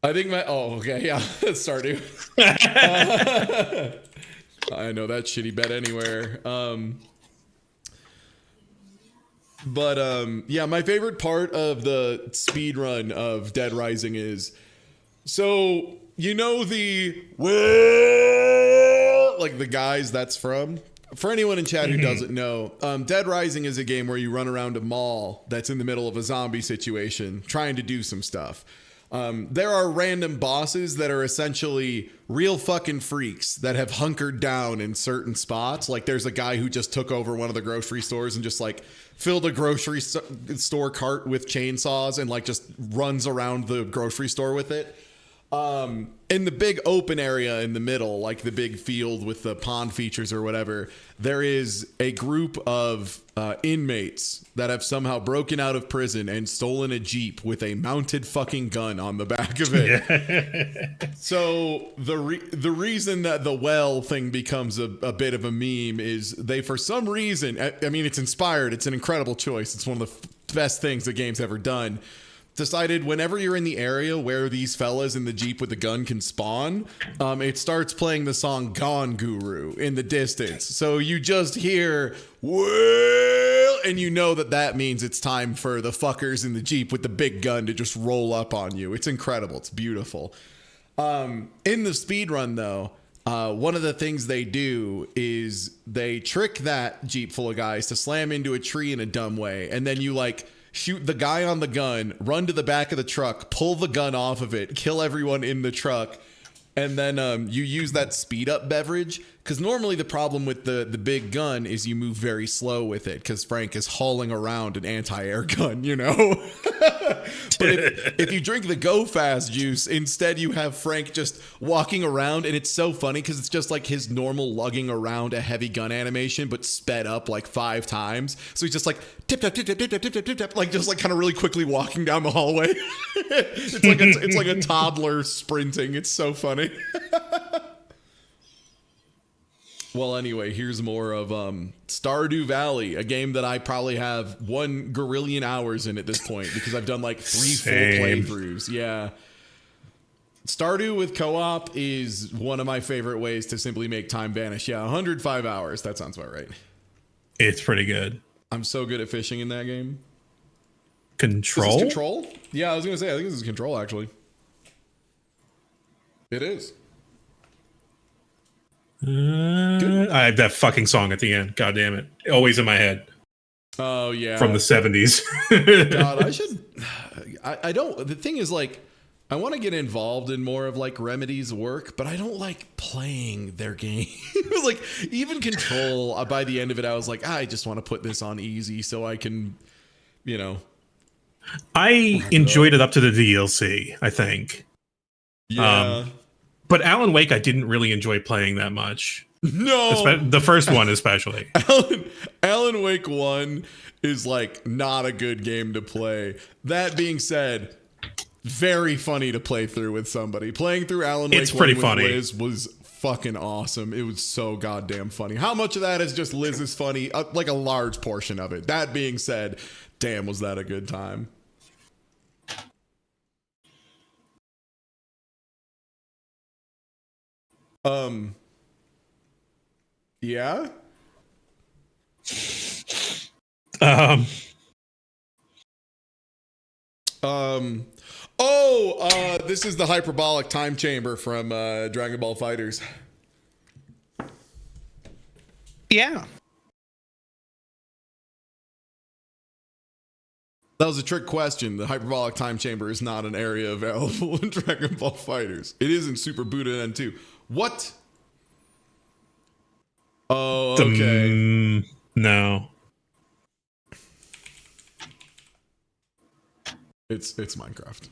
I think okay, yeah, Stardew. I know that shitty bet anywhere. Yeah, my favorite part of the speed run of Dead Rising is, so you know the like the guys that's from. For anyone in chat who doesn't know, Dead Rising is a game where you run around a mall that's in the middle of a zombie situation trying to do some stuff. There are random bosses that are essentially real fucking freaks that have hunkered down in certain spots. Like there's a guy who just took over one of the grocery stores and just like filled a grocery store cart with chainsaws and like just runs around the grocery store with it. In the big open area in the middle, like the big field with the pond features or whatever, there is a group of inmates that have somehow broken out of prison and stolen a Jeep with a mounted fucking gun on the back of it. Yeah. So the reason that the well thing becomes a bit of a meme is they, for some reason, I mean, it's inspired. It's an incredible choice. It's one of the best things the game's ever done. Decided whenever you're in the area where these fellas in the Jeep with the gun can spawn, it starts playing the song Gone Guru in the distance. So you just hear, well, and you know that means it's time for the fuckers in the Jeep with the big gun to just roll up on you. It's incredible. It's beautiful. In the speed run, though, one of the things they do is they trick that Jeep full of guys to slam into a tree in a dumb way. And then you like shoot the guy on the gun, run to the back of the truck, pull the gun off of it, kill everyone in the truck, and then you use that speed up beverage. Because normally the problem with the big gun is you move very slow with it because Frank is hauling around an anti-air gun, you know? But if you drink the Go Fast juice, instead you have Frank just walking around, and it's so funny because it's just like his normal lugging around a heavy gun animation, but sped up like 5 times. So he's just like tip tap tip tap tip tap tip tap tip tap, like just like kind of really quickly walking down the hallway. It's like a toddler sprinting. It's so funny. Well, anyway, here's more of Stardew Valley, a game that I probably have 1 gorillion hours in at this point because I've done like 3 full playthroughs. Yeah. Stardew with co-op is one of my favorite ways to simply make time vanish. Yeah, 105 hours. That sounds about right. It's pretty good. I'm so good at fishing in that game. Control? This is Control? Yeah, I was going to say, I think this is Control, actually. It is. I have that fucking song at the end. God damn it. Always in my head. Oh, yeah. From the 70s. God, I should... I don't... The thing is, like, I want to get involved in more of, like, Remedy's work, but I don't like playing their game. Like, even Control, by the end of it, I was like, I just want to put this on easy so I can, you know... I enjoyed it up to the DLC, I think. Yeah. But Alan Wake, I didn't really enjoy playing that much. No, the first one especially. Alan Wake 1 is like not a good game to play. That being said, very funny to play through with somebody. Playing through Alan Wake 1 with funny. Liz was fucking awesome. It was so goddamn funny. How much of that is just Liz is funny? Like a large portion of it. That being said, damn, was that a good time. Yeah. This is the hyperbolic time chamber from Dragon Ball FighterZ. Yeah. That was a trick question. The hyperbolic time chamber is not an area available in Dragon Ball FighterZ. It is in Super Butoden 2. What? Oh, okay. No. It's Minecraft.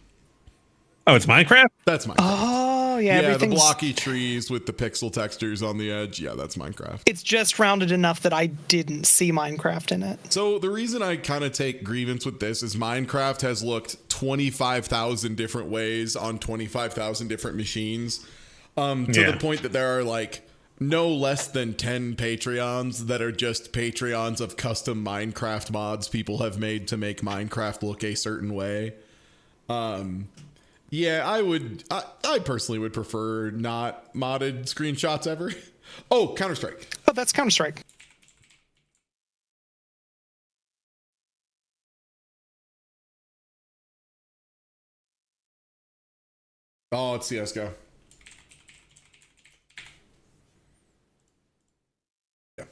Oh, it's Minecraft? That's Minecraft. Oh, yeah, the everything's blocky trees with the pixel textures on the edge. Yeah, that's Minecraft. it's just rounded enough that I didn't see Minecraft in it. So the reason I kind of take grievance with this is Minecraft has looked 25,000 different ways on 25,000 different machines, to the point that there are like no less than 10 Patreons that are just Patreons of custom Minecraft mods people have made to make Minecraft look a certain way. Yeah, I personally would prefer not modded screenshots ever. Oh, Counter-Strike. Oh, that's Counter-Strike. Oh, it's CSGO. Yeah.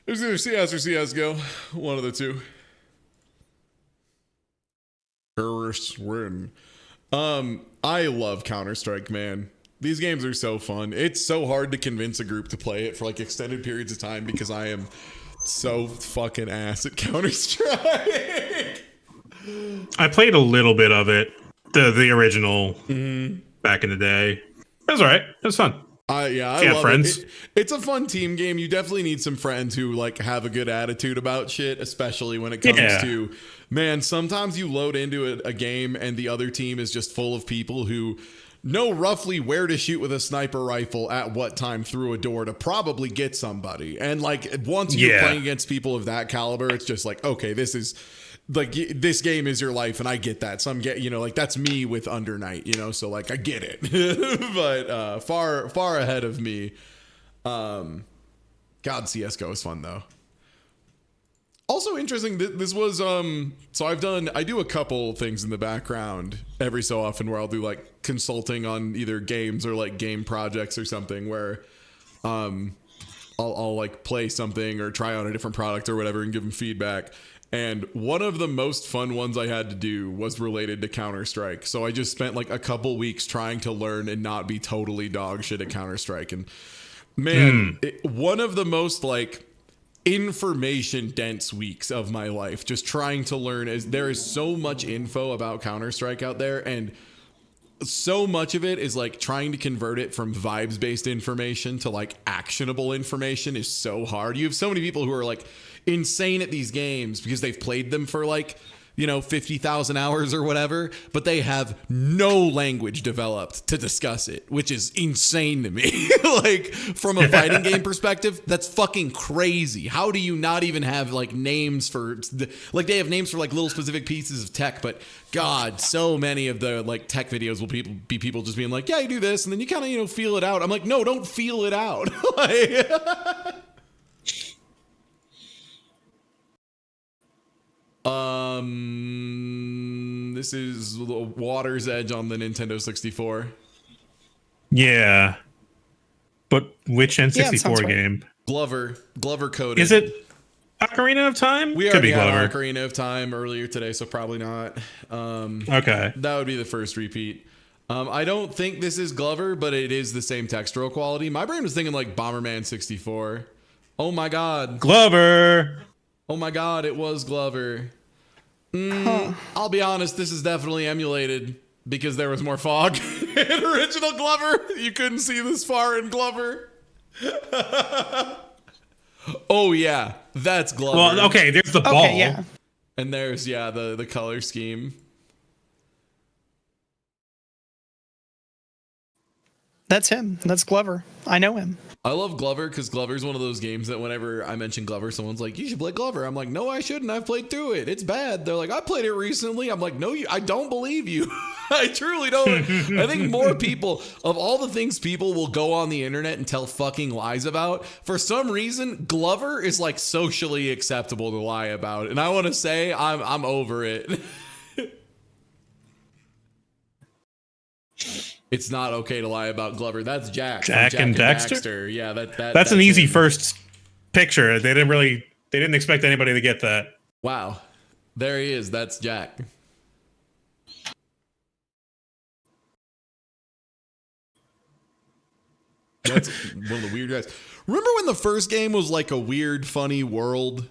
There's either CS or CSGO. One of the two. Terrorists win. I love Counter-Strike, man. These games are so fun. It's so hard to convince a group to play it for like extended periods of time because I am so fucking ass at Counter-Strike. I played a little bit of it, the original back in the day. It was all right. It was fun. I love friends. It's a fun team game. You definitely need some friends who like have a good attitude about shit, especially when it comes to, man, sometimes you load into a game and the other team is just full of people who know roughly where to shoot with a sniper rifle at what time through a door to probably get somebody. And like once you're playing against people of that caliber, it's just like, okay, this is like this game is your life, and I get that. Some get, like that's me with Under Night, so like I get it. But far ahead of me. God, CS:GO is fun though. Also interesting, this was so I do a couple things in the background every so often where I'll do like consulting on either games or like game projects or something where I'll like play something or try out a different product or whatever and give them feedback. And one of the most fun ones I had to do was related to Counter-Strike. So I just spent like a couple weeks trying to learn and not be totally dog shit at Counter-Strike. And man, one of the most like information dense weeks of my life, just trying to learn, is there is so much info about Counter-Strike out there, and so much of it is like trying to convert it from vibes based information to like actionable information is so hard. You have so many people who are like insane at these games because they've played them for like 50,000 hours or whatever, but they have no language developed to discuss it, which is insane to me. Like from a fighting game perspective, that's fucking crazy. How do you not even have like names for like they have names for like little specific pieces of tech, but God, so many of the like tech videos will be people just being like, yeah, you do this, and then you kind of feel it out. I'm like, no, don't feel it out. Like, this is Water's Edge on the Nintendo 64. Yeah. But which N64 sounds right. game? Glover coded. Is it Ocarina of Time? We Could already be had Glover. Ocarina of Time earlier today, so probably not. Okay. That would be the first repeat. I don't think this is Glover, but it is the same textural quality. My brain was thinking like Bomberman 64. Oh my God. Glover. Oh my God, it was Glover. I'll be honest, this is definitely emulated because there was more fog in original Glover. You couldn't see this far in Glover. Oh yeah, that's Glover. Well, okay, there's the ball. Okay, yeah. And there's the color scheme. That's him. That's Glover. I know him. I love Glover because Glover's one of those games that whenever I mention Glover, someone's like, you should play Glover. I'm like, no, I shouldn't. I've played through it. It's bad. They're like, I played it recently. I'm like, no, I don't believe you. I truly don't. I think more people, of all the things people will go on the internet and tell fucking lies about, for some reason, Glover is like socially acceptable to lie about. And I want to say I'm over it. It's not okay to lie about Glover. That's Jack. From Jack and Daxter? Yeah, That's an easy him. first picture. They didn't expect anybody to get that. Wow. There he is. That's Jack. That's one of the weird guys. Remember when the first game was like a weird, funny world?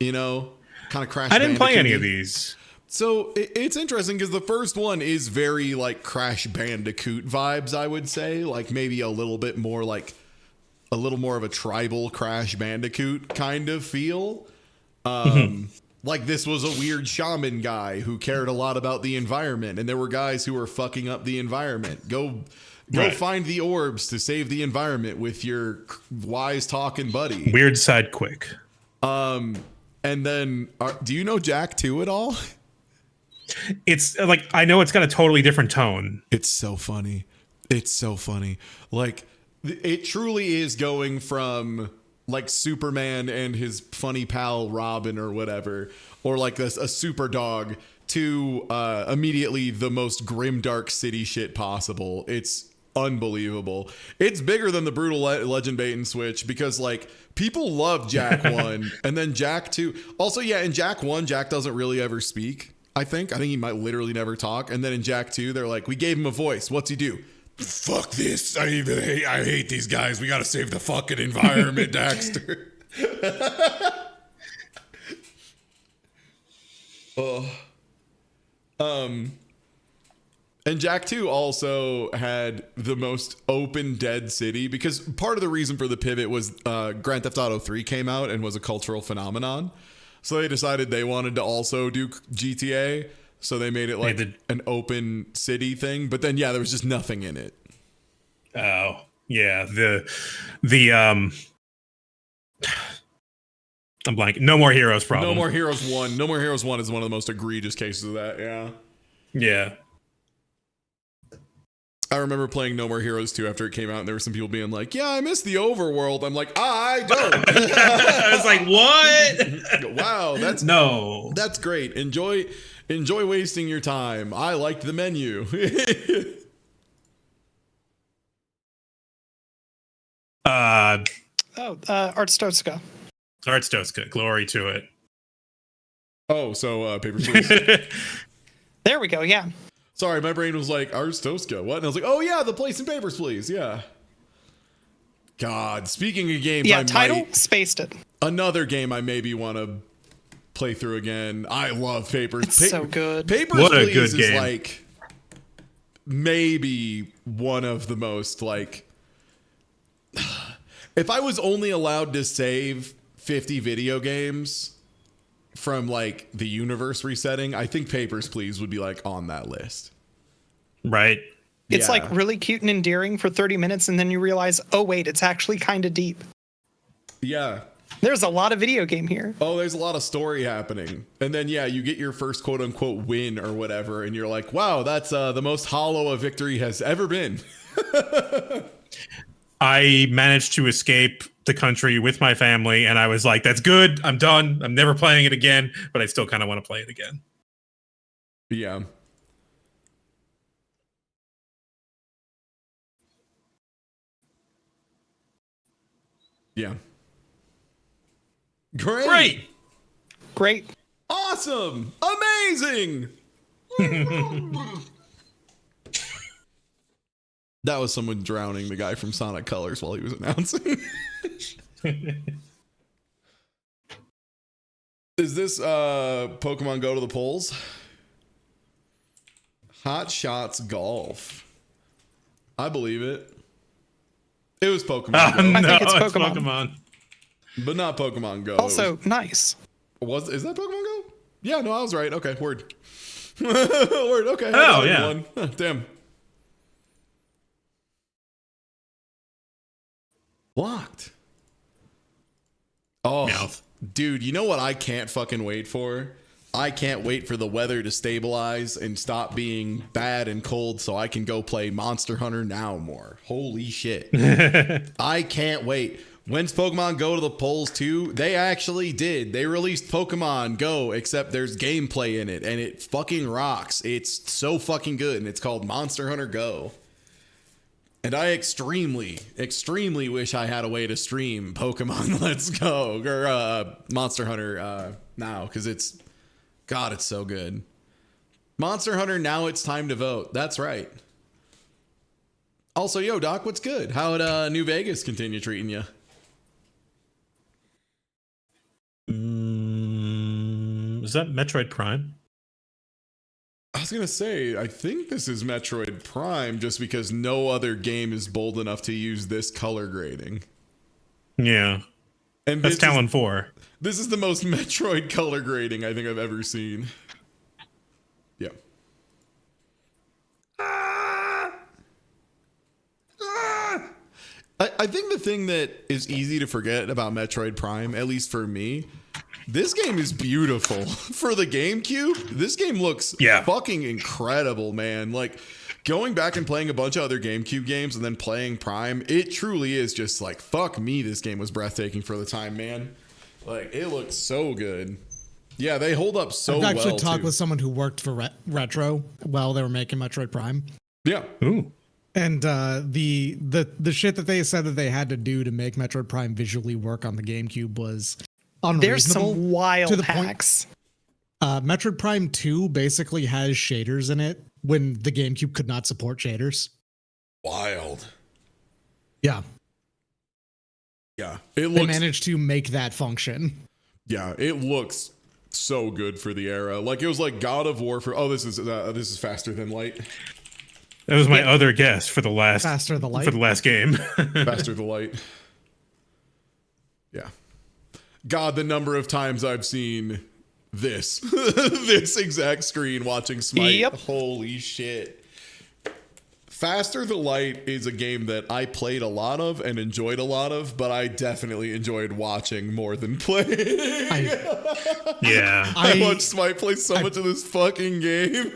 Kind of Crash I didn't play any Bandicoot-y? of these. So it's interesting because the first one is very like Crash Bandicoot vibes, I would say. Like maybe a little bit more like a little more of a tribal Crash Bandicoot kind of feel. Like this was a weird shaman guy who cared a lot about the environment, and there were guys who were fucking up the environment. Go Right. find the orbs to save the environment with your wise talking buddy. Weird side quick. And then do you know Jak 2 at all? It's like I know it's got a totally different tone. It's so funny. It's so funny. Like it truly is going from like Superman and his funny pal Robin or whatever, or like a super dog to immediately the most grim dark city shit possible. It's unbelievable. It's bigger than the brutal legend bait and switch because like people love Jak 1 and then Jak 2. Also, yeah, in Jak 1, Jak doesn't really ever speak. I think he might literally never talk. And then in Jak 2, they're like, we gave him a voice. What's he do? Fuck this. I hate these guys. We got to save the fucking environment, Daxter. And Jak 2 also had the most open dead city because part of the reason for the pivot was Grand Theft Auto 3 came out and was a cultural phenomenon. So they decided they wanted to also do GTA. So they made it like an open city thing. But then, yeah, there was just nothing in it. Oh, yeah. I'm blanking. No More Heroes problem. No More Heroes 1. No More Heroes 1 is one of the most egregious cases of that, yeah. Yeah. I remember playing No More Heroes 2 after it came out, and there were some people being like, yeah, I miss the overworld. I'm like, I don't. I was like, what? Wow, that's great. Enjoy wasting your time. I liked the menu. Arstotzka. Arstotzka, glory to it. Oh, so Papers, Please. There we go. Yeah. Sorry, my brain was like, Arstotzka, what? And I was like, oh yeah, the place in Papers, Please. Yeah. God, speaking of games, Yeah, spaced it. Another game I maybe want to play through again. I love Papers. It's so good. Papers, what a Please good is game. like maybe one of the most like. If I was only allowed to save 50 video games from like the universe resetting, I think Papers, Please would be like on that list. Right. It's Yeah. like really cute and endearing for 30 minutes, and then you realize, oh wait, it's actually kind of deep. Yeah. There's a lot of video game here. Oh, there's a lot of story happening. And then, yeah, you get your first quote unquote win or whatever. And you're like, wow, that's the most hollow a victory has ever been. I managed to escape the country with my family, and I was like, that's good. I'm done. I'm never playing it again, but I still kind of want to play it again. Yeah. Yeah. Great. Great. Awesome. Amazing. That was someone drowning the guy from Sonic Colors while he was announcing. Is this Pokemon Go to the polls? Hot Shots Golf. I believe it. It was Pokemon Go, No, I think it's it's Pokemon. Pokemon. but not Pokemon Go. Also, nice. Is that Pokemon Go? Yeah, no, I was right. Okay, word. Word, okay. I Oh, got it, yeah. one. Huh, damn. Locked. Oh, Meowth. dude, you know what I can't fucking wait for? I can't wait for the weather to stabilize and stop being bad and cold so I can go play Monster Hunter Now more. Holy shit. I can't wait. When's Pokemon Go to the polls too? They actually did. They released Pokemon Go, except there's gameplay in it, and it fucking rocks. It's so fucking good, and it's called Monster Hunter Go. And I extremely, extremely wish I had a way to stream Pokemon Let's Go, or Monster Hunter Now, because it's, God, it's so good. Monster Hunter Now, it's time to vote. That's right. Also, yo, Doc, what's good? How'd New Vegas continue treating you? Is that Metroid Prime? was gonna say, I think this is Metroid Prime, just because no other game is bold enough to use this color grading. Yeah. And That's Talon 4. This is the most Metroid color grading I think I've ever seen. Yeah. I think the thing that is easy to forget about Metroid Prime, at least for me, this game is beautiful. For the GameCube, this game looks fucking incredible, man. Like, going back and playing a bunch of other GameCube games and then playing Prime, it truly is just like, fuck me, this game was breathtaking for the time, man. Like, it looks so good. Yeah, they hold up so well. I've actually talked too. with someone who worked for Retro while they were making Metroid Prime. Yeah. Ooh. And the shit that they said that they had to do to make Metroid Prime visually work on the GameCube was unreasonable. There's some wild to the hacks. Metroid Prime 2 basically has shaders in it when the GameCube could not support shaders. Wild. Yeah. Yeah. They managed to make that function. Yeah, it looks so good for the era. Like, it was like God of War for this is Faster Than Light. That was my other guess for the last Faster the Light. for the last game. Faster the Light. Yeah. God, the number of times I've seen this this exact screen watching Smite. Yep. Holy shit. Faster the Light is a game that I played a lot of and enjoyed a lot of, but I definitely enjoyed watching more than playing. Yeah. I watched Smite play so much of this fucking game.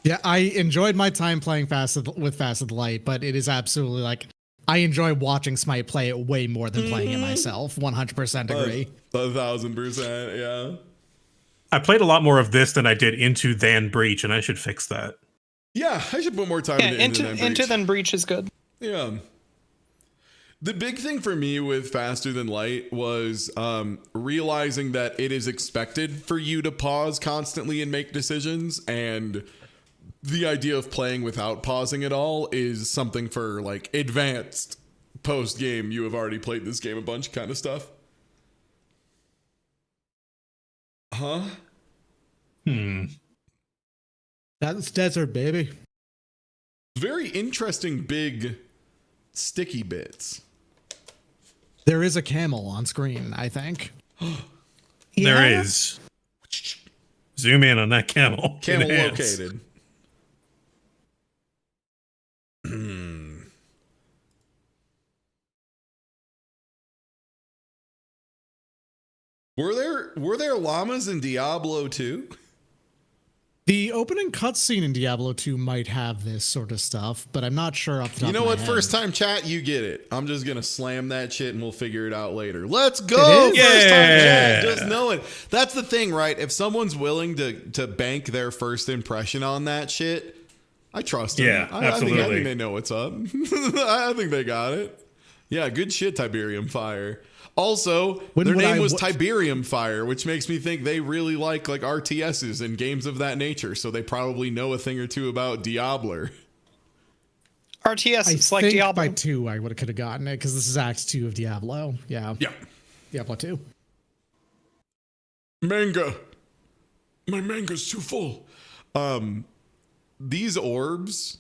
Yeah, I enjoyed my time playing Faster the Light, but it is absolutely like I enjoy watching Smite play it way more than playing it myself. 100% agree. 1,000%, yeah. I played a lot more of this than I did Into Than Breach, and I should fix that. Yeah, I should put more time into Into Then Breach is good. Yeah. The big thing for me with Faster Than Light was realizing that it is expected for you to pause constantly and make decisions, and the idea of playing without pausing at all is something for like advanced post game. You have already played this game a bunch kind of stuff. Huh? That's Desert, baby. Very interesting big sticky bits. There is a camel on screen, I think. There is. Zoom in on that camel. Camel Enhance. located. Were there llamas in Diablo 2? The opening cutscene in Diablo 2 might have this sort of stuff, but I'm not sure off the top You know of my what? head. First time chat, you get it. I'm just gonna slam that shit and we'll figure it out later. Let's go! It is? First time Yeah. chat, just know it. That's the thing, right? If someone's willing to bank their first impression on that shit, I trust them. Yeah, I absolutely. think they know what's up. I think they got it. Yeah, good shit, Tiberium Fire. Also, When their would name I was w- Tiberium Fire, which makes me think they really like RTSs and games of that nature. So they probably know a thing or two about Diablo. RTS, I it's like think Diablo. by 2 I could have gotten it because this is Act 2 of Diablo. Yeah. Yeah. Diablo 2. Manga. My manga's too full. These orbs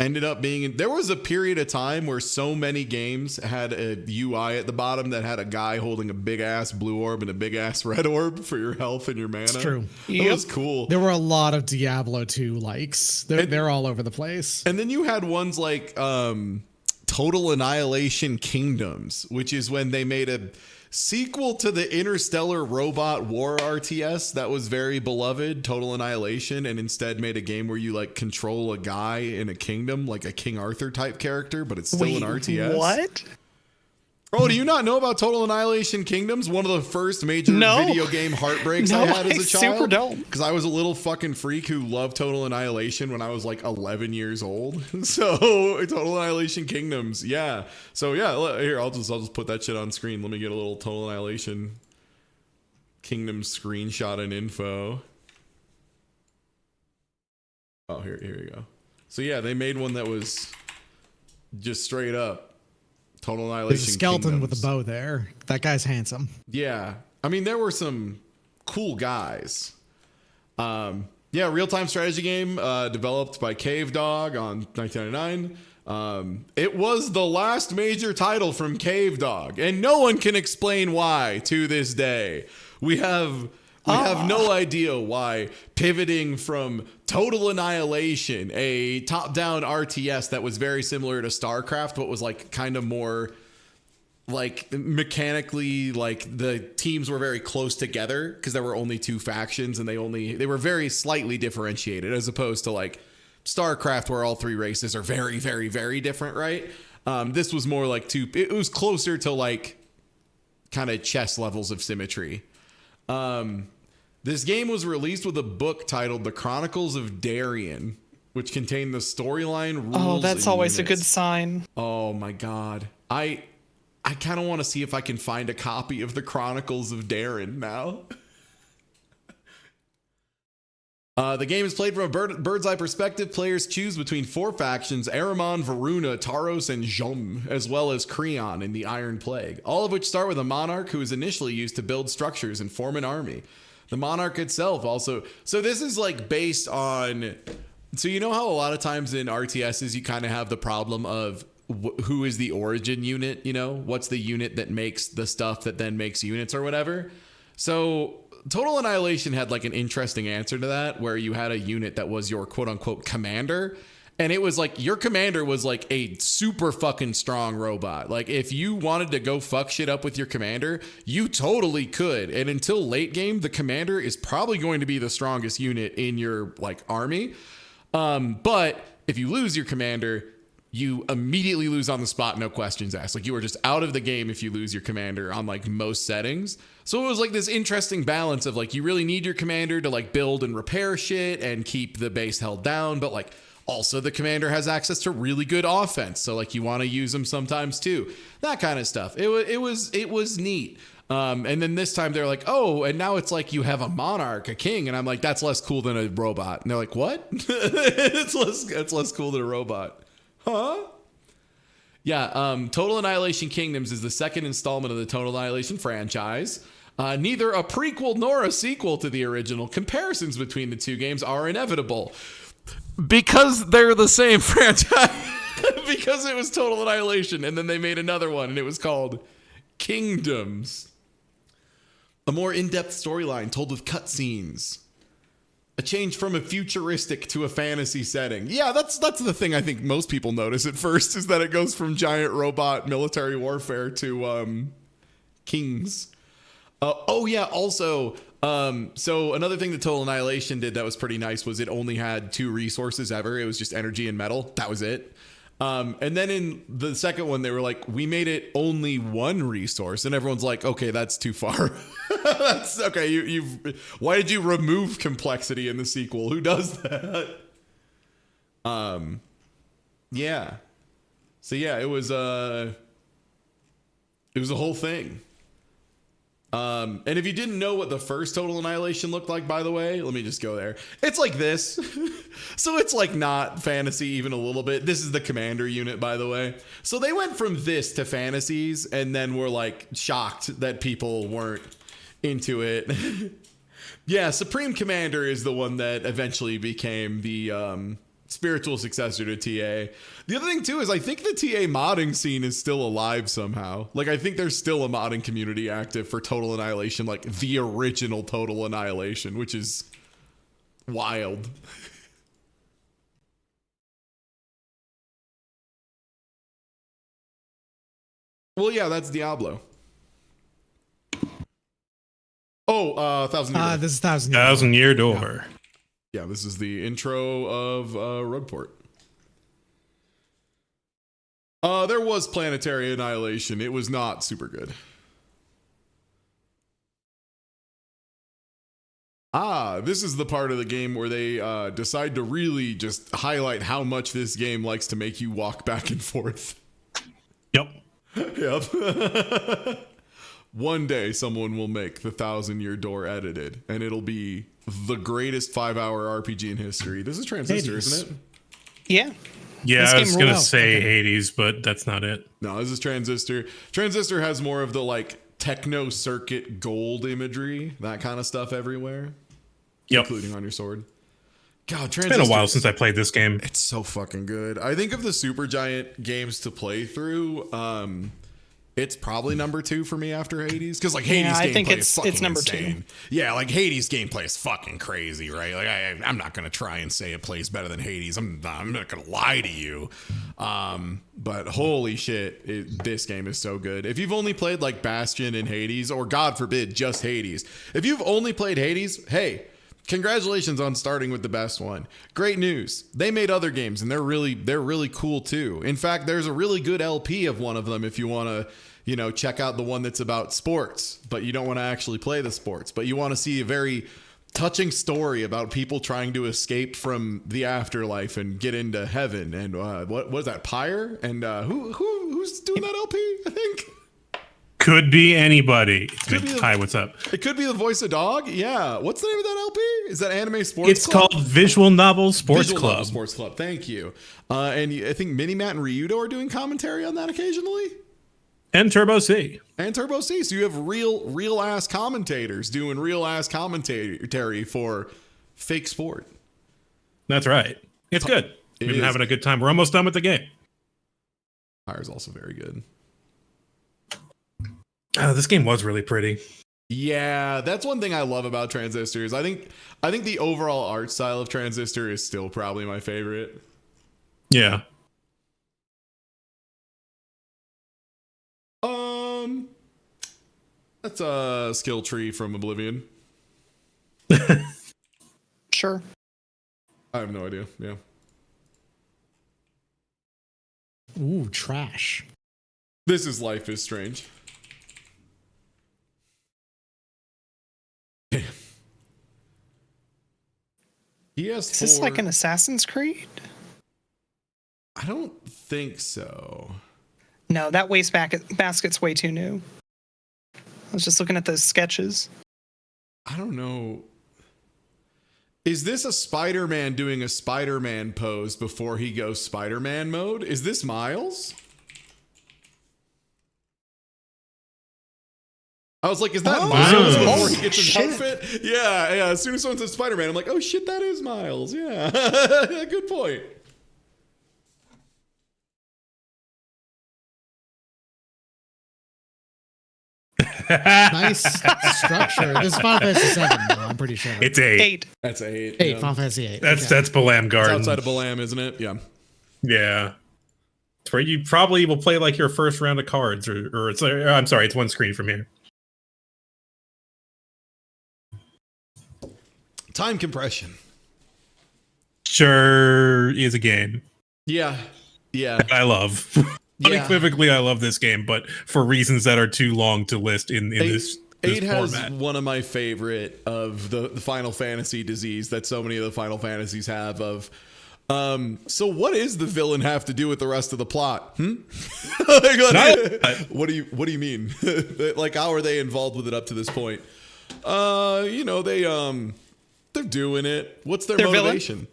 ended up being, there was a period of time where so many games had a UI at the bottom that had a guy holding a big ass blue orb and a big ass red orb for your health and your mana. It's true. That was cool. There were a lot of Diablo 2 likes. They're all over the place. And then you had ones like Total Annihilation Kingdoms, which is when they made a sequel to the Interstellar Robot War RTS that was very beloved, Total Annihilation, and instead made a game where you like control a guy in a kingdom, like a King Arthur type character, but it's still an RTS. What? Oh, do you not know about Total Annihilation Kingdoms? One of the first major No. video game heartbreaks No, I had as a I child. super don't. Because I was a little fucking freak who loved Total Annihilation when I was like 11 years old. So Total Annihilation Kingdoms, yeah. So yeah, here I'll just put that shit on screen. Let me get a little Total Annihilation Kingdoms screenshot and info. Oh, here you go. So yeah, they made one that was just straight up Total Annihilation. There's a skeleton Kingdoms. with a bow there. That guy's handsome. Yeah. I mean, there were some cool guys. Yeah, real-time strategy game developed by Cave Dog on 1999. It was the last major title from Cave Dog, and no one can explain why to this day. We have no idea why pivoting from Total Annihilation, a top-down RTS that was very similar to StarCraft, but was like kind of more like mechanically, like the teams were very close together because there were only two factions and they were very slightly differentiated, as opposed to like StarCraft where all three races are very, very, very different, right? This was more like it was closer to like kind of chess levels of symmetry. This game was released with a book titled The Chronicles of Darien, which contained the storyline, rules. Oh, that's and always a good units. sign. Oh my god. I kind of want to see if I can find a copy of the Chronicles of Darien now. The game is played from a bird's eye perspective. Players choose between four factions: Ahriman, Varuna, Taros, and Jom, as well as Creon in the Iron Plague, all of which start with a monarch who is initially used to build structures and form an army. The monarch itself also... So this is like based on... So you know how a lot of times in RTSs you kind of have the problem of who is the origin unit, you know? What's the unit that makes the stuff that then makes units or whatever? So Total Annihilation had like an interesting answer to that, where you had a unit that was your quote unquote commander. And it was like your commander was like a super fucking strong robot. Like if you wanted to go fuck shit up with your commander, you totally could. And until late game, the commander is probably going to be the strongest unit in your like army. But if you lose your commander, you immediately lose on the spot, no questions asked. Like you are just out of the game if you lose your commander on like most settings. So it was like this interesting balance of like you really need your commander to like build and repair shit and keep the base held down, but like also the commander has access to really good offense. So like you want to use them sometimes too. That kind of stuff. It was neat. And then this time they're like, oh, and now it's like you have a monarch, a king. And I'm like, that's less cool than a robot. And they're like, what? it's less cool than a robot. Huh? Yeah, Total Annihilation Kingdoms is the second installment of the Total Annihilation franchise. Neither a prequel nor a sequel to the original. Comparisons between the two games are inevitable because they're the same franchise. Because it was Total Annihilation, and then they made another one, and it was called Kingdoms. A more in-depth storyline told with cutscenes. A change from a futuristic to a fantasy setting. Yeah, that's the thing I think most people notice at first, is that it goes from giant robot military warfare to kings. Oh yeah, also, so another thing that Total Annihilation did that was pretty nice was it only had 2 resources ever. It was just energy and metal. That was it. And then in the second one, they were like, we made it only 1 resource. And everyone's like, okay, that's too far. That's okay. Why did you remove complexity in the sequel? Who does that? Yeah. So yeah, it was a whole thing. And if you didn't know what the first Total Annihilation looked like, by the way, let me just go there. It's like this. So it's like not fantasy even a little bit. This is the commander unit, by the way. So they went from this to fantasies and then were like shocked that people weren't into it. Yeah, Supreme Commander is the one that eventually became the spiritual successor to TA. The other thing too is I think the TA modding scene is still alive somehow. Like I think there's still a modding community active for Total Annihilation, like the original Total Annihilation, which is wild. Well, yeah, that's Diablo. Oh, 1,000 Year Door. This is 1,000 Thousand-Year Door. Yeah, this is the intro of Rogueport. There was Planetary Annihilation. It was not super good. This is the part of the game where they decide to really just highlight how much this game likes to make you walk back and forth. Yep. Yep. One day someone will make the 1,000-Year Door edited, and it'll be the greatest 5-hour RPG in history. This is Transistor, Hades. isn't it? Yeah. Yeah, This I game was gonna rules. say Okay. Hades, but that's not it. No, this is Transistor. Transistor has more of the like techno circuit gold imagery, that kind of stuff everywhere, Yep. including on your sword. God, It's been a while since I played this game. It's so fucking good. I think of the Supergiant games to play through. It's probably number 2 for me after Hades, because like Hades I gameplay think is fucking it's number insane. 2. Yeah, like Hades gameplay is fucking crazy, right? Like I'm not gonna try and say it plays better than Hades. I'm not gonna lie to you. But holy shit, this game is so good. If you've only played like Bastion and Hades, or God forbid, just Hades, if you've only played Hades, hey. Congratulations on starting with the best one. Great news. They made other games and they're really cool too. In fact, there's a really good LP of one of them if you want to, check out the one that's about sports, but you don't want to actually play the sports, but you want to see a very touching story about people trying to escape from the afterlife and get into heaven. And what was that, Pyre? And who's doing that LP, I think? Could be anybody. Hi, what's up? It could be the voice of Dog. Yeah. What's the name of that LP? Is that Anime Sports It's Club? called Visual Novel Sports Visual Club. Novel Sports Club. Thank you. And I think Minimat and Ryudo are doing commentary on that occasionally. And Turbo C. And Turbo C. So you have real ass commentators doing real ass commentary for fake sport. That's right. It's good. We've been is. having a good time. We're almost done with the game. Fire's also very good. This game was really pretty. Yeah, that's one thing I love about Transistors. I think the overall art style of Transistor is still probably my favorite. Yeah. That's a skill tree from Oblivion. Sure. I have no idea. Yeah. Ooh, trash. This is Life is Strange. PS4. Is this like an Assassin's Creed? I don't think so. No, that basket's way too new. I was just looking at those sketches. I don't know. Is this a Spider-Man doing a Spider-Man pose before he goes Spider-Man mode? Is this Miles? I was like, is that Miles before he gets his outfit? Yeah. As soon as someone says Spider-Man, I'm like, oh shit, that is Miles. Yeah. Good point. Nice structure. This is Final Fantasy 7, though, I'm pretty sure. It's 8. 8. That's 8. 8, yeah. Final Fantasy 8. That's Balam It's Garden. outside of Balam, isn't it? Yeah. Yeah. It's where you probably will play like your first round of cards, or it's I'm sorry, it's one screen from here. Time compression. Sure is a game Yeah. Yeah. that I love. Unequivocally, I love this game, but for reasons that are too long to list in this 8 has format. one of my favorite of the Final Fantasy disease that so many of the Final Fantasies have of so what is the villain have to do with the rest of the plot? What do you mean? Like, how are they involved with it up to this point? They're doing it. What's their motivation?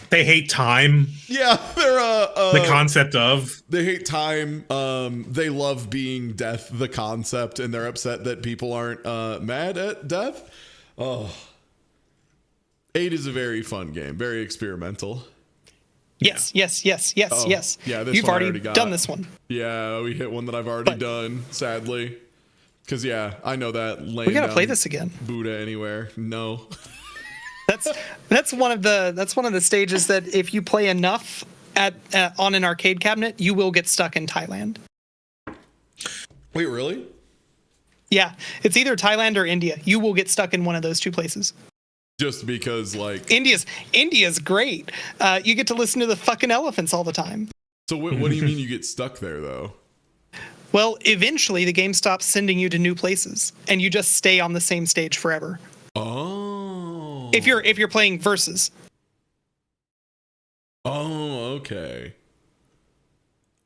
They hate time. Yeah, they're The concept of they hate time. They love being death, the concept, and they're upset that people aren't mad at death. Oh, 8 is a very fun game, very experimental. Yes. Yeah, this You've one I already already got. done this one. Yeah, we hit one that I've already done, sadly. Because I know that. We gotta play this again. Buddha anywhere? No. That's one of the stages that if you play enough on an arcade cabinet, you will get stuck in Thailand. Wait, really? Yeah, it's either Thailand or India. You will get stuck in one of those two places. Just because, like, India's great. You get to listen to the fucking elephants all the time. So what do you mean you get stuck there though? Well, eventually the game stops sending you to new places, and you just stay on the same stage forever. Oh. If you're playing versus. Oh, okay.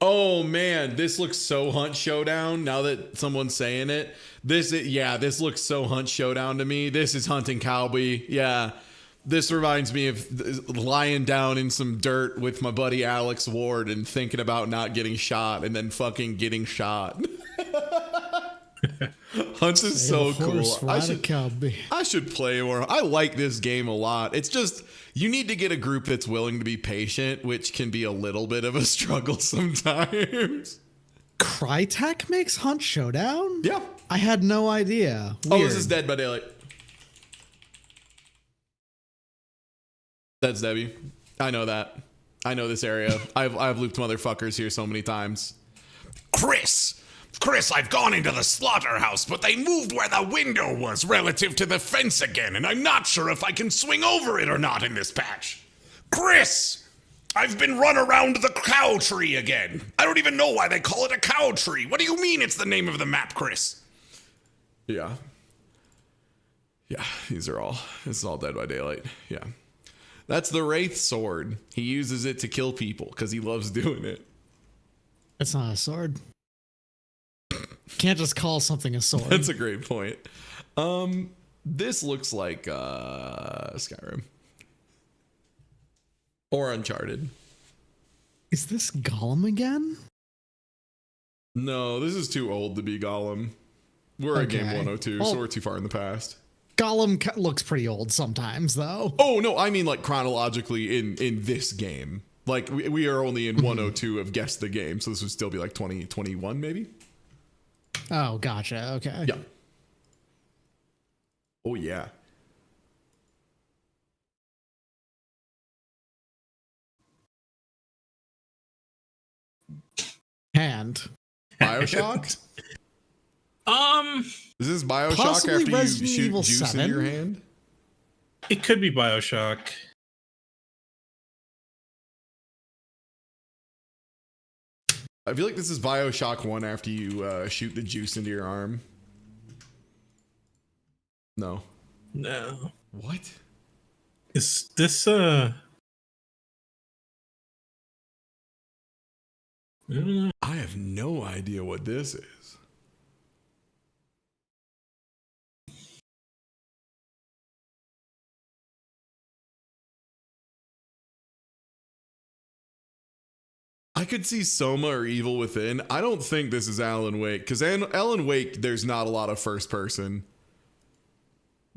Oh man, this looks so Hunt Showdown. Now that someone's saying it, this looks so Hunt Showdown to me. This is Hunting Cowboy. Yeah, this reminds me of lying down in some dirt with my buddy Alex Ward and thinking about not getting shot and then fucking getting shot. Hunt is so cool. Cowboy. I should play more. I like this game a lot. It's just you need to get a group that's willing to be patient, which can be a little bit of a struggle sometimes. Crytek makes Hunt Showdown? Yeah. I had no idea. Oh, Weird. this is Dead by Daylight. That's Debbie. I know that. I know this area. I've looped motherfuckers here so many times. Chris, I've gone into the slaughterhouse, but they moved where the window was relative to the fence again, and I'm not sure if I can swing over it or not in this patch. Chris, I've been run around the cow tree again. I don't even know why they call it a cow tree. What do you mean it's the name of the map, Chris? Yeah. Yeah, this is all Dead by Daylight. Yeah. That's the Wraith sword. He uses it to kill people because he loves doing it. It's not a sword. Can't just call something a sword. That's a great point. This looks like Skyrim. Or Uncharted. Is this Gollum again? No, this is too old to be Gollum. We're at game Okay. 102, so we're too far in the past. Gollum looks pretty old sometimes, though. Oh, no, I mean like chronologically in this game. Like we are only in 102 of Guess the Game, so this would still be like 2021 maybe? Oh, gotcha. Okay. Yeah. Oh, yeah. Hand. Bioshock? Is this Bioshock Possibly after you Resident shoot Evil juice 7? in your hand? It could be Bioshock. I feel like this is Bioshock 1 after you shoot the juice into your arm. No. No. What? Is this I don't know. I have no idea what this is. I could see Soma or Evil Within. I don't think this is Alan Wake because Alan Wake, there's not a lot of first person.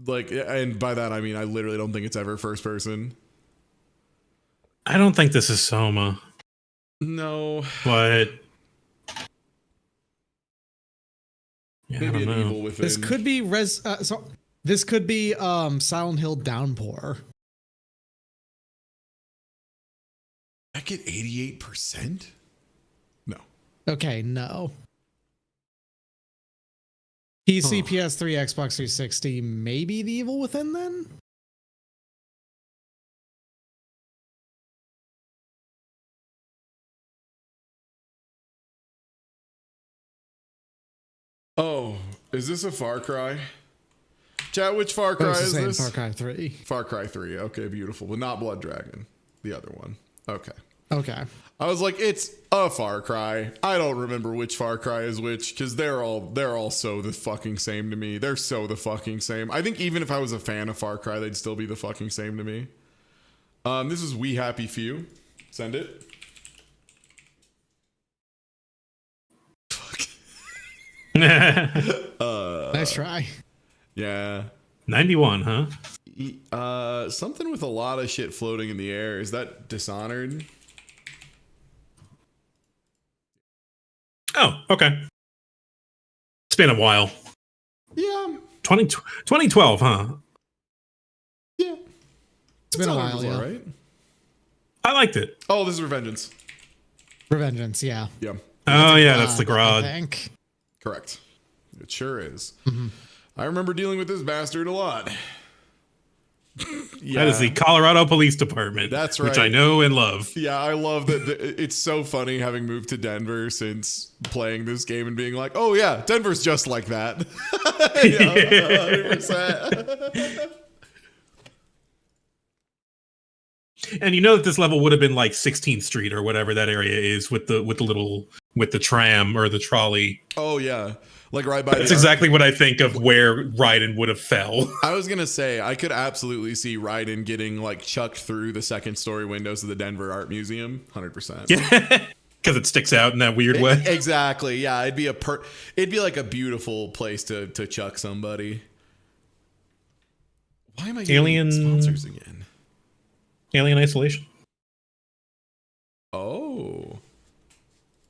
Like, and by that I mean I literally don't think it's ever first person. I don't think this is Soma, No, but yeah, I maybe don't an know. Evil Within. This could be this could be Silent Hill Downpour. I get 88%. No. Okay, no. PC, PS3, Xbox 360, maybe The Evil Within then? Oh, is this a Far Cry? Chat, which Far Cry It's the is same this? Far Cry 3. Far Cry 3. Okay, beautiful. But not Blood Dragon. The other one. Okay. Okay. I was like, it's a Far Cry. I don't remember which Far Cry is which because they're all so the fucking same to me. They're so the fucking same. I think even if I was a fan of Far Cry, they'd still be the fucking same to me. This is We Happy Few. Send it. Fuck. Nice try. Yeah. 91, huh? Something with a lot of shit floating in the air. Is that Dishonored? Oh, okay. It's been a while. Yeah. 2012, huh? Yeah. It's been a Dishonored while, was yeah. alright. I liked it. Oh, this is Revengeance. Revengeance, yeah. Yeah. Oh, yeah, that's the I Grod. think. Correct. It sure is. Mm-hmm. I remember dealing with this bastard a lot. Yeah. That is the Colorado Police Department. That's Which I right. know and love. Yeah, I love that. It's so funny having moved to Denver since playing this game and being like, oh, yeah, Denver's just like that. Yeah, 100%. And you know that this level would have been like 16th Street or whatever that area is with the tram or the trolley. Oh, yeah. Like right by That's the exactly what I think of where Raiden would have fell. I was gonna say I could absolutely see Raiden getting like chucked through the second story windows of the Denver Art Museum, 100%. Yeah. because it sticks out in that weird way. Exactly. Yeah, it'd be it'd be like a beautiful place to chuck somebody. Why am I getting Alien sponsors again? Alien Isolation. Oh,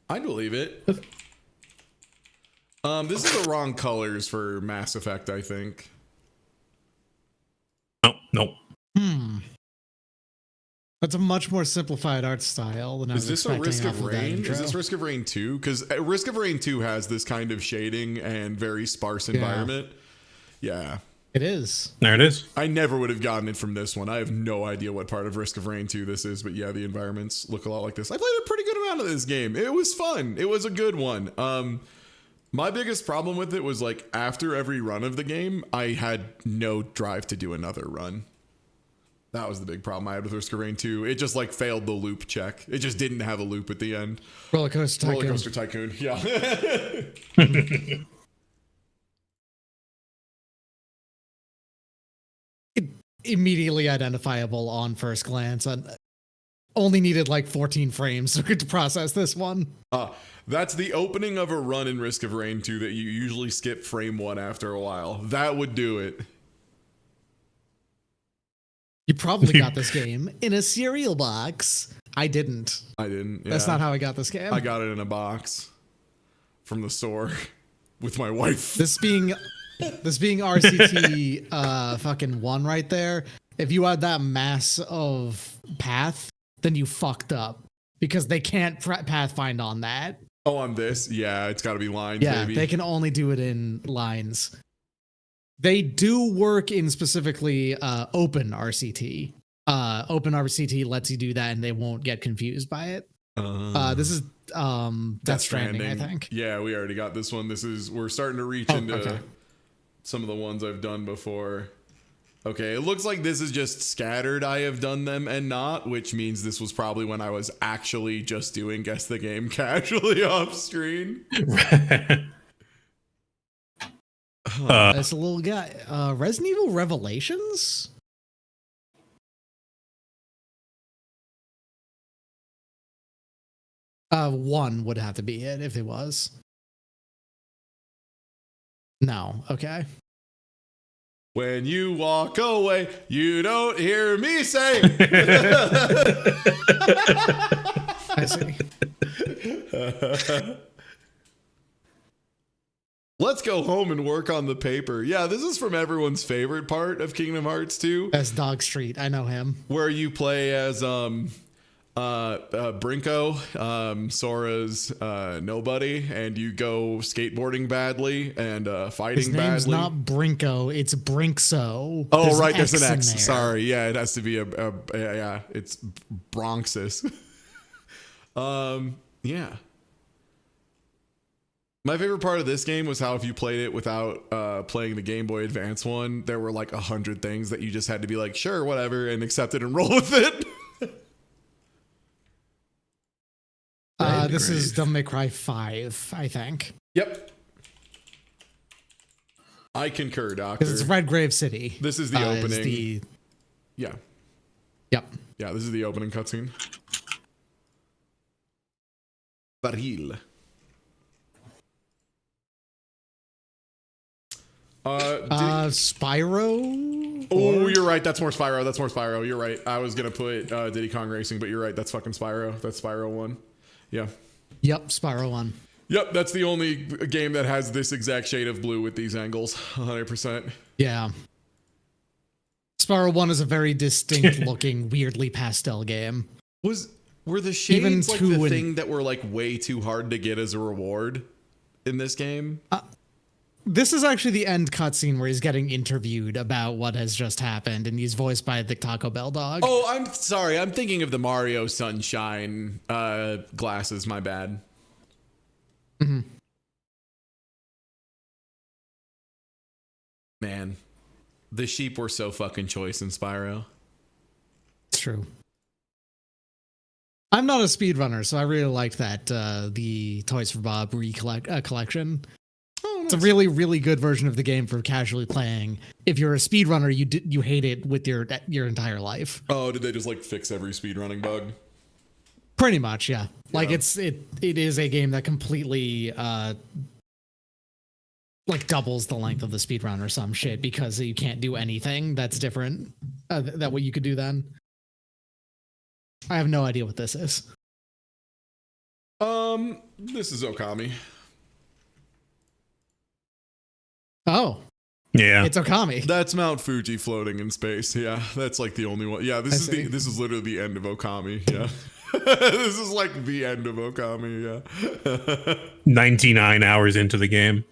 I believe it. This is the wrong colors for Mass Effect, I think. No. That's a much more simplified art style than I was Is this a expecting Risk off of of that Rain? intro. Is this Risk of Rain 2? Because Risk of Rain 2 has this kind of shading and very sparse environment. Yeah. It is. There it is. I never would have gotten it from this one. I have no idea what part of Risk of Rain 2 this is, but yeah, the environments look a lot like this. I played a pretty good amount of this game. It was fun. It was a good one. My biggest problem with it was like after every run of the game, I had no drive to do another run. That was the big problem I had with Risk of Rain 2. It just like failed the loop check. It just didn't have a loop at the end. Roller Coaster Tycoon. Roller Coaster Tycoon. Yeah. Immediately identifiable on first glance. And only needed like 14 frames to process this one. That's the opening of a run in Risk of Rain 2 that you usually skip frame 1 after a while. That would do it. You probably got this game in a cereal box. I didn't. I didn't. Yeah. That's not how I got this game. I got it in a box from the store with my wife. This being RCT fucking 1 right there. If you had that mass of path, then you fucked up because they can't path find on that. Oh, on this? Yeah, it's got to be lines, Yeah, baby. they can only do it in lines. They do work in specifically open RCT. Open RCT lets you do that and they won't get confused by it. This is Death Stranding, I think. Yeah, we already got this one. We're starting to reach into some of the ones I've done before. Okay, it looks like this is just scattered I have done them and not, which means this was probably when I was actually just doing Guess the Game casually off screen. That's a little guy. Resident Evil Revelations? One would have to be it if it was. No, okay. When you walk away, you don't hear me say. I see. Let's go home and work on the paper. Yeah, this is from everyone's favorite part of Kingdom Hearts 2. That's Dog Street. I know him. Where you play as Brinko, Sora's nobody, and you go skateboarding badly and fighting His name's badly. not Brinko, it's Brinkso. Oh, right, there's an in X. there. Sorry, yeah, it has to be yeah, it's Bronxus. Yeah. My favorite part of this game was how if you played it without playing the Game Boy Advance one, there were like 100 things that you just had to be like, sure, whatever, and accept it and roll with it. This is Devil May Cry 5, I think. Yep. I concur, Doctor. Because it's Redgrave City. This is the opening. Yeah. Yep. Yeah, this is the opening cutscene. Baril. Spyro? Oh, you're right. That's more Spyro. That's more Spyro. You're right. I was going to put Diddy Kong Racing, but you're right. That's fucking Spyro. That's Spyro 1. Yeah. Yep, Spyro 1. Yep, that's the only game that has this exact shade of blue with these angles. 100%. Yeah. Spyro 1 is a very distinct looking, weirdly pastel game. Were the shades like 2 the and- thing that were like way too hard to get as a reward in this game? This is actually the end cutscene where he's getting interviewed about what has just happened, and he's voiced by the Taco Bell dog. Oh, I'm sorry. I'm thinking of the Mario Sunshine glasses. My bad. Mm-hmm. Man, the sheep were so fucking choice in Spyro. It's true. I'm not a speedrunner, so I really liked that the Toys for Bob collection. Oh, It's a really, really good version of the game for casually playing. If you're a speedrunner, you hate it with your entire life. Oh, did they just like fix every speedrunning bug? Pretty much, yeah. Like Yeah. it is a game that completely like doubles the length of the speed run or some shit because you can't do anything that's different that what you could do then. I have no idea what this is. This is Okami. Oh, Yeah. it's Okami. That's Mount Fuji floating in space. Yeah, that's like the only one. Yeah, this I see. this is literally the end of Okami. Yeah. This is like the end of Okami, yeah. 99 hours into the game.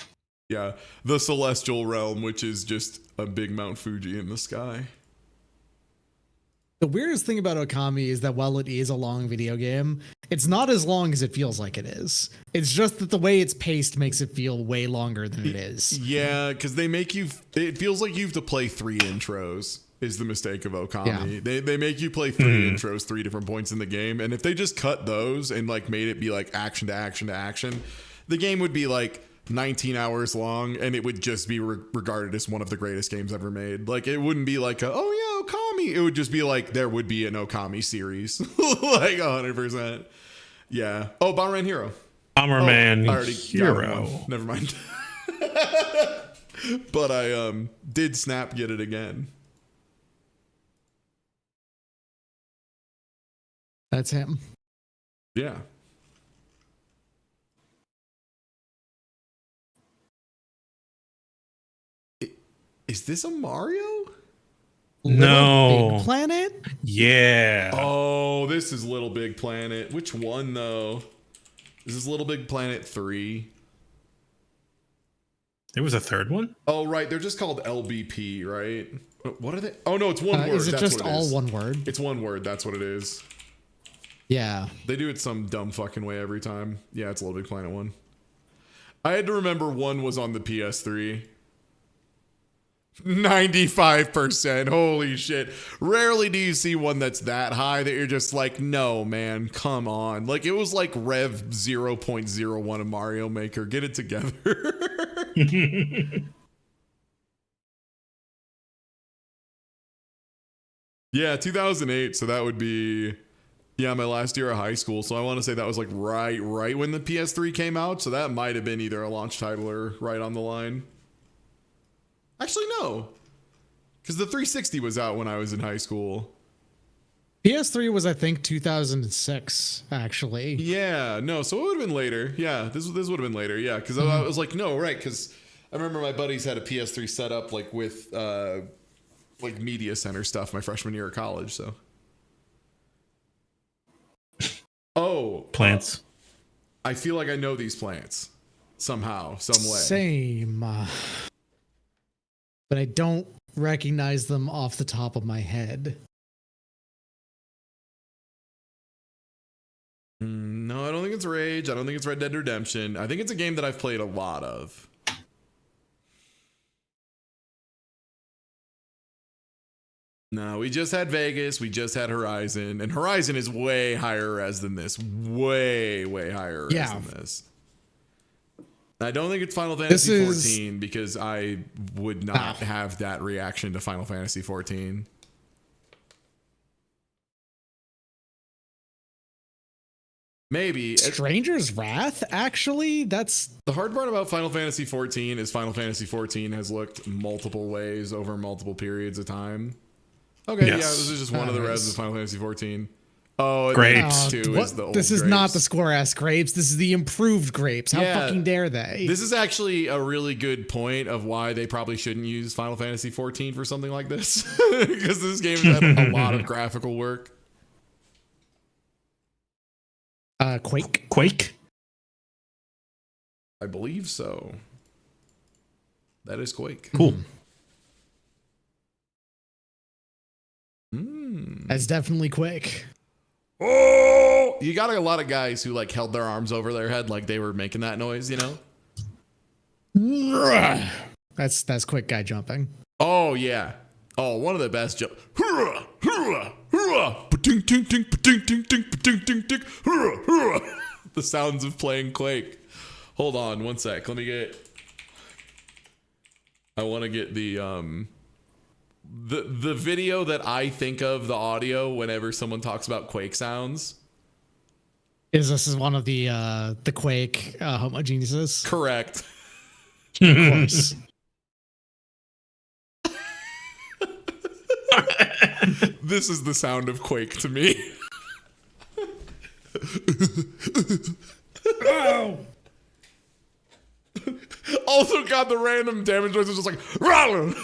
Yeah, the celestial realm, which is just a big Mount Fuji in the sky. The weirdest thing about Okami is that while it is a long video game, it's not as long as it feels like it is. It's just that the way it's paced makes it feel way longer than it is. Yeah, because they make you. It feels like you have to play 3 intros. Is the mistake of Okami. Yeah. They make you play 3 intros, 3 different points in the game, and if they just cut those and like made it be like action to action to action, the game would be like 19 hours long, and it would just be regarded as one of the greatest games ever made. Like it wouldn't be like oh yeah, Okami. It would just be like there would be an Okami series, like 100%. Yeah. Oh, Bomberman Hero. Bomberman I already got Hero. one. Never mind. But I did Snap get it again. That's him. Yeah. Is this a Mario? No. Little Big Planet? Yeah. Oh, this is Little Big Planet. Which one though? Is this Little Big Planet 3? There was a third one? Oh, right. They're just called LBP, right? What are they? Oh, no, it's one word. Is it That's just what it all is. one word? It's one word. That's what it is. Yeah. They do it some dumb fucking way every time. Yeah, it's Little Big Planet 1. I had to remember 1 was on the PS3. 95%. Holy shit. Rarely do you see one that's that high that you're just like, no, man, come on. Like, it was like Rev 0.01 of Mario Maker. Get it together. Yeah, 2008. So that would be, yeah, my last year of high school. So I want to say that was like right when the PS3 came out. So that might have been either a launch title or right on the line. Actually, no, because the 360 was out when I was in high school. PS3 was, I think, 2006, actually. Yeah, no, so it would have been later. Yeah, this would have been later. Yeah, because I was like, no, right, because I remember my buddies had a PS3 set up like with like media center stuff my freshman year of college. So, oh, Plants. I feel like I know these plants somehow, some way. Same. But I don't recognize them off the top of my head. No, I don't think it's Rage. I don't think it's Red Dead Redemption. I think it's a game that I've played a lot of. No, we just had Vegas. We just had Horizon. And Horizon is way higher res than this. Way higher res Yeah. than this. I don't think it's Final Fantasy This is- 14 because I would not have that reaction to Final Fantasy 14. Maybe. Stranger's Wrath, actually? That's The hard part about Final Fantasy 14 is Final Fantasy 14 has looked multiple ways over multiple periods of time. Okay, Yes. yeah, this is just one of the res of Final Fantasy 14. Oh, and Grapes. then 2 what? is the old This is grapes. not the Square ass grapes. This is the improved grapes. How Yeah. fucking dare they? This is actually a really good point of why they probably shouldn't use Final Fantasy 14 for something like this. Because this game has had a lot of graphical work. Quake. Quake? I believe so. That is Quake. Cool. That's definitely Quake. Oh, you got a lot of guys who like held their arms over their head like they were making that noise, you know? That's Quick Guy jumping. Oh yeah. Oh, one of the best jump. The sounds of playing Quake. Hold on one sec. Let me get. I want to get the video that I think of the audio whenever someone talks about Quake sounds. Is this one of the Quake homogeneuses? Correct. Of course. This is the sound of Quake to me. Oh! Also got the random damage noise. It's just like, Rawr!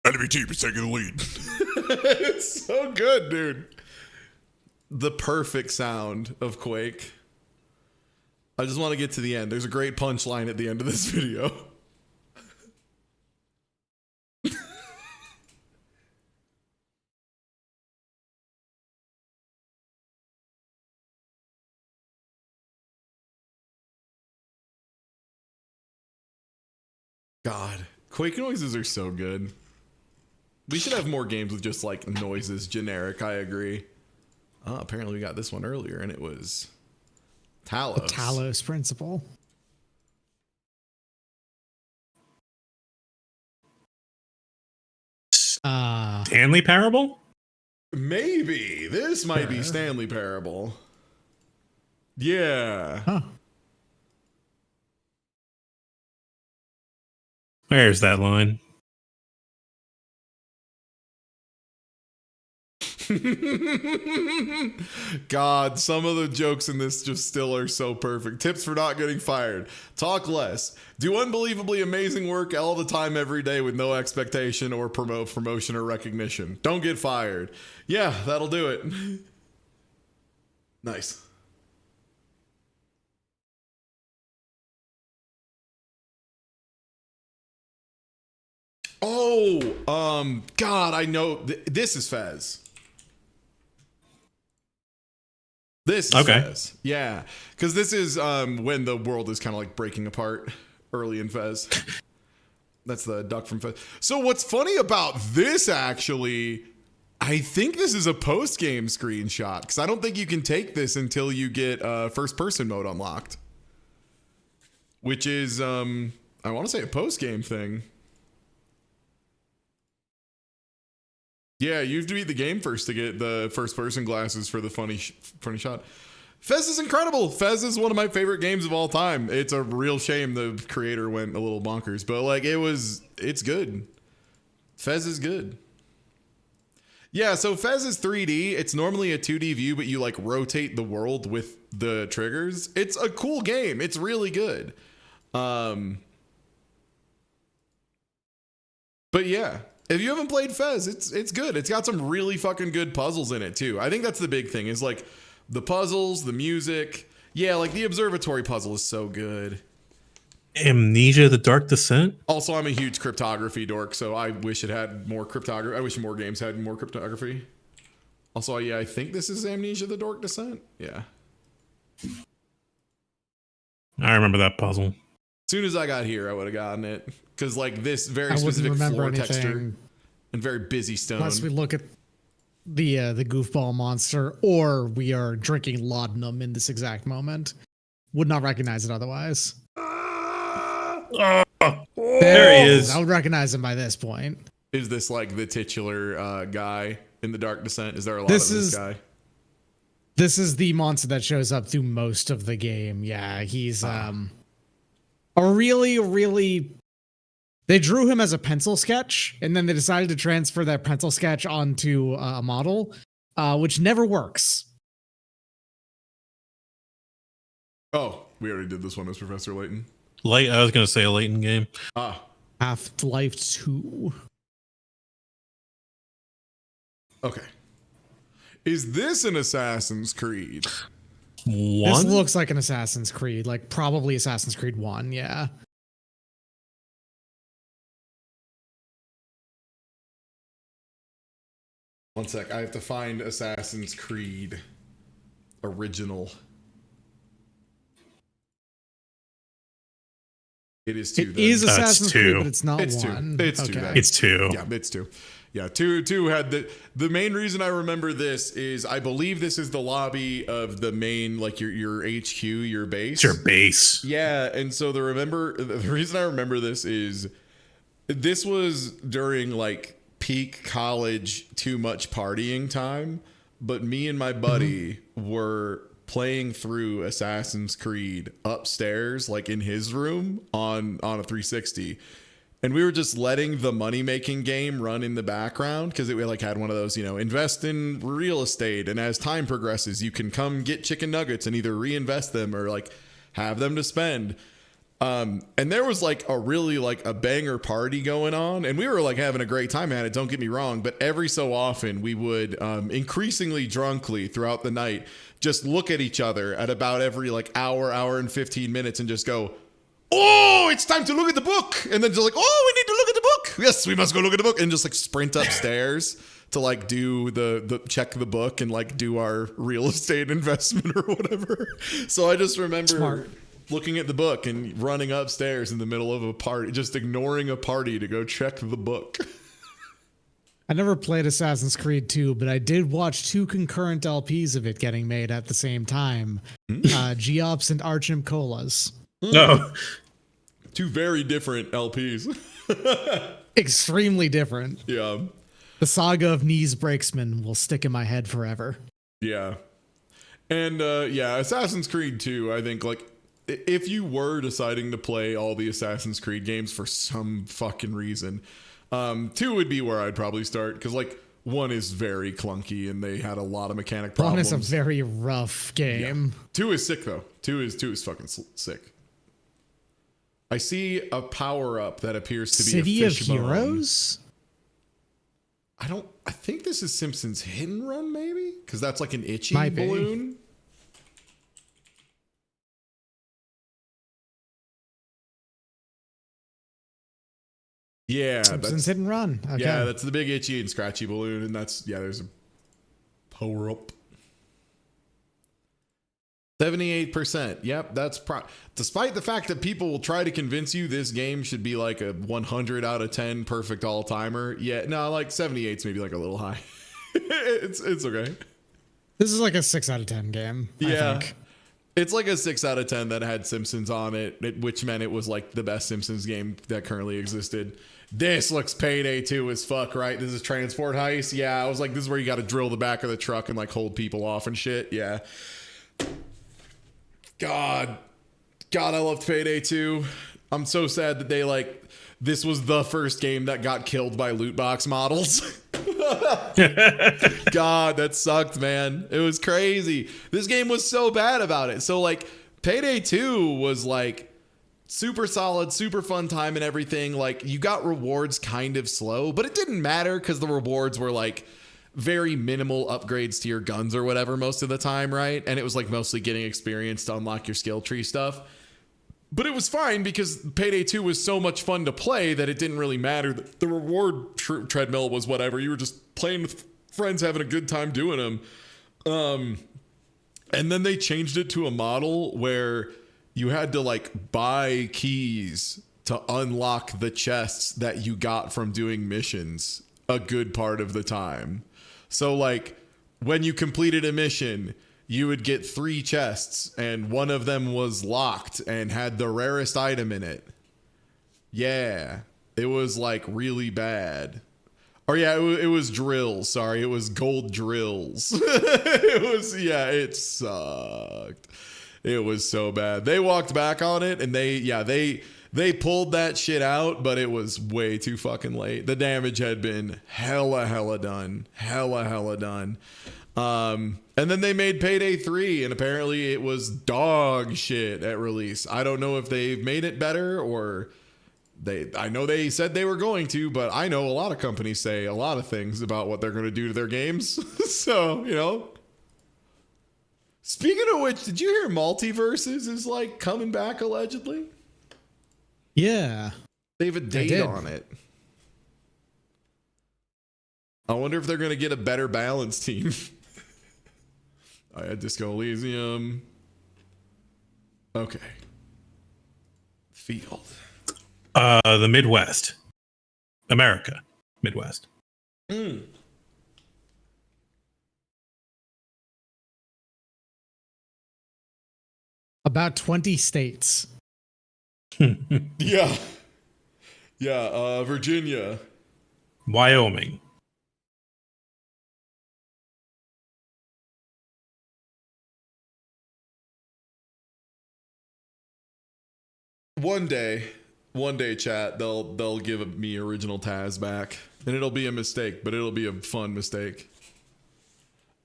Enemy team is taking the lead. It's so good, dude. The perfect sound of Quake. I just want to get to the end. There's a great punchline at the end of this video. God, Quake noises are so good. We should have more games with just like noises generic. I agree. Apparently we got this one earlier and it was Talos. The Talos principle. Stanley Parable? Maybe this might be Stanley Parable. Yeah. Huh. Where's that line? God, some of the jokes in this just still are so perfect. Tips for not getting fired. Talk less. Do unbelievably amazing work all the time every day with no expectation or promotion or recognition. Don't get fired. Yeah, that'll do it. Nice. Oh, God, I know. This is Fez. This is Okay. Fez. Yeah. Because this is when the world is kind of like breaking apart early in Fez. That's the duck from Fez. So what's funny about this actually, I think this is a post-game screenshot because I don't think you can take this until you get first-person mode unlocked. Which is, I want to say a post-game thing. Yeah, you have to beat the game first to get the first-person glasses for the funny shot. Fez is incredible. Fez is one of my favorite games of all time. It's a real shame the creator went a little bonkers, but like it's good. Fez is good. Yeah, so Fez is 3D. It's normally a 2D view, but you like rotate the world with the triggers. It's a cool game. It's really good. But yeah. If you haven't played Fez, it's good. It's got some really fucking good puzzles in it too. I think that's the big thing is like the puzzles, the music. Yeah, like the observatory puzzle is so good. Amnesia: The Dark Descent? Also, I'm a huge cryptography dork, so I wish it had more cryptography. I wish more games had more cryptography. Also, yeah, I think this is Amnesia: The Dark Descent. Yeah. I remember that puzzle. As soon as I got here, I would have gotten it. Because like this very I wouldn't specific remember floor anything texture and very busy stone. unless we look at the goofball monster, or we are drinking laudanum in this exact moment. Would not recognize it otherwise. There he is. I would recognize him by this point. Is this like the titular guy in The Dark Descent? Is there a lot This of this is- guy? This is the monster that shows up through most of the game. Yeah, he's a really. They drew him as a pencil sketch, and then they decided to transfer that pencil sketch onto a model, which never works. Oh, we already did this one as Professor Layton. I was going to say a Layton game. Ah, Half-Life 2. okay. Is this an Assassin's Creed? This One? looks like an Assassin's Creed, like probably Assassin's Creed 1, yeah. One sec. I have to find Assassin's Creed original. It is 2. It is That's Assassin's 2. Creed, but it's not Oh, It's 2. 1. It's 2. Okay. then. It's 2. Yeah, it's 2. Yeah, two had the main reason I remember this is I believe this is the lobby of the main, like your HQ, your base. It's your base. Yeah, and so the reason I remember this is this was during like peak college too much partying time, but me and my buddy were playing through Assassin's Creed upstairs, like in his room on a 360. And we were just letting the money-making game run in the background because we like had one of those, invest in real estate. And as time progresses, you can come get chicken nuggets and either reinvest them or like have them to spend. And there was like a really like a banger party going on. And we were like having a great time at it. Don't get me wrong. But every so often we would increasingly drunkly throughout the night just look at each other at about every like hour and 15 minutes and just go, oh, it's time to look at the book. And then just like, oh, we need to look at the book. Yes, we must go look at the book. And just like sprint upstairs to like do the check the book and like do our real estate investment or whatever. So I just remember Smart. looking at the book and running upstairs in the middle of a party, just ignoring a party to go check the book. I never played Assassin's Creed 2, but I did watch 2 concurrent LPs of it getting made at the same time. Geops and Archim Colas. No. 2 very different LPs. Extremely different. Yeah. The saga of Knees Breaksman will stick in my head forever. Yeah. And Assassin's Creed 2, I think like if you were deciding to play all the Assassin's Creed games for some fucking reason, 2 would be where I'd probably start because like 1 is very clunky and they had a lot of mechanic problems. 1 is a very rough game. Yeah. 2 is sick though. 2 is fucking sick. I see a power up that appears to be City a of fishbone. Heroes? I think this is Simpsons Hit and Run maybe because that's like an itchy Might be. balloon. Yeah, Simpsons Hit and Run. Okay. yeah, that's the big itchy and scratchy balloon, and there's a power up. 78%. Yep, that's despite the fact that people will try to convince you this game should be like a 100 out of 10 perfect all-timer. Yeah, no, like 78's maybe like a little high. it's okay. This is like a 6 out of 10 game. Yeah. I think. It's like a 6 out of 10 that had Simpsons on it, which meant it was like the best Simpsons game that currently existed. This looks Payday 2 as fuck, right? This is Transport Heist. Yeah, I was like, this is where you got to drill the back of the truck and like hold people off and shit. Yeah. God, I loved Payday 2. I'm so sad that they this was the first game that got killed by loot box models. God, that sucked, man. It was crazy. This game was so bad about it. So like Payday 2 was like super solid, super fun time and everything. Like you got rewards kind of slow, but it didn't matter because the rewards were like very minimal upgrades to your guns or whatever most of the time, right? And it was like mostly getting experience to unlock your skill tree stuff. But it was fine because Payday 2 was so much fun to play that it didn't really matter. The reward treadmill was whatever. You were just playing with friends, having a good time doing them. And then they changed it to a model where you had to like buy keys to unlock the chests that you got from doing missions a good part of the time. So like when you completed a mission, you would get 3 chests and one of them was locked and had the rarest item in it. Yeah, it was like really bad. Or yeah, it was drills. Sorry, it was gold drills. It sucked. It was so bad. They walked back on it and they pulled that shit out, but it was way too fucking late. The damage had been hella done. Hella done. And then they made Payday 3 and apparently it was dog shit at release. I don't know if they've made it better or I know they said they were going to, but I know a lot of companies say a lot of things about what they're going to do to their games. So, Speaking of which, did you hear Multiverses is like coming back allegedly? Yeah. They have a date on it. I wonder if they're going to get a better balance team. I had Disco Elysium. Okay. Field. The Midwest. America. Midwest. Mm. About 20 states. Yeah. Yeah, Virginia. Wyoming. One day, chat, they'll give me original Taz back, and it'll be a mistake, but it'll be a fun mistake.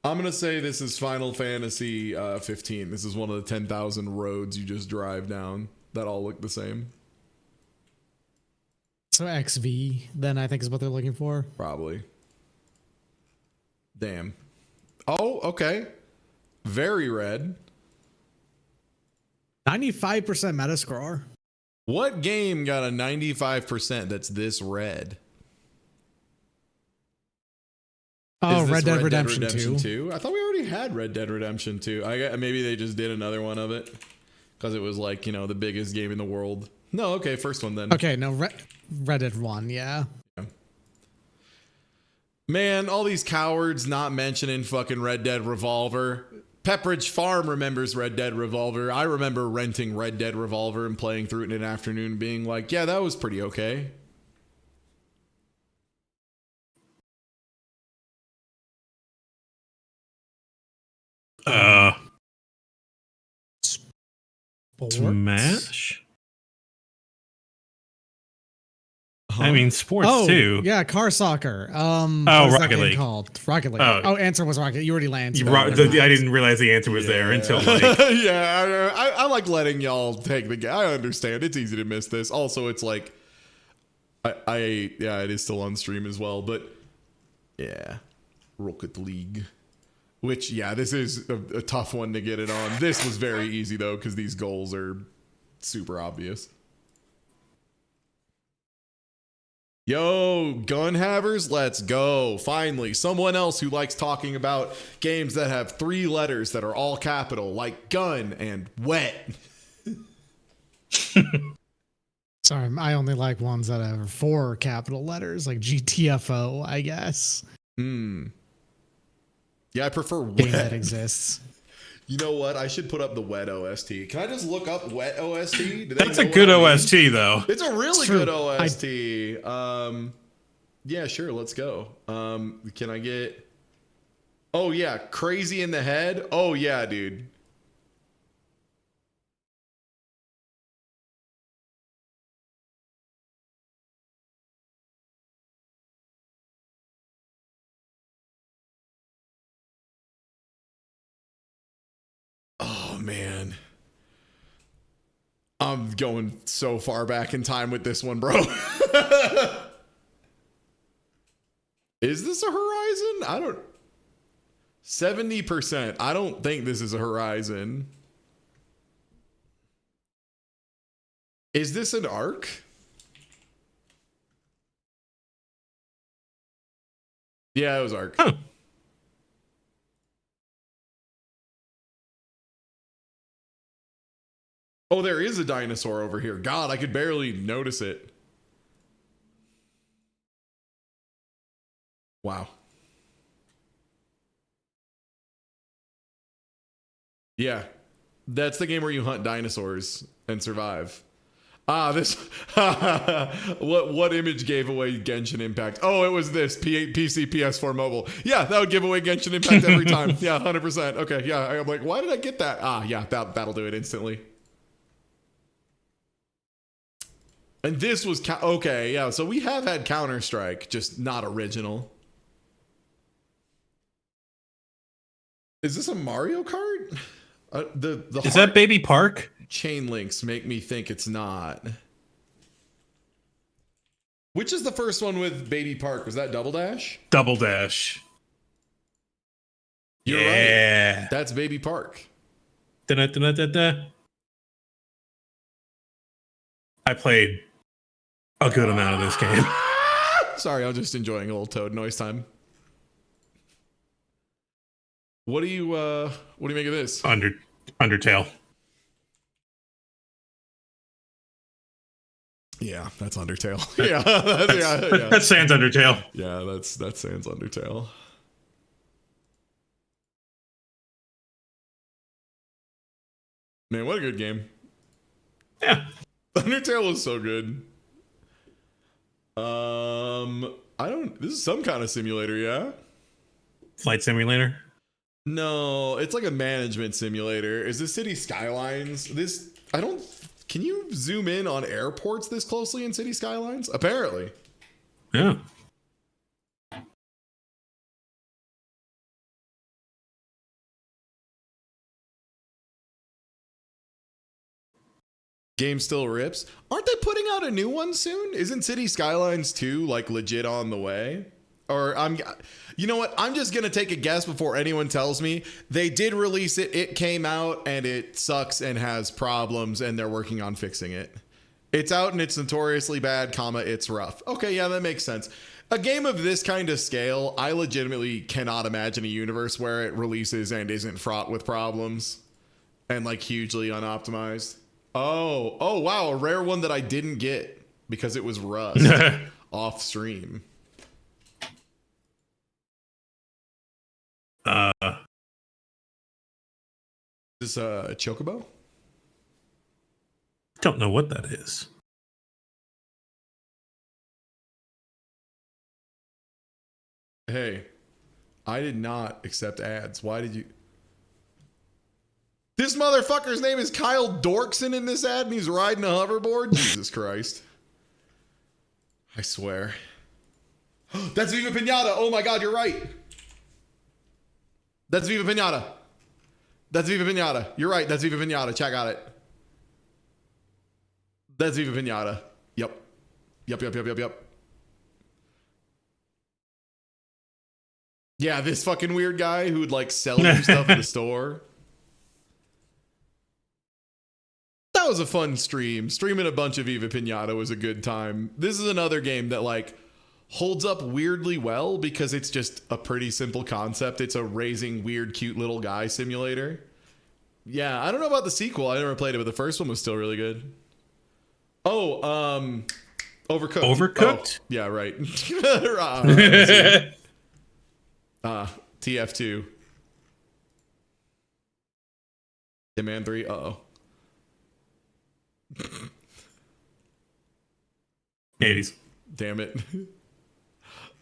I'm gonna say this is Final Fantasy 15. This is one of the 10,000 roads you just drive down that all look the same. So XV, then I think is what they're looking for. Probably. Damn. Oh, okay. Very red. 95% Metascore. What game got a 95% that's this red? Oh, Is this Red Dead Redemption 2. 2? I thought we already had Red Dead Redemption 2. Maybe they just did another one of it because it was like, you know, the biggest game in the world. No, okay, first one then. Okay, no, Red Dead 1, yeah. Man, all these cowards not mentioning fucking Red Dead Revolver. Pepperidge Farm remembers Red Dead Revolver. I remember renting Red Dead Revolver and playing through it in an afternoon being like, yeah, that was pretty okay. Smash? Huh? I mean, sports too. Yeah, car soccer. What is Rocket that game League. called? Rocket League. Oh. Answer was Rocket. You already answered. I didn't realize the answer was there until like Yeah, I like letting y'all take the game. I understand. It's easy to miss this. Also, it's like, yeah, it is still on stream as well, but yeah, Rocket League. Which, yeah, this is a tough one to get it on. This was very easy, though, because these goals are super obvious. Yo, gun havers, let's go. Finally, someone else who likes talking about games that have 3 letters that are all capital, like gun and wet. Sorry, I only like ones that have 4 capital letters, like GTFO, I guess. Yeah, I prefer Game that wet. exists. You know what? I should put up the wet OST. Can I just look up wet OST? Do they that's a know what good I mean? OST though. It's a really True. good OST. Yeah, sure. Let's go. Can I get? Oh yeah, Crazy in the Head. Oh yeah, dude. Oh man. I'm going so far back in time with this one, bro. Is this a Horizon? I don't. 70%. I don't think this is a Horizon. Is this an Arc? Yeah, it was Arc. Huh. Oh, there is a dinosaur over here. God, I could barely notice it. Wow. Yeah. That's the game where you hunt dinosaurs and survive. Ah, this. What image gave away Genshin Impact? Oh, it was this PC PS4 mobile. Yeah, that would give away Genshin Impact every time. Yeah, 100%. Okay, yeah. I'm like, why did I get that? Ah, yeah, that'll do it instantly. And this was okay, yeah. So we have had Counter-Strike, just not original. Is this a Mario Kart? Is that Baby Park? Chain links make me think it's not. Which is the first one with Baby Park? Was that Double Dash? Double Dash. You're right. That's Baby Park. Da-da-da-da-da. I played a good amount of this game. Sorry, I'm just enjoying a little Toad noise time. What do you make of this? Undertale. Yeah, that's Undertale. Yeah, yeah. That's Sans Undertale. Yeah, that's Sans Undertale. Man, what a good game. Yeah. Undertale was so good. I don't. This is some kind of simulator, yeah. Flight Simulator. No, it's like a management simulator. Is this City Skylines? This I don't. Can you zoom in on airports this closely in City Skylines? Apparently. Yeah. Game still rips. Aren't they putting out a new one soon? Isn't City Skylines 2 like legit on the way? Or you know what? I'm just going to take a guess before anyone tells me. They did release it. It came out and it sucks and has problems and they're working on fixing it. It's out and it's notoriously bad, it's rough. Okay, yeah, that makes sense. A game of this kind of scale, I legitimately cannot imagine a universe where it releases and isn't fraught with problems and like hugely unoptimized. Oh, wow, a rare one that I didn't get because it was Rust off stream. Is this a Chocobo? Don't know what that is. Hey, I did not accept ads. Why did you? This motherfucker's name is Kyle Dorkson in this ad and he's riding a hoverboard? Jesus Christ. I swear. That's Viva Pinata. Oh my God, you're right. That's Viva Pinata. That's Viva Pinata. You're right. That's Viva Pinata. Check out it. That's Viva Pinata. Yep. Yep. Yeah, this fucking weird guy who would like sell you stuff in the store. That was a fun stream. Streaming a bunch of Viva Pinata was a good time. This is another game that like holds up weirdly well because it's just a pretty simple concept. It's a raising weird, cute little guy simulator. Yeah, I don't know about the sequel. I never played it, but the first one was still really good. Oh, Overcooked. Overcooked? Oh, yeah, right. TF2. Hitman 3. Uh-oh. 80s. Damn it.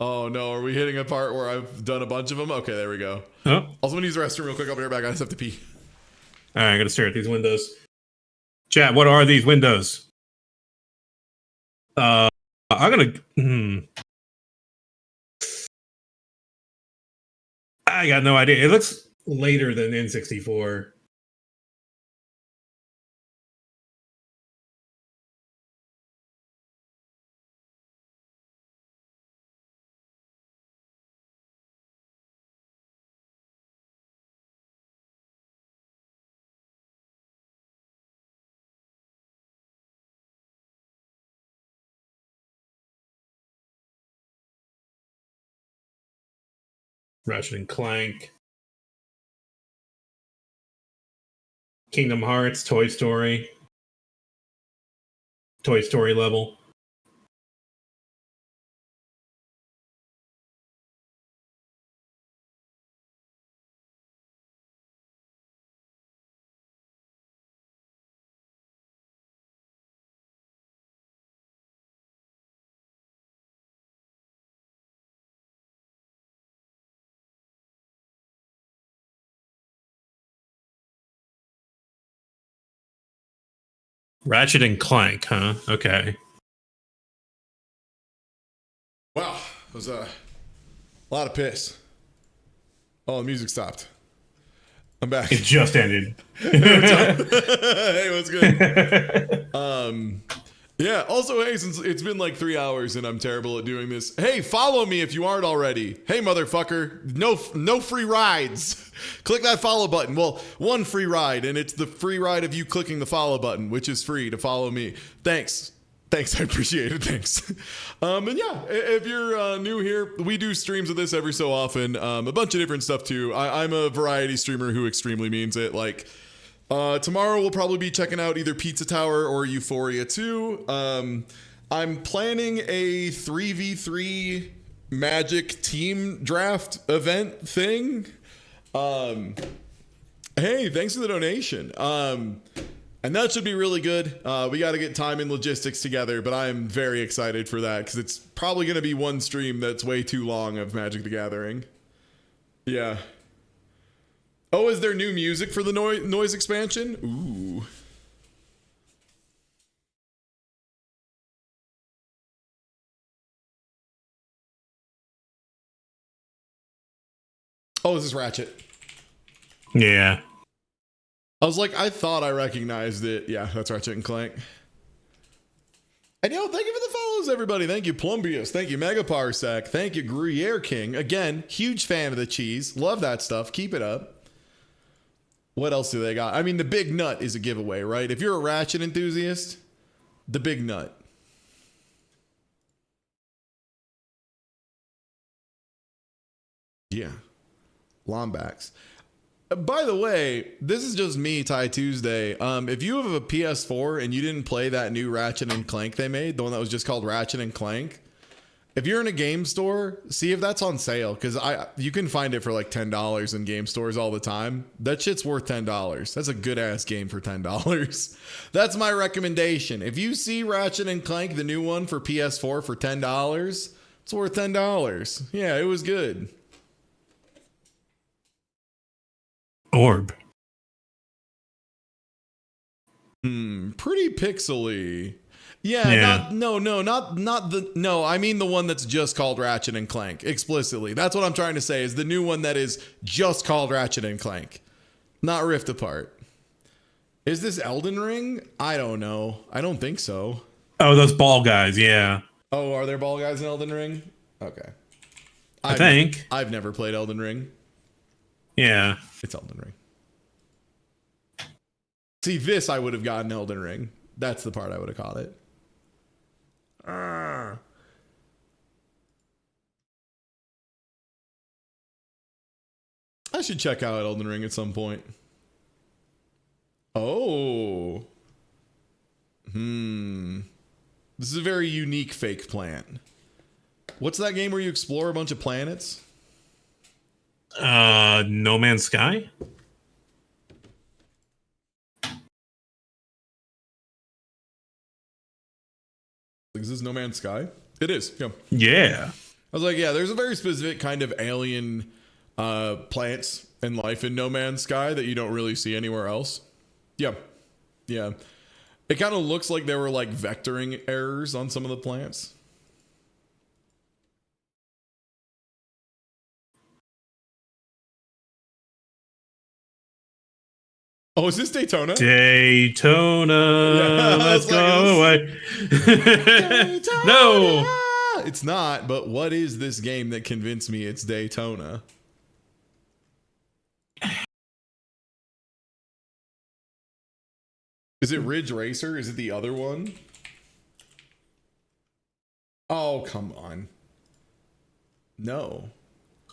Oh no, are we hitting a part where I've done a bunch of them? Okay, there we go. Oh. Also, I'm gonna use the restroom real quick. I'll be right back. I just have to pee. All right, I gotta stare at these windows. Chat, what are these windows? I'm gonna. I got no idea. It looks later than N64. Ratchet and Clank, Kingdom Hearts, Toy Story level. Ratchet and Clank, huh? Okay. Wow, it was a lot of piss. Oh, the music stopped. I'm back. It just ended. Hey, what's good? Yeah, also, hey, since it's been like 3 hours and I'm terrible at doing this, hey, follow me if you aren't already. Hey, motherfucker, no free rides. Click that follow button. Well, one free ride, and it's the free ride of you clicking the follow button, which is free to follow me. Thanks, I appreciate it. Thanks. And yeah, if you're new here, we do streams of this every so often. A bunch of different stuff too. I'm a variety streamer who extremely means it. Like, tomorrow we'll probably be checking out either Pizza Tower or Euphoria 2. I'm planning a 3v3 Magic team draft event thing. Hey, thanks for the donation. And that should be really good. We got to get time and logistics together, but I'm very excited for that because it's probably going to be one stream that's way too long of Magic the Gathering. Yeah. Oh, is there new music for the noise expansion? Ooh. Oh, this is Ratchet. Yeah. I was like, I thought I recognized it. Yeah, that's Ratchet and Clank. And yo, thank you for the follows, everybody. Thank you, Plumbius. Thank you, Megaparsec. Thank you, Gruyere King. Again, huge fan of the cheese. Love that stuff. Keep it up. What else do they got? I mean, the Big Nut is a giveaway, right? If you're a Ratchet enthusiast, the Big Nut. Yeah. Lombax. By the way, this is just me, Ty Tuesday. If you have a PS4 and you didn't play that new Ratchet and Clank they made, the one that was just called Ratchet and Clank, if you're in a game store, see if that's on sale because you can find it for like $10 in game stores all the time. That shit's worth $10. That's a good ass game for $10. That's my recommendation. If you see Ratchet and Clank, the new one for PS4 for $10, it's worth $10. Yeah, it was good. Orb. Pretty pixely. Yeah, Yeah. No, I mean the one that's just called Ratchet and Clank explicitly. That's what I'm trying to say is the new one that is just called Ratchet and Clank, not Rift Apart. Is this Elden Ring? I don't know. I don't think so. Oh, those ball guys. Yeah. Oh, are there ball guys in Elden Ring? Okay. I think. I've never played Elden Ring. Yeah. It's Elden Ring. See, this I would have gotten Elden Ring. That's the part I would have caught it. I should check out Elden Ring at some point. Oh. This is a very unique fake plant. What's that game where you explore a bunch of planets? No Man's Sky? Is this No Man's Sky? It is. Yeah. Yeah. I was like, yeah, there's a very specific kind of alien plants and life in No Man's Sky that you don't really see anywhere else. Yeah. Yeah. It kind of looks like there were like vectoring errors on some of the plants. Oh, is this Daytona? Daytona. Yeah, Let's go away. Daytona! No. It's not, but what is this game that convinced me it's Daytona? Is it Ridge Racer? Is it the other one? Oh, come on. No.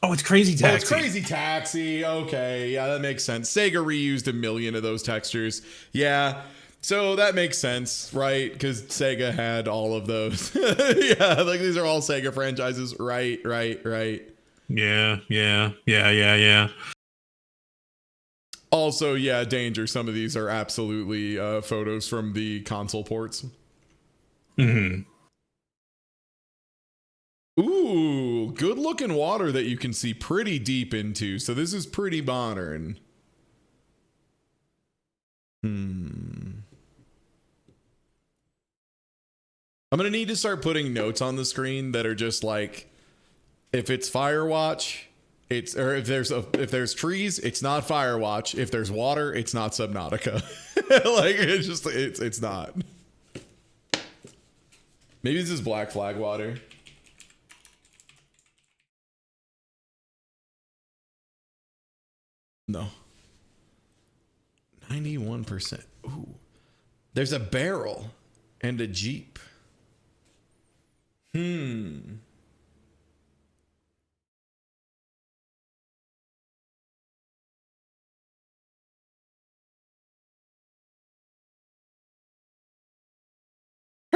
Oh, it's Crazy Taxi. Oh, it's Crazy Taxi. Okay, yeah, that makes sense. Sega reused 1 million of those textures. Yeah, so that makes sense, right? Because Sega had all of those. Yeah, like these are all Sega franchises. Right. Yeah. Also, yeah, danger. Some of these are absolutely photos from the console ports. Mm-hmm. Ooh, good looking water that you can see pretty deep into. So this is pretty modern. I'm gonna need to start putting notes on the screen that are just like, if it's Firewatch, it's, or if there's trees, it's not Firewatch. If there's water, it's not Subnautica. Like it's not. Maybe this is Black Flag water. No. 91%. Ooh. There's a barrel and a Jeep.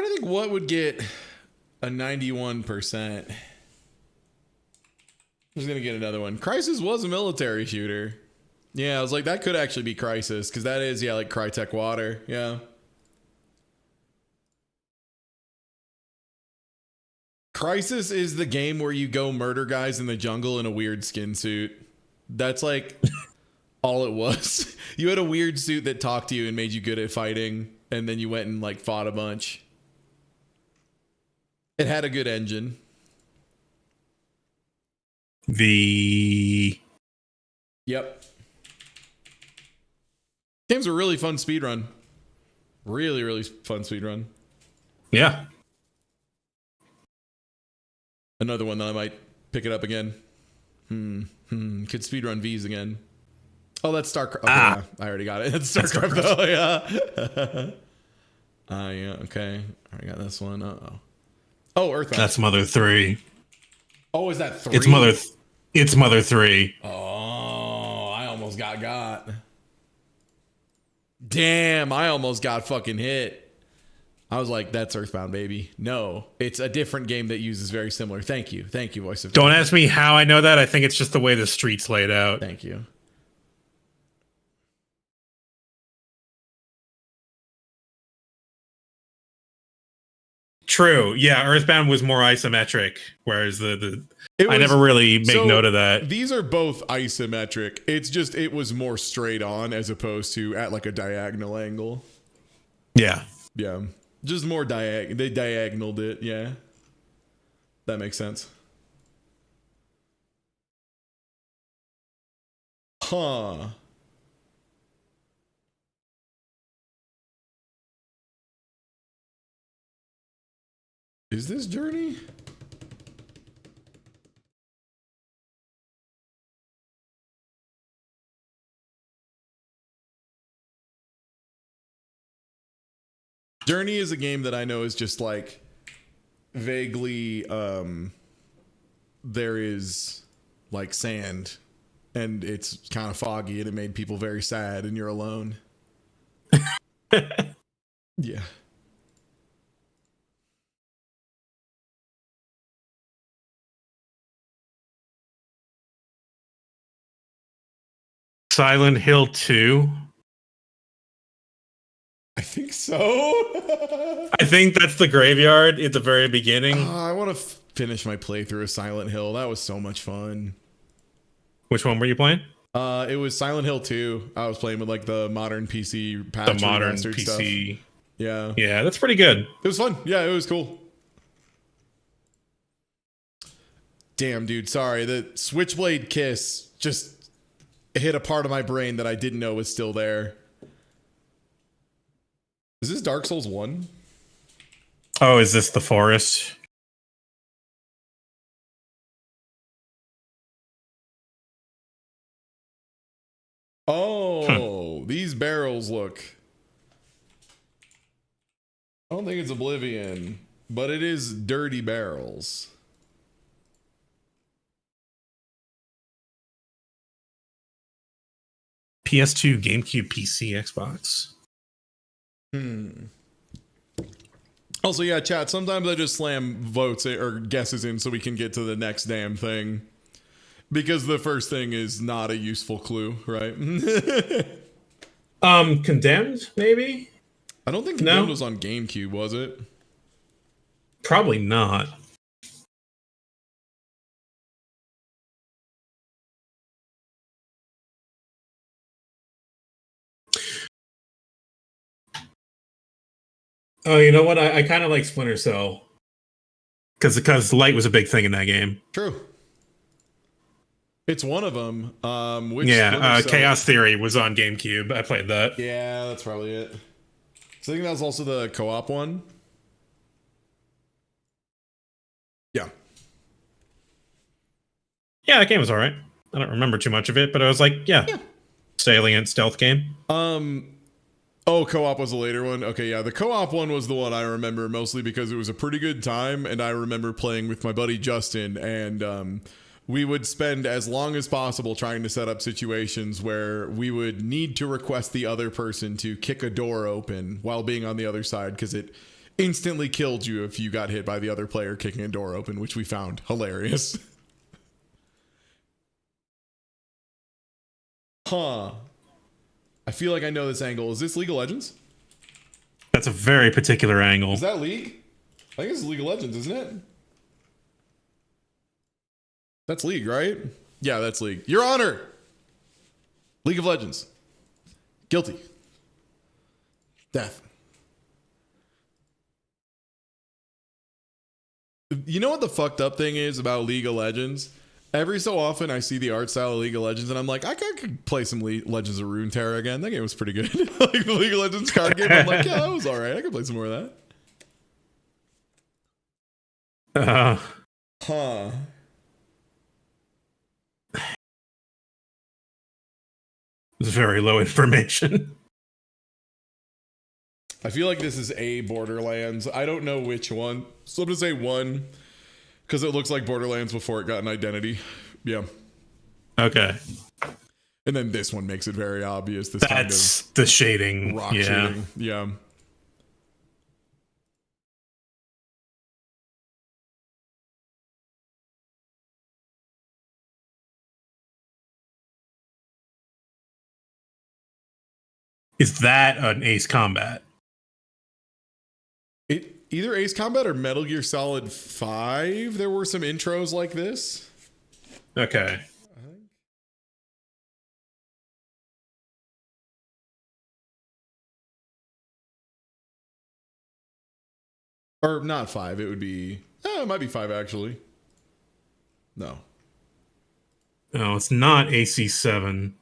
trying to think what would get a 91%. I'm just gonna get another one. Crysis was a military shooter. Yeah, I was like, that could actually be Crysis, because that is, yeah, like Crytek Water. Yeah. Crysis is the game where you go murder guys in the jungle in a weird skin suit. That's like all it was. You had a weird suit that talked to you and made you good at fighting, and then you went and like fought a bunch. It had a good engine. Yep. Game's a really fun speedrun. Really, really fun speedrun. Yeah. Another one that I might pick it up again. Could speedrun V's again. Oh, that's StarCraft. Okay, yeah, I already got it. It's StarCraft though, yeah. Yeah, okay. I already got this one. Oh, Earthbound. That's Mother 3. Oh, is that 3? It's Mother 3. Oh, I almost got. Damn, I almost got fucking hit. I was like, that's Earthbound, baby. No, it's a different game that uses very similar. Thank you, Voice of Don't ask me how I know that. I think it's just the way the street's laid out. Thank you. True. Yeah, Earthbound was more isometric, whereas I never really make note of that. These are both isometric. It's just it was more straight on as opposed to at like a diagonal angle. Yeah. Yeah. Just more they diagonaled it, yeah. That makes sense. Huh. Is this Journey? Journey is a game that I know is just like vaguely there is like sand and it's kind of foggy and it made people very sad and you're alone. Yeah. Silent Hill 2. I think so. I think that's the graveyard at the very beginning. I want to finish my playthrough of Silent Hill. That was so much fun. Which one were you playing? It was Silent Hill 2. I was playing with like the modern PC patch. The modern remastered PC. Stuff. Yeah. Yeah, that's pretty good. It was fun. Yeah, it was cool. Damn, dude. Sorry. The Switchblade Kiss just hit a part of my brain that I didn't know was still there. Is this Dark Souls 1? Oh, is this the forest? Oh, these barrels look. I don't think it's Oblivion, but it is dirty barrels. PS2, GameCube, PC, Xbox. Also, yeah, chat, sometimes I just slam votes or guesses in so we can get to the next damn thing. Because the first thing is not a useful clue, right? Condemned, maybe? I don't think Condemned was on GameCube, was it? Probably not. Oh, you know what? I kind of like Splinter Cell. Because light was a big thing in that game. True. It's one of them. Chaos Theory was on GameCube. I played that. Yeah, that's probably it. So I think that was also the co-op one. Yeah. Yeah, that game was all right. I don't remember too much of it, but I was like, yeah. Salient stealth game. Oh, co-op was the later one. Okay, yeah, the co-op one was the one I remember mostly because it was a pretty good time, and I remember playing with my buddy Justin, and we would spend as long as possible trying to set up situations where we would need to request the other person to kick a door open while being on the other side, because it instantly killed you if you got hit by the other player kicking a door open, which we found hilarious. Huh. I feel like I know this angle. Is this League of Legends? That's a very particular angle. Is that League? I think it's League of Legends, isn't it? That's League, right? Yeah, that's League. Your Honor! League of Legends. Guilty. Death. You know what the fucked up thing is about League of Legends? Every so often I see the art style of League of Legends and I'm like, I could play some Legends of Runeterra again. That game was pretty good. Like the League of Legends card game, I'm like, yeah, that was alright. I could play some more of that. Huh. It's very low information. I feel like this is a Borderlands. I don't know which one. So I'm going to say 1 because it looks like Borderlands before it got an identity. Yeah. Okay. And then this one makes it very obvious. This That's kind the shading. of rock Yeah. shooting. Yeah. Is that an Ace Combat? Either Ace Combat or Metal Gear Solid 5, there were some intros like this. Okay. Or not 5, it would be... it might be 5, actually. No. No, it's not AC7.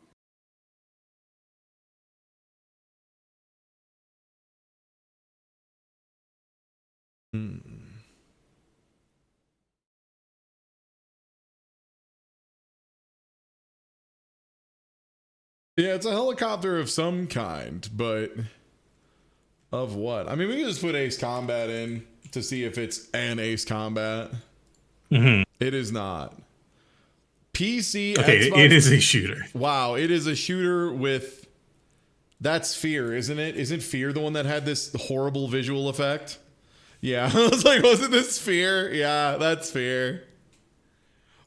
Yeah, it's a helicopter of some kind, but... Of what? I mean, we can just put Ace Combat in to see if it's an Ace Combat. Mm-hmm. It is not. PC, Okay, Xbox, it is a shooter. Wow, it is a shooter with... That's Fear, isn't it? Isn't Fear the one that had this horrible visual effect? Yeah, I was like, wasn't this Fear? Yeah, that's Fear.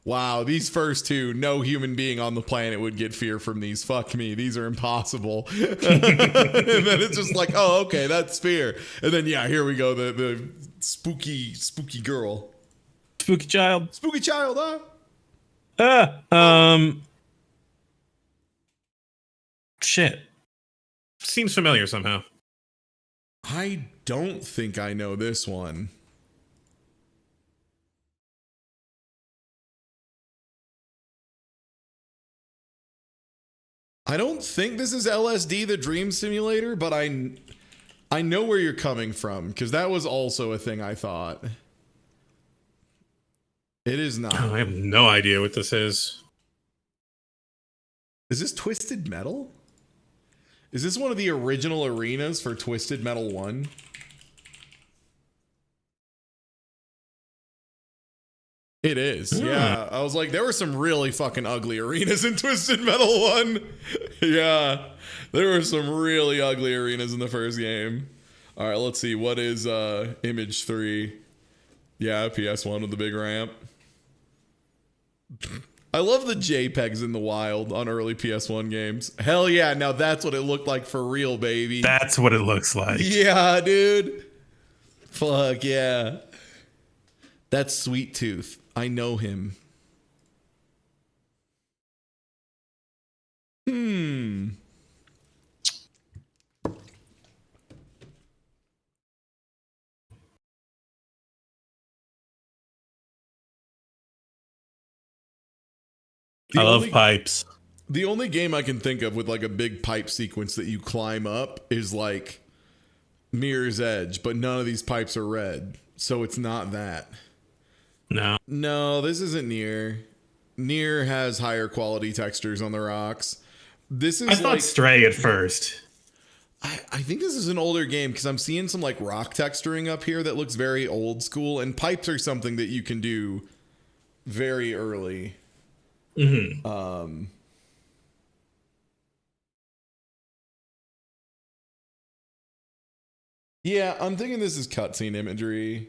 Wow, these first two, no human being on the planet would get Fear from these. Fuck me, these are impossible. And then it's just like, oh, okay, that's Fear. And then, yeah, here we go, the spooky girl. Spooky child. Spooky child, huh? Shit. Seems familiar somehow. I don't think I know this one. I don't think this is LSD, the Dream Simulator, but I know where you're coming from because that was also a thing I thought. It is not. Oh, I have no idea what this is. Is this Twisted Metal? Is this one of the original arenas for Twisted Metal 1? It is. Yeah. I was like, there were some really fucking ugly arenas in Twisted Metal 1. Yeah. There were some really ugly arenas in the first game. All right, let's see. What is Image 3? Yeah, PS1 with the big ramp. I love the JPEGs in the wild on early PS1 games. Hell yeah, now that's what it looked like for real, baby. That's what it looks like. Yeah, dude. Fuck yeah. That's Sweet Tooth. I know him. I love pipes. The only game I can think of with like a big pipe sequence that you climb up is like Mirror's Edge, but none of these pipes are red, so it's not that. No, this isn't Nier. Nier has higher quality textures on the rocks. This is I thought Stray at first. I think this is an older game because I'm seeing some like rock texturing up here that looks very old school, and pipes are something that you can do very early. Mm-hmm. Yeah, I'm thinking this is cutscene imagery.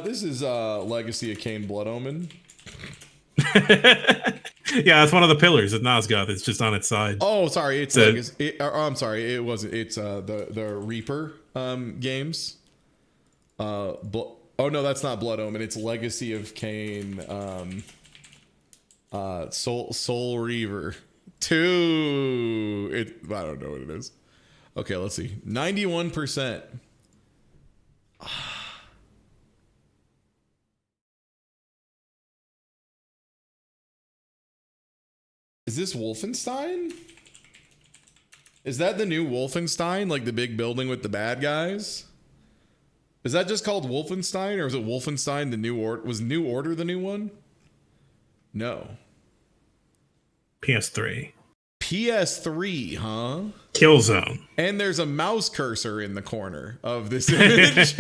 This is Legacy of Kain Blood Omen. Yeah, that's one of the pillars of Nosgoth. It's just on its side. Oh, sorry, it's The- Legacy. I'm sorry, it wasn't. It's the Reaper games. Oh no, that's not Blood Omen. It's Legacy of Kain. Soul Reaver 2. I don't know what it is. Okay, let's see. 91%. Is this Wolfenstein? Is that the new Wolfenstein? Like the big building with the bad guys? Is that just called Wolfenstein, or is it Wolfenstein the New Order? Was New Order the new one? No. PS3. PS3, huh? Killzone. And there's a mouse cursor in the corner of this image.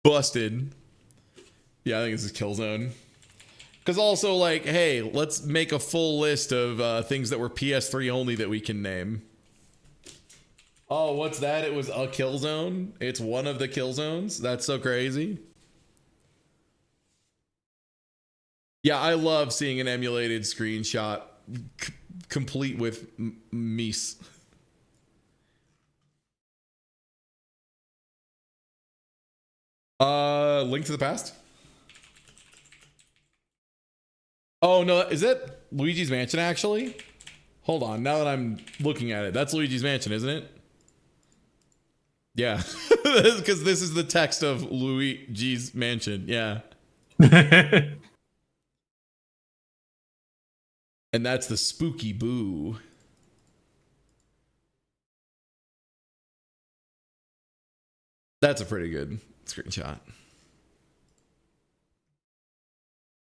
Busted. Yeah, I think this is Killzone. Because also, like, hey, let's make a full list of things that were PS3 only that we can name. Oh, what's that? It was a Killzone? It's one of the Killzones? That's so crazy. Yeah, I love seeing an emulated screenshot complete with Mies. Link to the Past? Oh, no, is that Luigi's Mansion, actually? Hold on, now that I'm looking at it, that's Luigi's Mansion, isn't it? Yeah, because this is the text of Luigi's Mansion, yeah. And that's the spooky boo. That's a pretty good screenshot.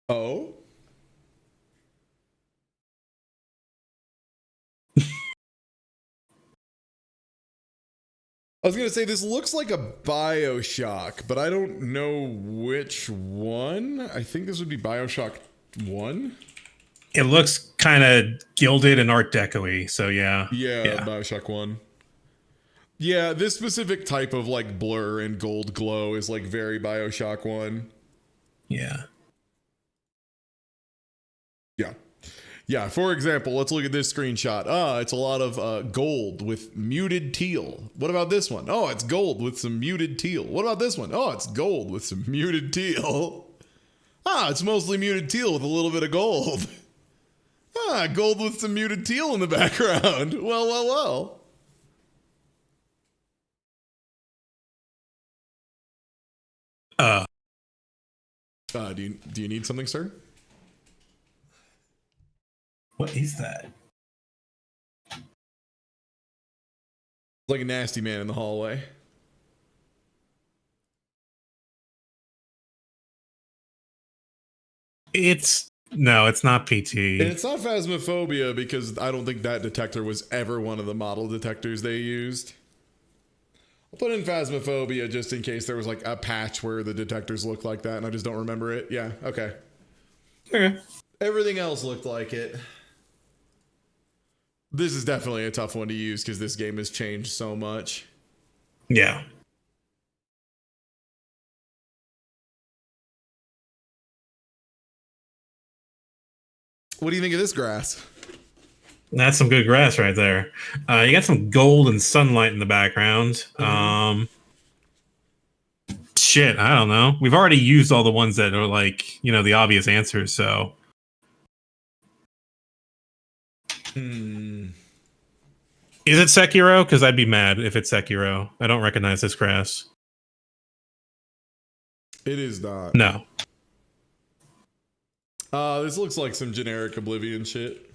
Oh? I was going to say, this looks like a BioShock, but I don't know which one. I think this would be BioShock 1. It looks kind of gilded and Art Deco-y, so yeah. Yeah, BioShock 1. Yeah, this specific type of like blur and gold glow is like very BioShock 1. Yeah. Yeah. Yeah, for example, let's look at this screenshot. It's a lot of gold with muted teal. What about this one? Oh, it's gold with some muted teal. What about this one? Oh, it's gold with some muted teal. It's mostly muted teal with a little bit of gold. Gold with some muted teal in the background. Well. Do you need something, sir? What is that? Like a nasty man in the hallway. It's not PT. And it's not Phasmophobia because I don't think that detector was ever one of the model detectors they used. I'll put in Phasmophobia just in case there was like a patch where the detectors looked like that and I just don't remember it. Yeah, okay. Okay. Everything else looked like it. This is definitely a tough one to use because this game has changed so much. Yeah. What do you think of this grass? That's some good grass right there. You got some gold and sunlight in the background. Shit, I don't know. We've already used all the ones that are like, the obvious answers, so. Is it Sekiro? Because I'd be mad if it's Sekiro. I don't recognize this grass. It is not. No. This looks like some generic Oblivion shit.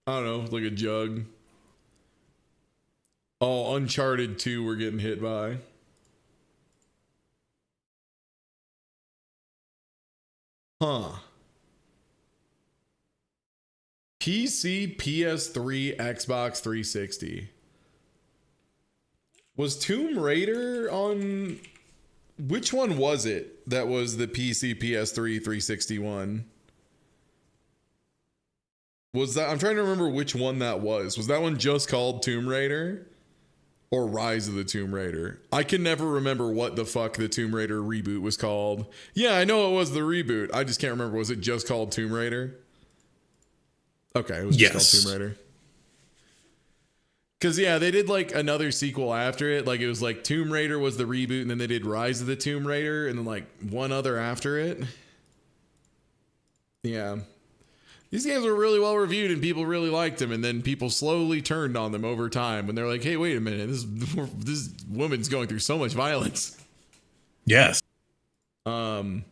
I don't know, like a jug. Oh, Uncharted 2 we're getting hit by. Huh. PC, PS3, Xbox 360. Was Tomb Raider on... Which one was it that was the PC, PS3, 360 one? Was that? I'm trying to remember which one that was. Was that one just called Tomb Raider? Or Rise of the Tomb Raider? I can never remember what the fuck the Tomb Raider reboot was called. Yeah, I know it was the reboot. I just can't remember. Was it just called Tomb Raider? Okay, it was just called Tomb Raider. Because, yeah, they did like another sequel after it. Like, it was like Tomb Raider was the reboot, and then they did Rise of the Tomb Raider, and then like one other after it. Yeah. These games were really well reviewed and people really liked them, and then people slowly turned on them over time when they're like, hey, wait a minute, this woman's going through so much violence. Yes. Now,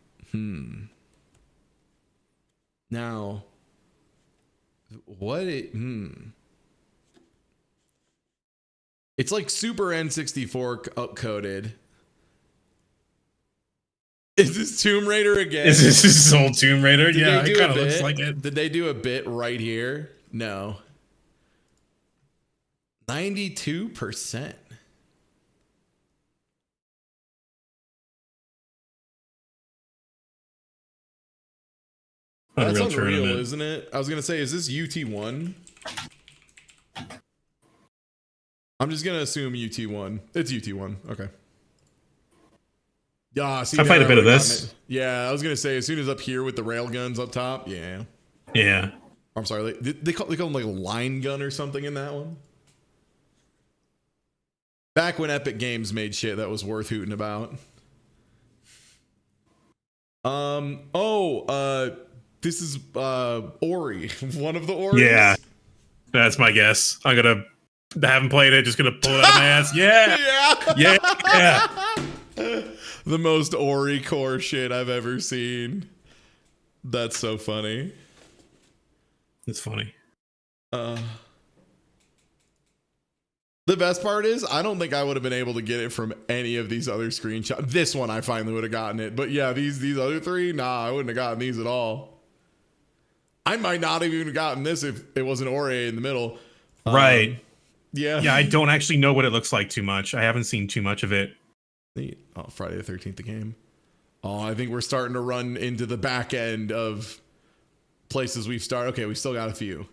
it's like super N64 coded. Is this Tomb Raider again? Is this old Tomb Raider? Yeah, it kind of looks bit? like it. Did they do a bit right here? No. 92%. That's Unreal unreal, Tournament. isn't it? I was gonna say, is this UT1? I'm just gonna assume UT1. It's UT1. Okay. Yeah, see, I played a bit of this. Yeah, I was gonna say, as soon as up here with the rail guns up top, yeah. Yeah. I'm sorry, they call them like a line gun or something in that one. Back when Epic Games made shit that was worth hooting about. This is Ori, one of the Oris. Yeah. That's my guess. I haven't played it, just gonna pull it out of my ass. Yeah. Yeah. Yeah. The most Ori core shit I've ever seen. That's so funny. It's funny. The best part is, I don't think I would have been able to get it from any of these other screenshots. This one, I finally would have gotten it. But yeah, these other three, nah, I wouldn't have gotten these at all. I might not have even gotten this if it wasn't Ori in the middle. Right. Yeah. Yeah, I don't actually know what it looks like too much. I haven't seen too much of it. Neat. Oh, Friday the 13th, the game. Oh, I think we're starting to run into the back end of places we've started. Okay, we still got a few.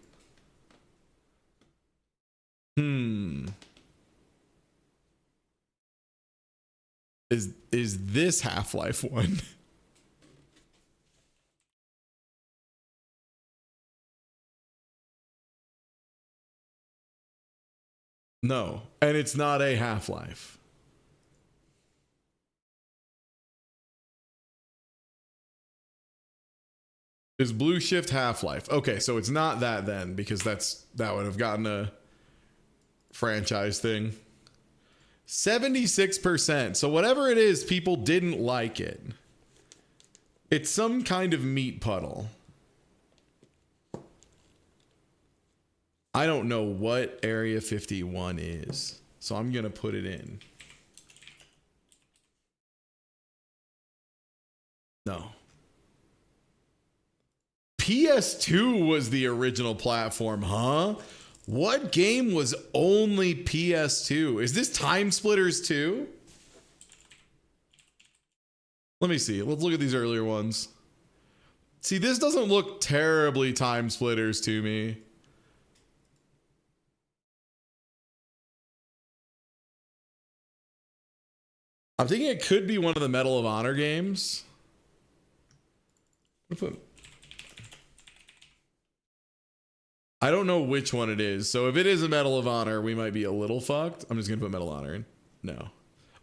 Is this Half-Life one? No, and it's not a Half-Life. Is Blue Shift Half-Life? Okay, so it's not that then, because that would have gotten a franchise thing. 76%. So whatever it is, people didn't like it. It's some kind of meat puddle. I don't know what Area 51 is, so I'm going to put it in. No. PS2 was the original platform, huh? What game was only PS2? Is this Time Splitters 2? Let me see. Let's look at these earlier ones. See, this doesn't look terribly Time Splitters to me. I'm thinking it could be one of the Medal of Honor games. I don't know which one it is. So if it is a Medal of Honor, we might be a little fucked. I'm just going to put Medal of Honor in. No.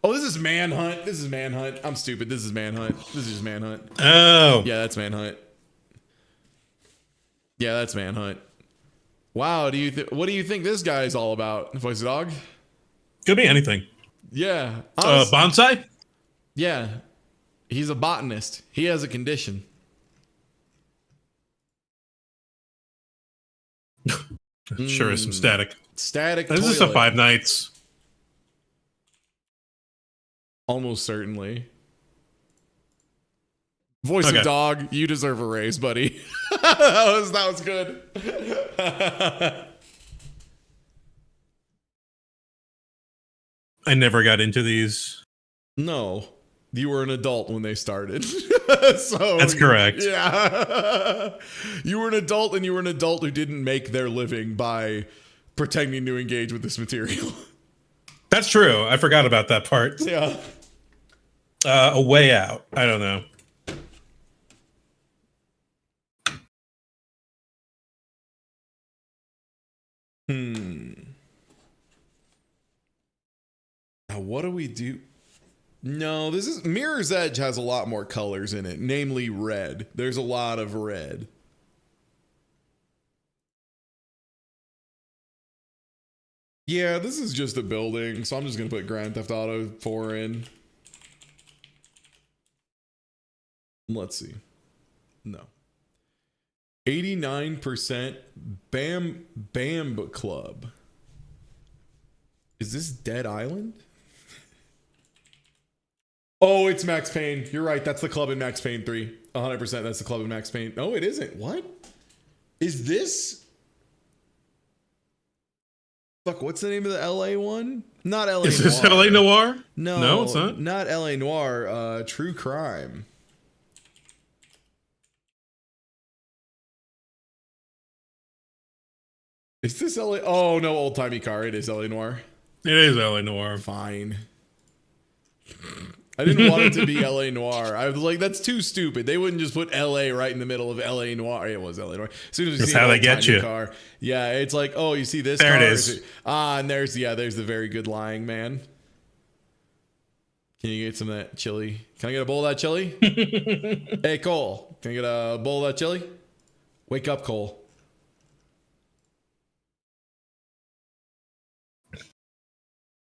Oh, this is Manhunt. This is Manhunt. I'm stupid. This is Manhunt. This is just Manhunt. Oh. Yeah, that's Manhunt. Yeah, that's Manhunt. Wow, what do you think this guy is all about? Voice of Dog? Could be anything. Yeah. Bonsai? Yeah. He's a botanist. He has a condition. Sure is some static. Static This is toilet. a Five Nights. Almost certainly. Voice Okay. of Dog, you deserve a raise, buddy. that was good. I never got into these. No, you were an adult when they started. So That's correct. Yeah. You were an adult, and you were an adult who didn't make their living by pretending to engage with this material. That's true. I forgot about that part. Yeah. A Way Out. I don't know. Now, what do we do? No, this is Mirror's Edge has a lot more colors in it, namely red. There's a lot of red. Yeah, this is just a building, so I'm just gonna put Grand Theft Auto 4 in. Let's see. No. 89% Bam Club. Is this Dead Island? Oh, it's Max Payne. You're right. That's the club in Max Payne 3. 100% that's the club in Max Payne. No, it isn't. What? Is this? Fuck, what's the name of the LA one? Not LA Is Noir. this LA Noir? No, it's not. Not LA Noir. True Crime. Is this LA? Oh, no, Old Timey Car. It is LA Noir. It is LA Noir. Fine. I didn't want it to be LA Noir. I was like, that's too stupid. They wouldn't just put LA right in the middle of LA Noir. It was LA Noir. As soon as you That's see how an they get old-timey you. car. Yeah, it's like, oh, you see this There car? it is. And there's the very good lying man. Can you get some of that chili? Can I get a bowl of that chili? Hey, Cole, can I get a bowl of that chili? Wake up, Cole.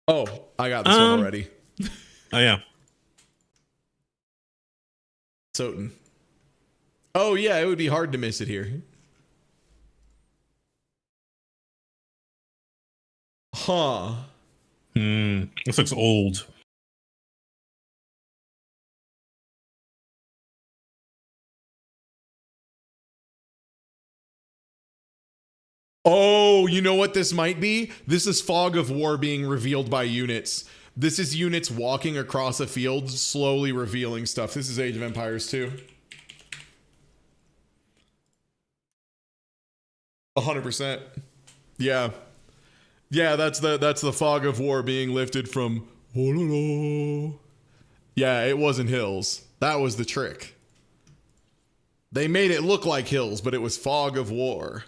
Oh, I got this one already. Oh, yeah. Soten. Oh, yeah, it would be hard to miss it here. Huh. This looks old. Oh, you know what this might be? This is Fog of War being revealed by units. This is units walking across a field, slowly revealing stuff. This is Age of Empires 2. 100%. Yeah. Yeah, that's the Fog of War being lifted from... Yeah, it wasn't hills. That was the trick. They made it look like hills, but it was Fog of War.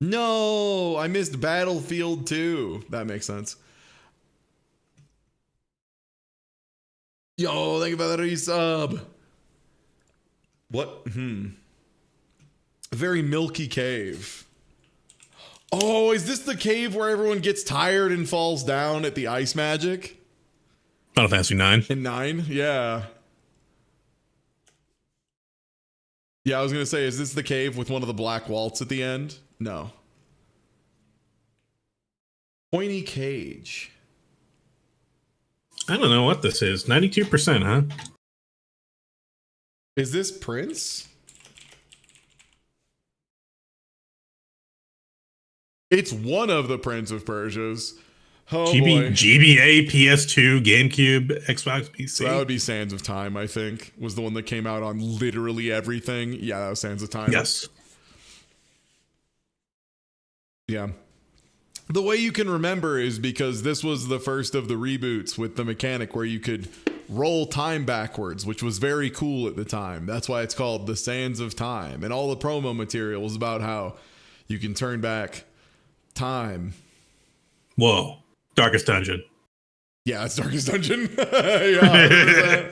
No, I missed Battlefield 2. That makes sense. Yo, think about that resub. What? A very milky cave. Oh, is this the cave where everyone gets tired and falls down at the ice magic? Final Fantasy 9. In 9? Yeah. Yeah, I was going to say, is this the cave with one of the black waltz at the end? No. Pointy cage. I don't know what this is. 92%, huh? Is this Prince? It's one of the Prince of Persia's. Oh boy. GBA, PS2, GameCube, Xbox, PC. So that would be Sands of Time, I think, was the one that came out on literally everything. Yeah, that was Sands of Time. Yes. Yeah. The way you can remember is because this was the first of the reboots with the mechanic where you could roll time backwards, which was very cool at the time. That's why it's called the Sands of Time. And all the promo material was about how you can turn back time. Whoa. Darkest Dungeon. Yeah, it's Darkest Dungeon. Yeah,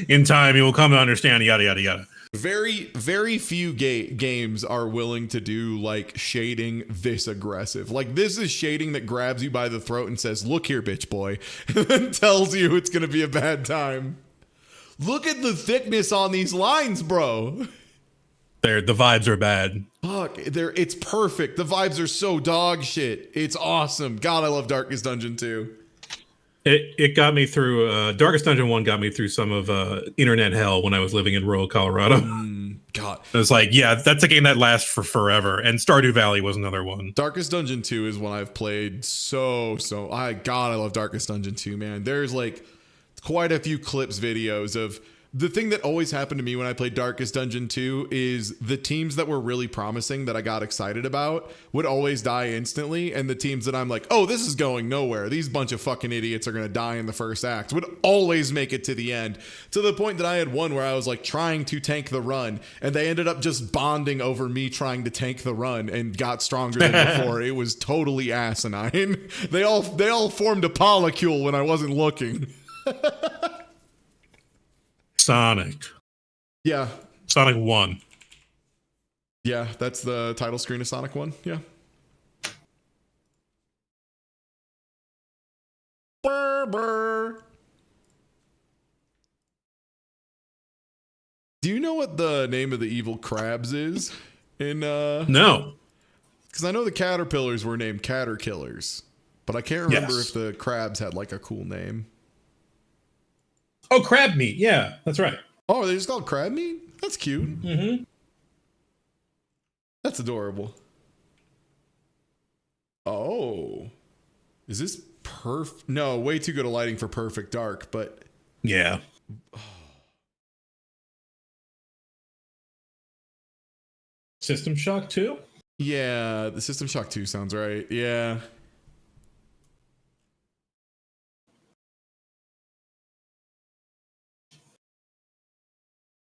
In time, you will come to understand, yada, yada, yada. very, very few games are willing to do like shading this aggressive. Like this is shading that grabs you by the throat and says, "Look here, bitch boy," and then tells you it's gonna be a bad time. Look at the thickness on these lines, bro. The vibes are bad. Fuck, it's perfect. The vibes are so dog shit. It's awesome. God, I love Darkest Dungeon too. It got me through. Darkest Dungeon 1 got me through some of internet hell when I was living in rural Colorado. God. It was like, yeah, that's a game that lasts for forever. And Stardew Valley was another one. Darkest Dungeon 2 is one I've played so. I love Darkest Dungeon 2, man. There's like quite a few clips videos of the thing that always happened to me when I played Darkest Dungeon 2 is the teams that were really promising that I got excited about would always die instantly. And the teams that I'm like, oh, this is going nowhere. These bunch of fucking idiots are going to die in the first act would always make it to the end, to the point that I had one where I was like trying to tank the run and they ended up just bonding over me trying to tank the run and got stronger than before. It was totally asinine. They all formed a polycule when I wasn't looking. Sonic. Yeah. Sonic 1. Yeah, that's the title screen of Sonic 1. Yeah. Brr, brr. Do you know what the name of the evil crabs is? No. Because I know the caterpillars were named Caterkillers, but I can't remember Yes. if the crabs had like a cool name. Oh, crab meat. Yeah, that's right. Oh, are they just called crab meat? That's cute. Mm-hmm. That's adorable. Oh. Is this No, way too good a lighting for perfect dark, but Yeah. System Shock 2? yeah, the System Shock 2 sounds right. Yeah.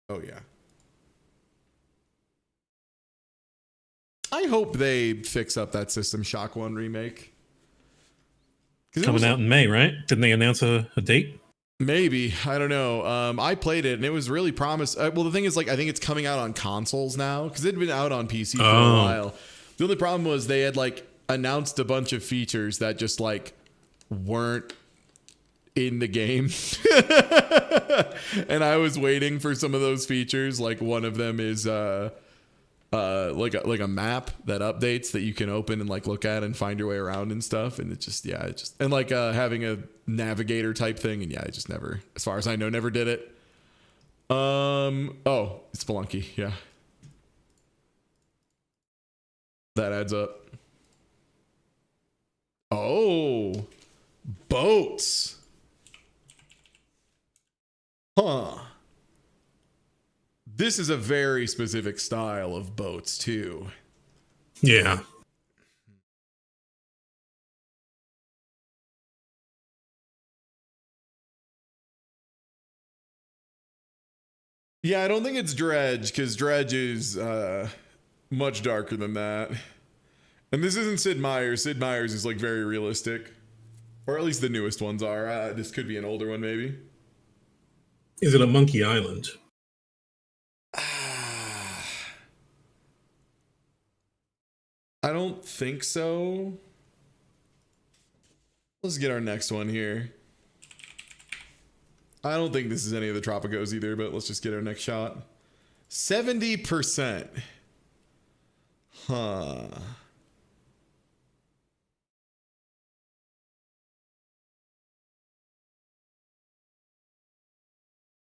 Oh, yeah. I hope they fix up that System Shock 1 remake. 'Cause it was- Coming out in May, right? Didn't they announce a date? Maybe. I don't know. I played it and it was really promised. Well, the thing is, like, I think it's coming out on consoles now because it had been out on PC for a while. The only problem was they had, like, announced a bunch of features that just, like, weren't in the game. And I was waiting for some of those features. Like, one of them is like a map that updates that you can open and like look at and find your way around and stuff. And and like having a navigator type thing. And yeah, I just never, as far as I know, never did it. Oh, it's Spelunky. Yeah. That adds up. Oh, boats. Huh. This is a very specific style of boats, too. Yeah. Yeah, I don't think it's Dredge, because Dredge is much darker than that. And this isn't Sid Meier's. Sid Meier's is like very realistic. Or at least the newest ones are. This could be an older one, maybe. Is it a Monkey Island? I don't think so. Let's get our next one here. I don't think this is any of the Tropicos either, but let's just get our next shot. 70%. Huh.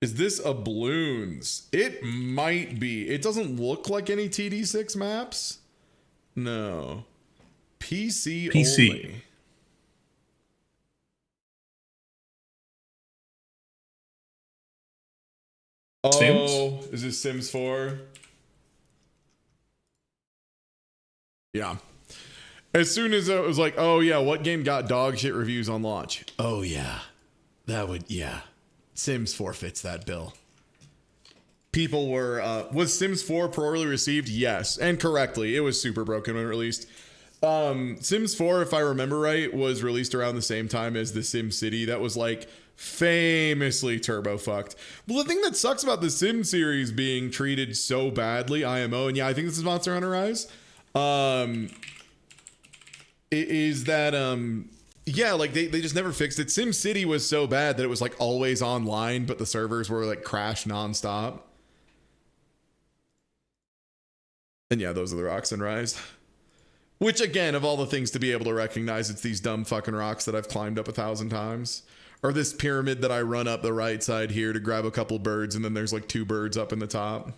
Is this a Bloons? It might be. It doesn't look like any TD6 maps. No. PC only. Oh, Sims? is this Sims 4? Yeah. As soon as it was like, oh yeah, what game got dog shit reviews on launch? Oh yeah. Yeah. Sims 4 fits that bill. People were, was Sims 4 poorly received? Yes, and correctly. It was super broken when it released. Sims 4, if I remember right, was released around the same time as the Sim City. That was like famously turbo fucked. Well, the thing that sucks about the Sim series being treated so badly, IMO, and yeah, I think this is Monster Hunter Rise, is that, yeah, like they just never fixed it. Sim City was so bad that it was like always online, but the servers were like crashed nonstop. And yeah, those are the rocks in Rise. Which, again, of all the things to be able to recognize, it's these dumb fucking rocks that I've climbed up 1,000 times. Or this pyramid that I run up the right side here to grab a couple birds, and then there's like 2 birds up in the top.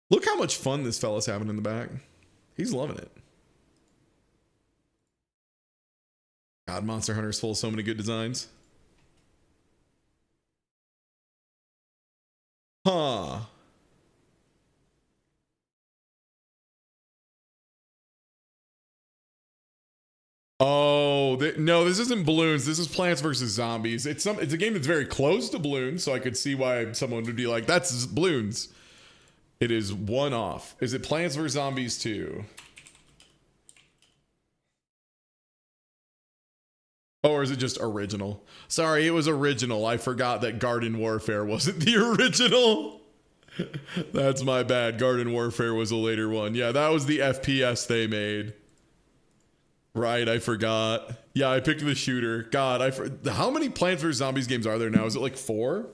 Look how much fun this fella's having in the back. He's loving it. God, Monster Hunter is full of so many good designs. Huh. Oh, no, this isn't Balloons. This is Plants vs. Zombies. It's a game that's very close to Balloons, so I could see why someone would be like, that's Balloons. It is one off. Is it Plants vs. Zombies 2? Oh, or is it just original? Sorry, it was original. I forgot that Garden Warfare wasn't the original. That's my bad. Garden Warfare was a later one. Yeah, that was the FPS they made. Right, I forgot. Yeah, I picked the shooter. God, how many Plants vs. Zombies games are there now? Is it like 4?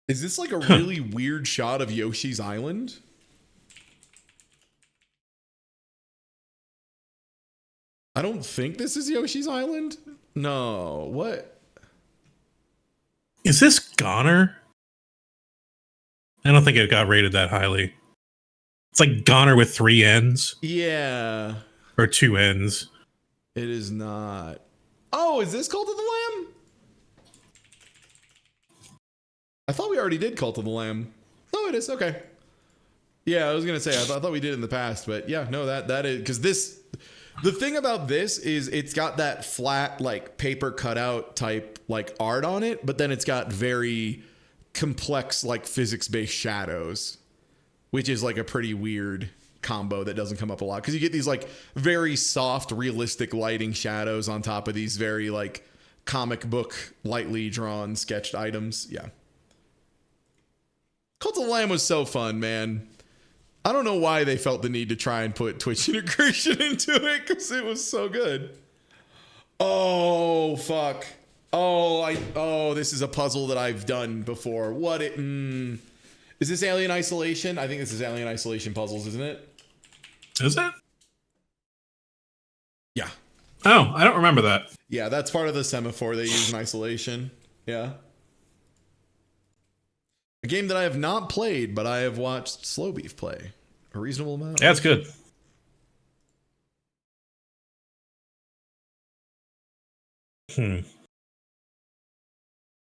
Is this like a really weird shot of Yoshi's Island? I don't think this is Yoshi's Island. No, what? Is this Goner? I don't think it got rated that highly. It's like Goner with 3 N's. Yeah. Or 2 N's. It is not. Oh, is this Cult of the Lamb? I thought we already did Cult of the Lamb. Oh, it is. Okay. Yeah, I was going to say, I thought we did in the past, but yeah, no, that is, because the thing about this is it's got that flat, like paper cutout type, like art on it, but then it's got very complex, like physics-based shadows, which is like a pretty weird combo that doesn't come up a lot, because you get these like very soft, realistic lighting shadows on top of these very like comic book, lightly drawn, sketched items. Yeah. Cult of the Lamb was so fun, man. I don't know why they felt the need to try and put Twitch integration into it, because it was so good. Oh, fuck. Oh, this is a puzzle that I've done before. Is this Alien Isolation? I think this is Alien Isolation puzzles, isn't it? Is it? Yeah. Oh, I don't remember that. Yeah, that's part of the semaphore they use in Isolation. Yeah. A game that I have not played, but I have watched Slow Beef play a reasonable amount. Yeah, it's good. Is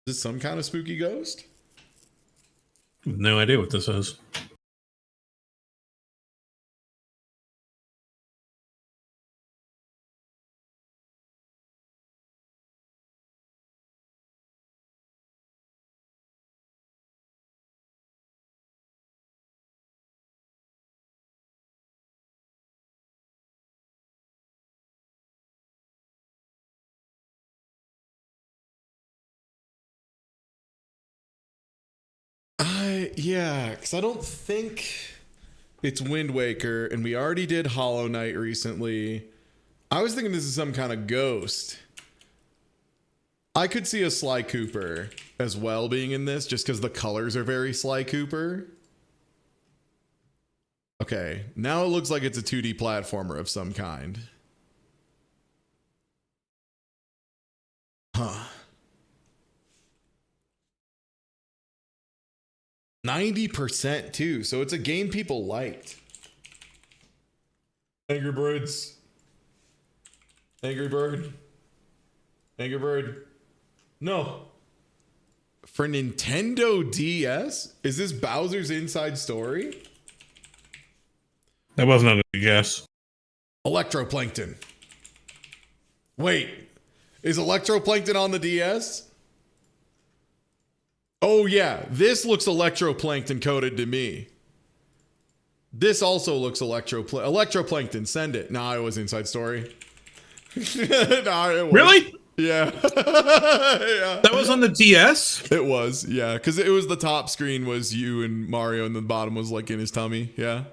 this some kind of spooky ghost? No idea what this is. Yeah, because I don't think it's Wind Waker, and we already did Hollow Knight recently. I was thinking this is some kind of ghost. I could see a Sly Cooper as well being in this, just because the colors are very Sly Cooper. Okay, now it looks like it's a 2D platformer of some kind. Huh. 90% too, so it's a game people liked. Angry Birds. Angry Bird. Angry Bird. No. For Nintendo DS? Is this Bowser's Inside Story? That wasn't a guess. Electroplankton. Wait, is Electroplankton on the DS? Oh yeah, this looks Electroplankton coded to me. This also looks Electroplankton, send it. Nah, it was Inside Story. Nah, it was. Really? Yeah. Yeah. That was on the DS? It was, yeah. Because it was the top screen was you and Mario, and the bottom was like in his tummy. Yeah.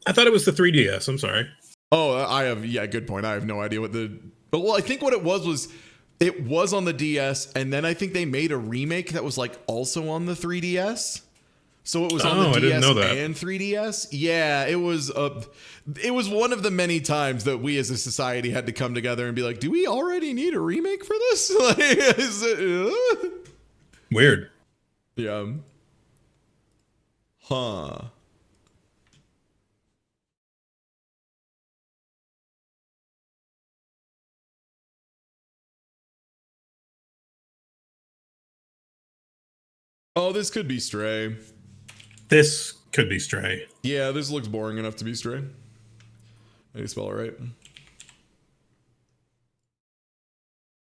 I thought it was the 3DS. I'm sorry. Oh, good point. I have no idea what well, I think what it was it was on the DS, and then I think they made a remake that was like also on the 3DS. So it was on Oh, the I didn't DS know that. and 3DS. Yeah, it was one of the many times that we as a society had to come together and be like, do we already need a remake for this? Like, is it, Weird. yeah. Huh. Oh, this could be Stray. This could be Stray. Yeah, this looks boring enough to be Stray. I spell it right.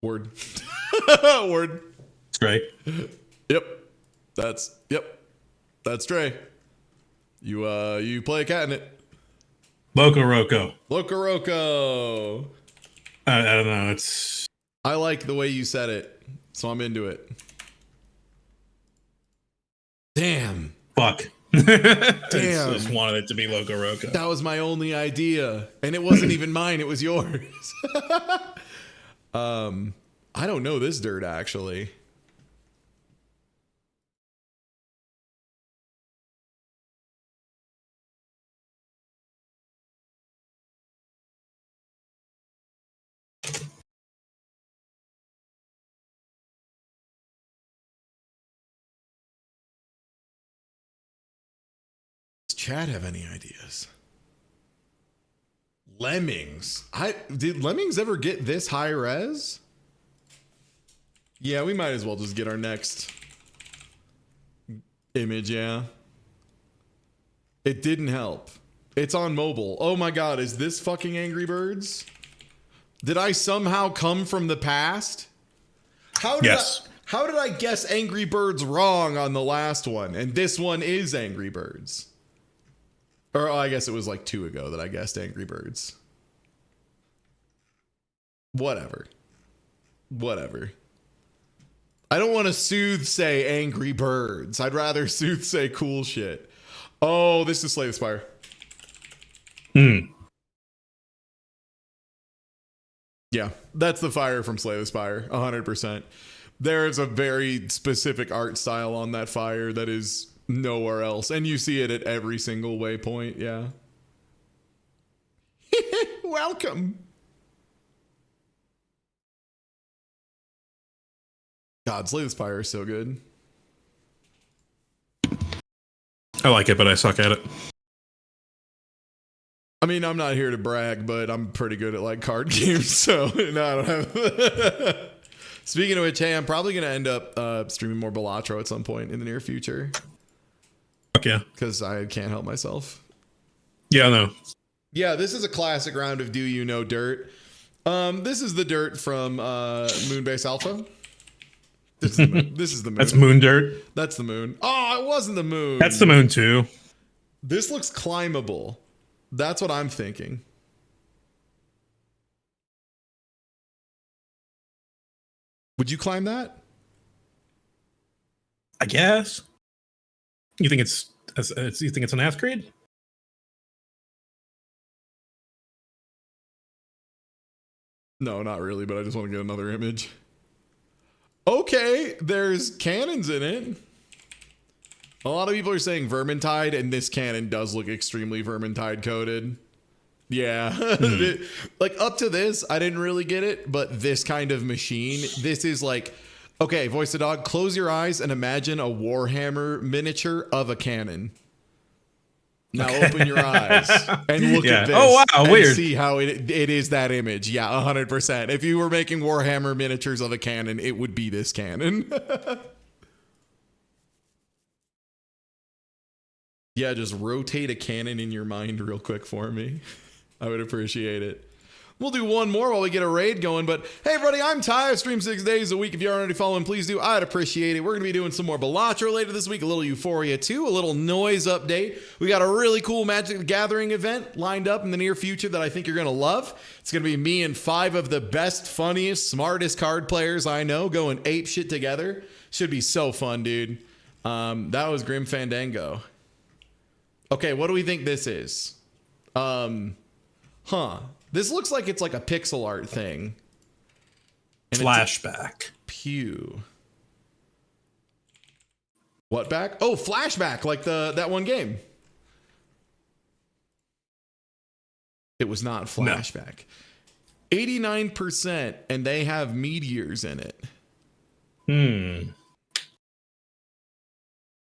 Word. Word. Stray. Yep. That's Stray. You play a cat in it. Loco Roco. Locoroco. I don't know. It's I like the way you said it, so I'm into it. Damn. fuck. Damn. I just wanted it to be Loco Roco. That was my only idea, and it wasn't even mine, it was yours. I don't know this dirt actually. Does Chad have any ideas? Lemmings. Did Lemmings ever get this high res? Yeah, we might as well just get our next image, yeah. It didn't help. It's on mobile. Oh my god, is this fucking Angry Birds? Did I somehow come from the past? How did Yes. how did I guess Angry Birds wrong on the last one? And this one is Angry Birds. Or I guess it was like 2 ago that I guessed Angry Birds. Whatever. I don't want to soothsay Angry Birds. I'd rather soothsay cool shit. Oh, this is Slay the Spire. Yeah, that's the fire from Slay the Spire, 100%. There is a very specific art style on that fire that is nowhere else, and you see it at every single waypoint, yeah. Welcome. God, Slay the Spire is so good. I like it, but I suck at it. I mean, I'm not here to brag, but I'm pretty good at like card games, so no, I don't have. Speaking of which, hey, I'm probably gonna end up streaming more Balatro at some point in the near future Fuck yeah. because I can't help myself. Yeah, no. Yeah, this is a classic round of Do You Know Dirt. This is the dirt from Moonbase Alpha. This is the moon. That's moon dirt. That's the moon. Oh, it wasn't the moon. That's the moon too. This looks climbable. That's what I'm thinking. Would you climb that? I guess. You think it's an ass creed? No, not really, but I just want to get another image. Okay, there's cannons in it. A lot of people are saying Vermintide, and this cannon does look extremely Vermintide coded. Yeah. Like, up to this, I didn't really get it, but this kind of machine, this is like, okay, Voice of Dog, close your eyes and imagine a Warhammer miniature of a cannon. Now open your eyes and look at this. Oh, wow, and weird. see how it is that image. Yeah, 100%. If you were making Warhammer miniatures of a cannon, it would be this cannon. Yeah, just rotate a cannon in your mind real quick for me. I would appreciate it. We'll do one more while we get a raid going. But hey, everybody, I'm Ty. I stream 6 days a week. If you aren't already following, please do. I'd appreciate it. We're going to be doing some more Balatro later this week, a little Euphoria 2, a little noise update. We got a really cool Magic the Gathering event lined up in the near future that I think you're going to love. It's going to be me and 5 of the best, funniest, smartest card players I know going ape shit together. Should be so fun, dude. That was Grim Fandango. Okay, what do we think this is? This looks like it's like a pixel art thing. And Flashback. Pew. What back? Oh, Flashback, like that one game. It was not Flashback. 89%, and they have meteors in it.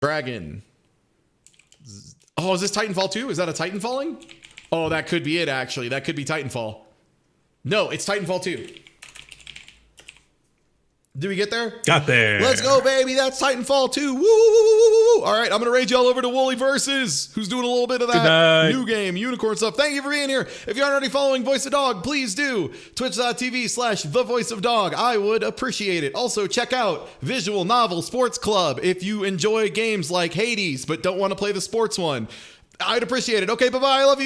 Dragon. Oh, is this Titanfall 2? Is that a Titanfalling? Oh, that could be it, actually. That could be Titanfall. No, it's Titanfall 2. Did we get there? Got there. Let's go, baby. That's Titanfall 2. Woo, woo, woo, woo, woo. All right, I'm going to raid y'all over to Wooly Versus, who's doing a little bit of that new game, unicorn stuff. Thank you for being here. If you aren't already following Voice of Dog, please do. Twitch.tv/TheVoiceOfDog. I would appreciate it. Also, check out Visual Novel Sports Club if you enjoy games like Hades but don't want to play the sports one. I'd appreciate it. Okay, bye-bye. I love you.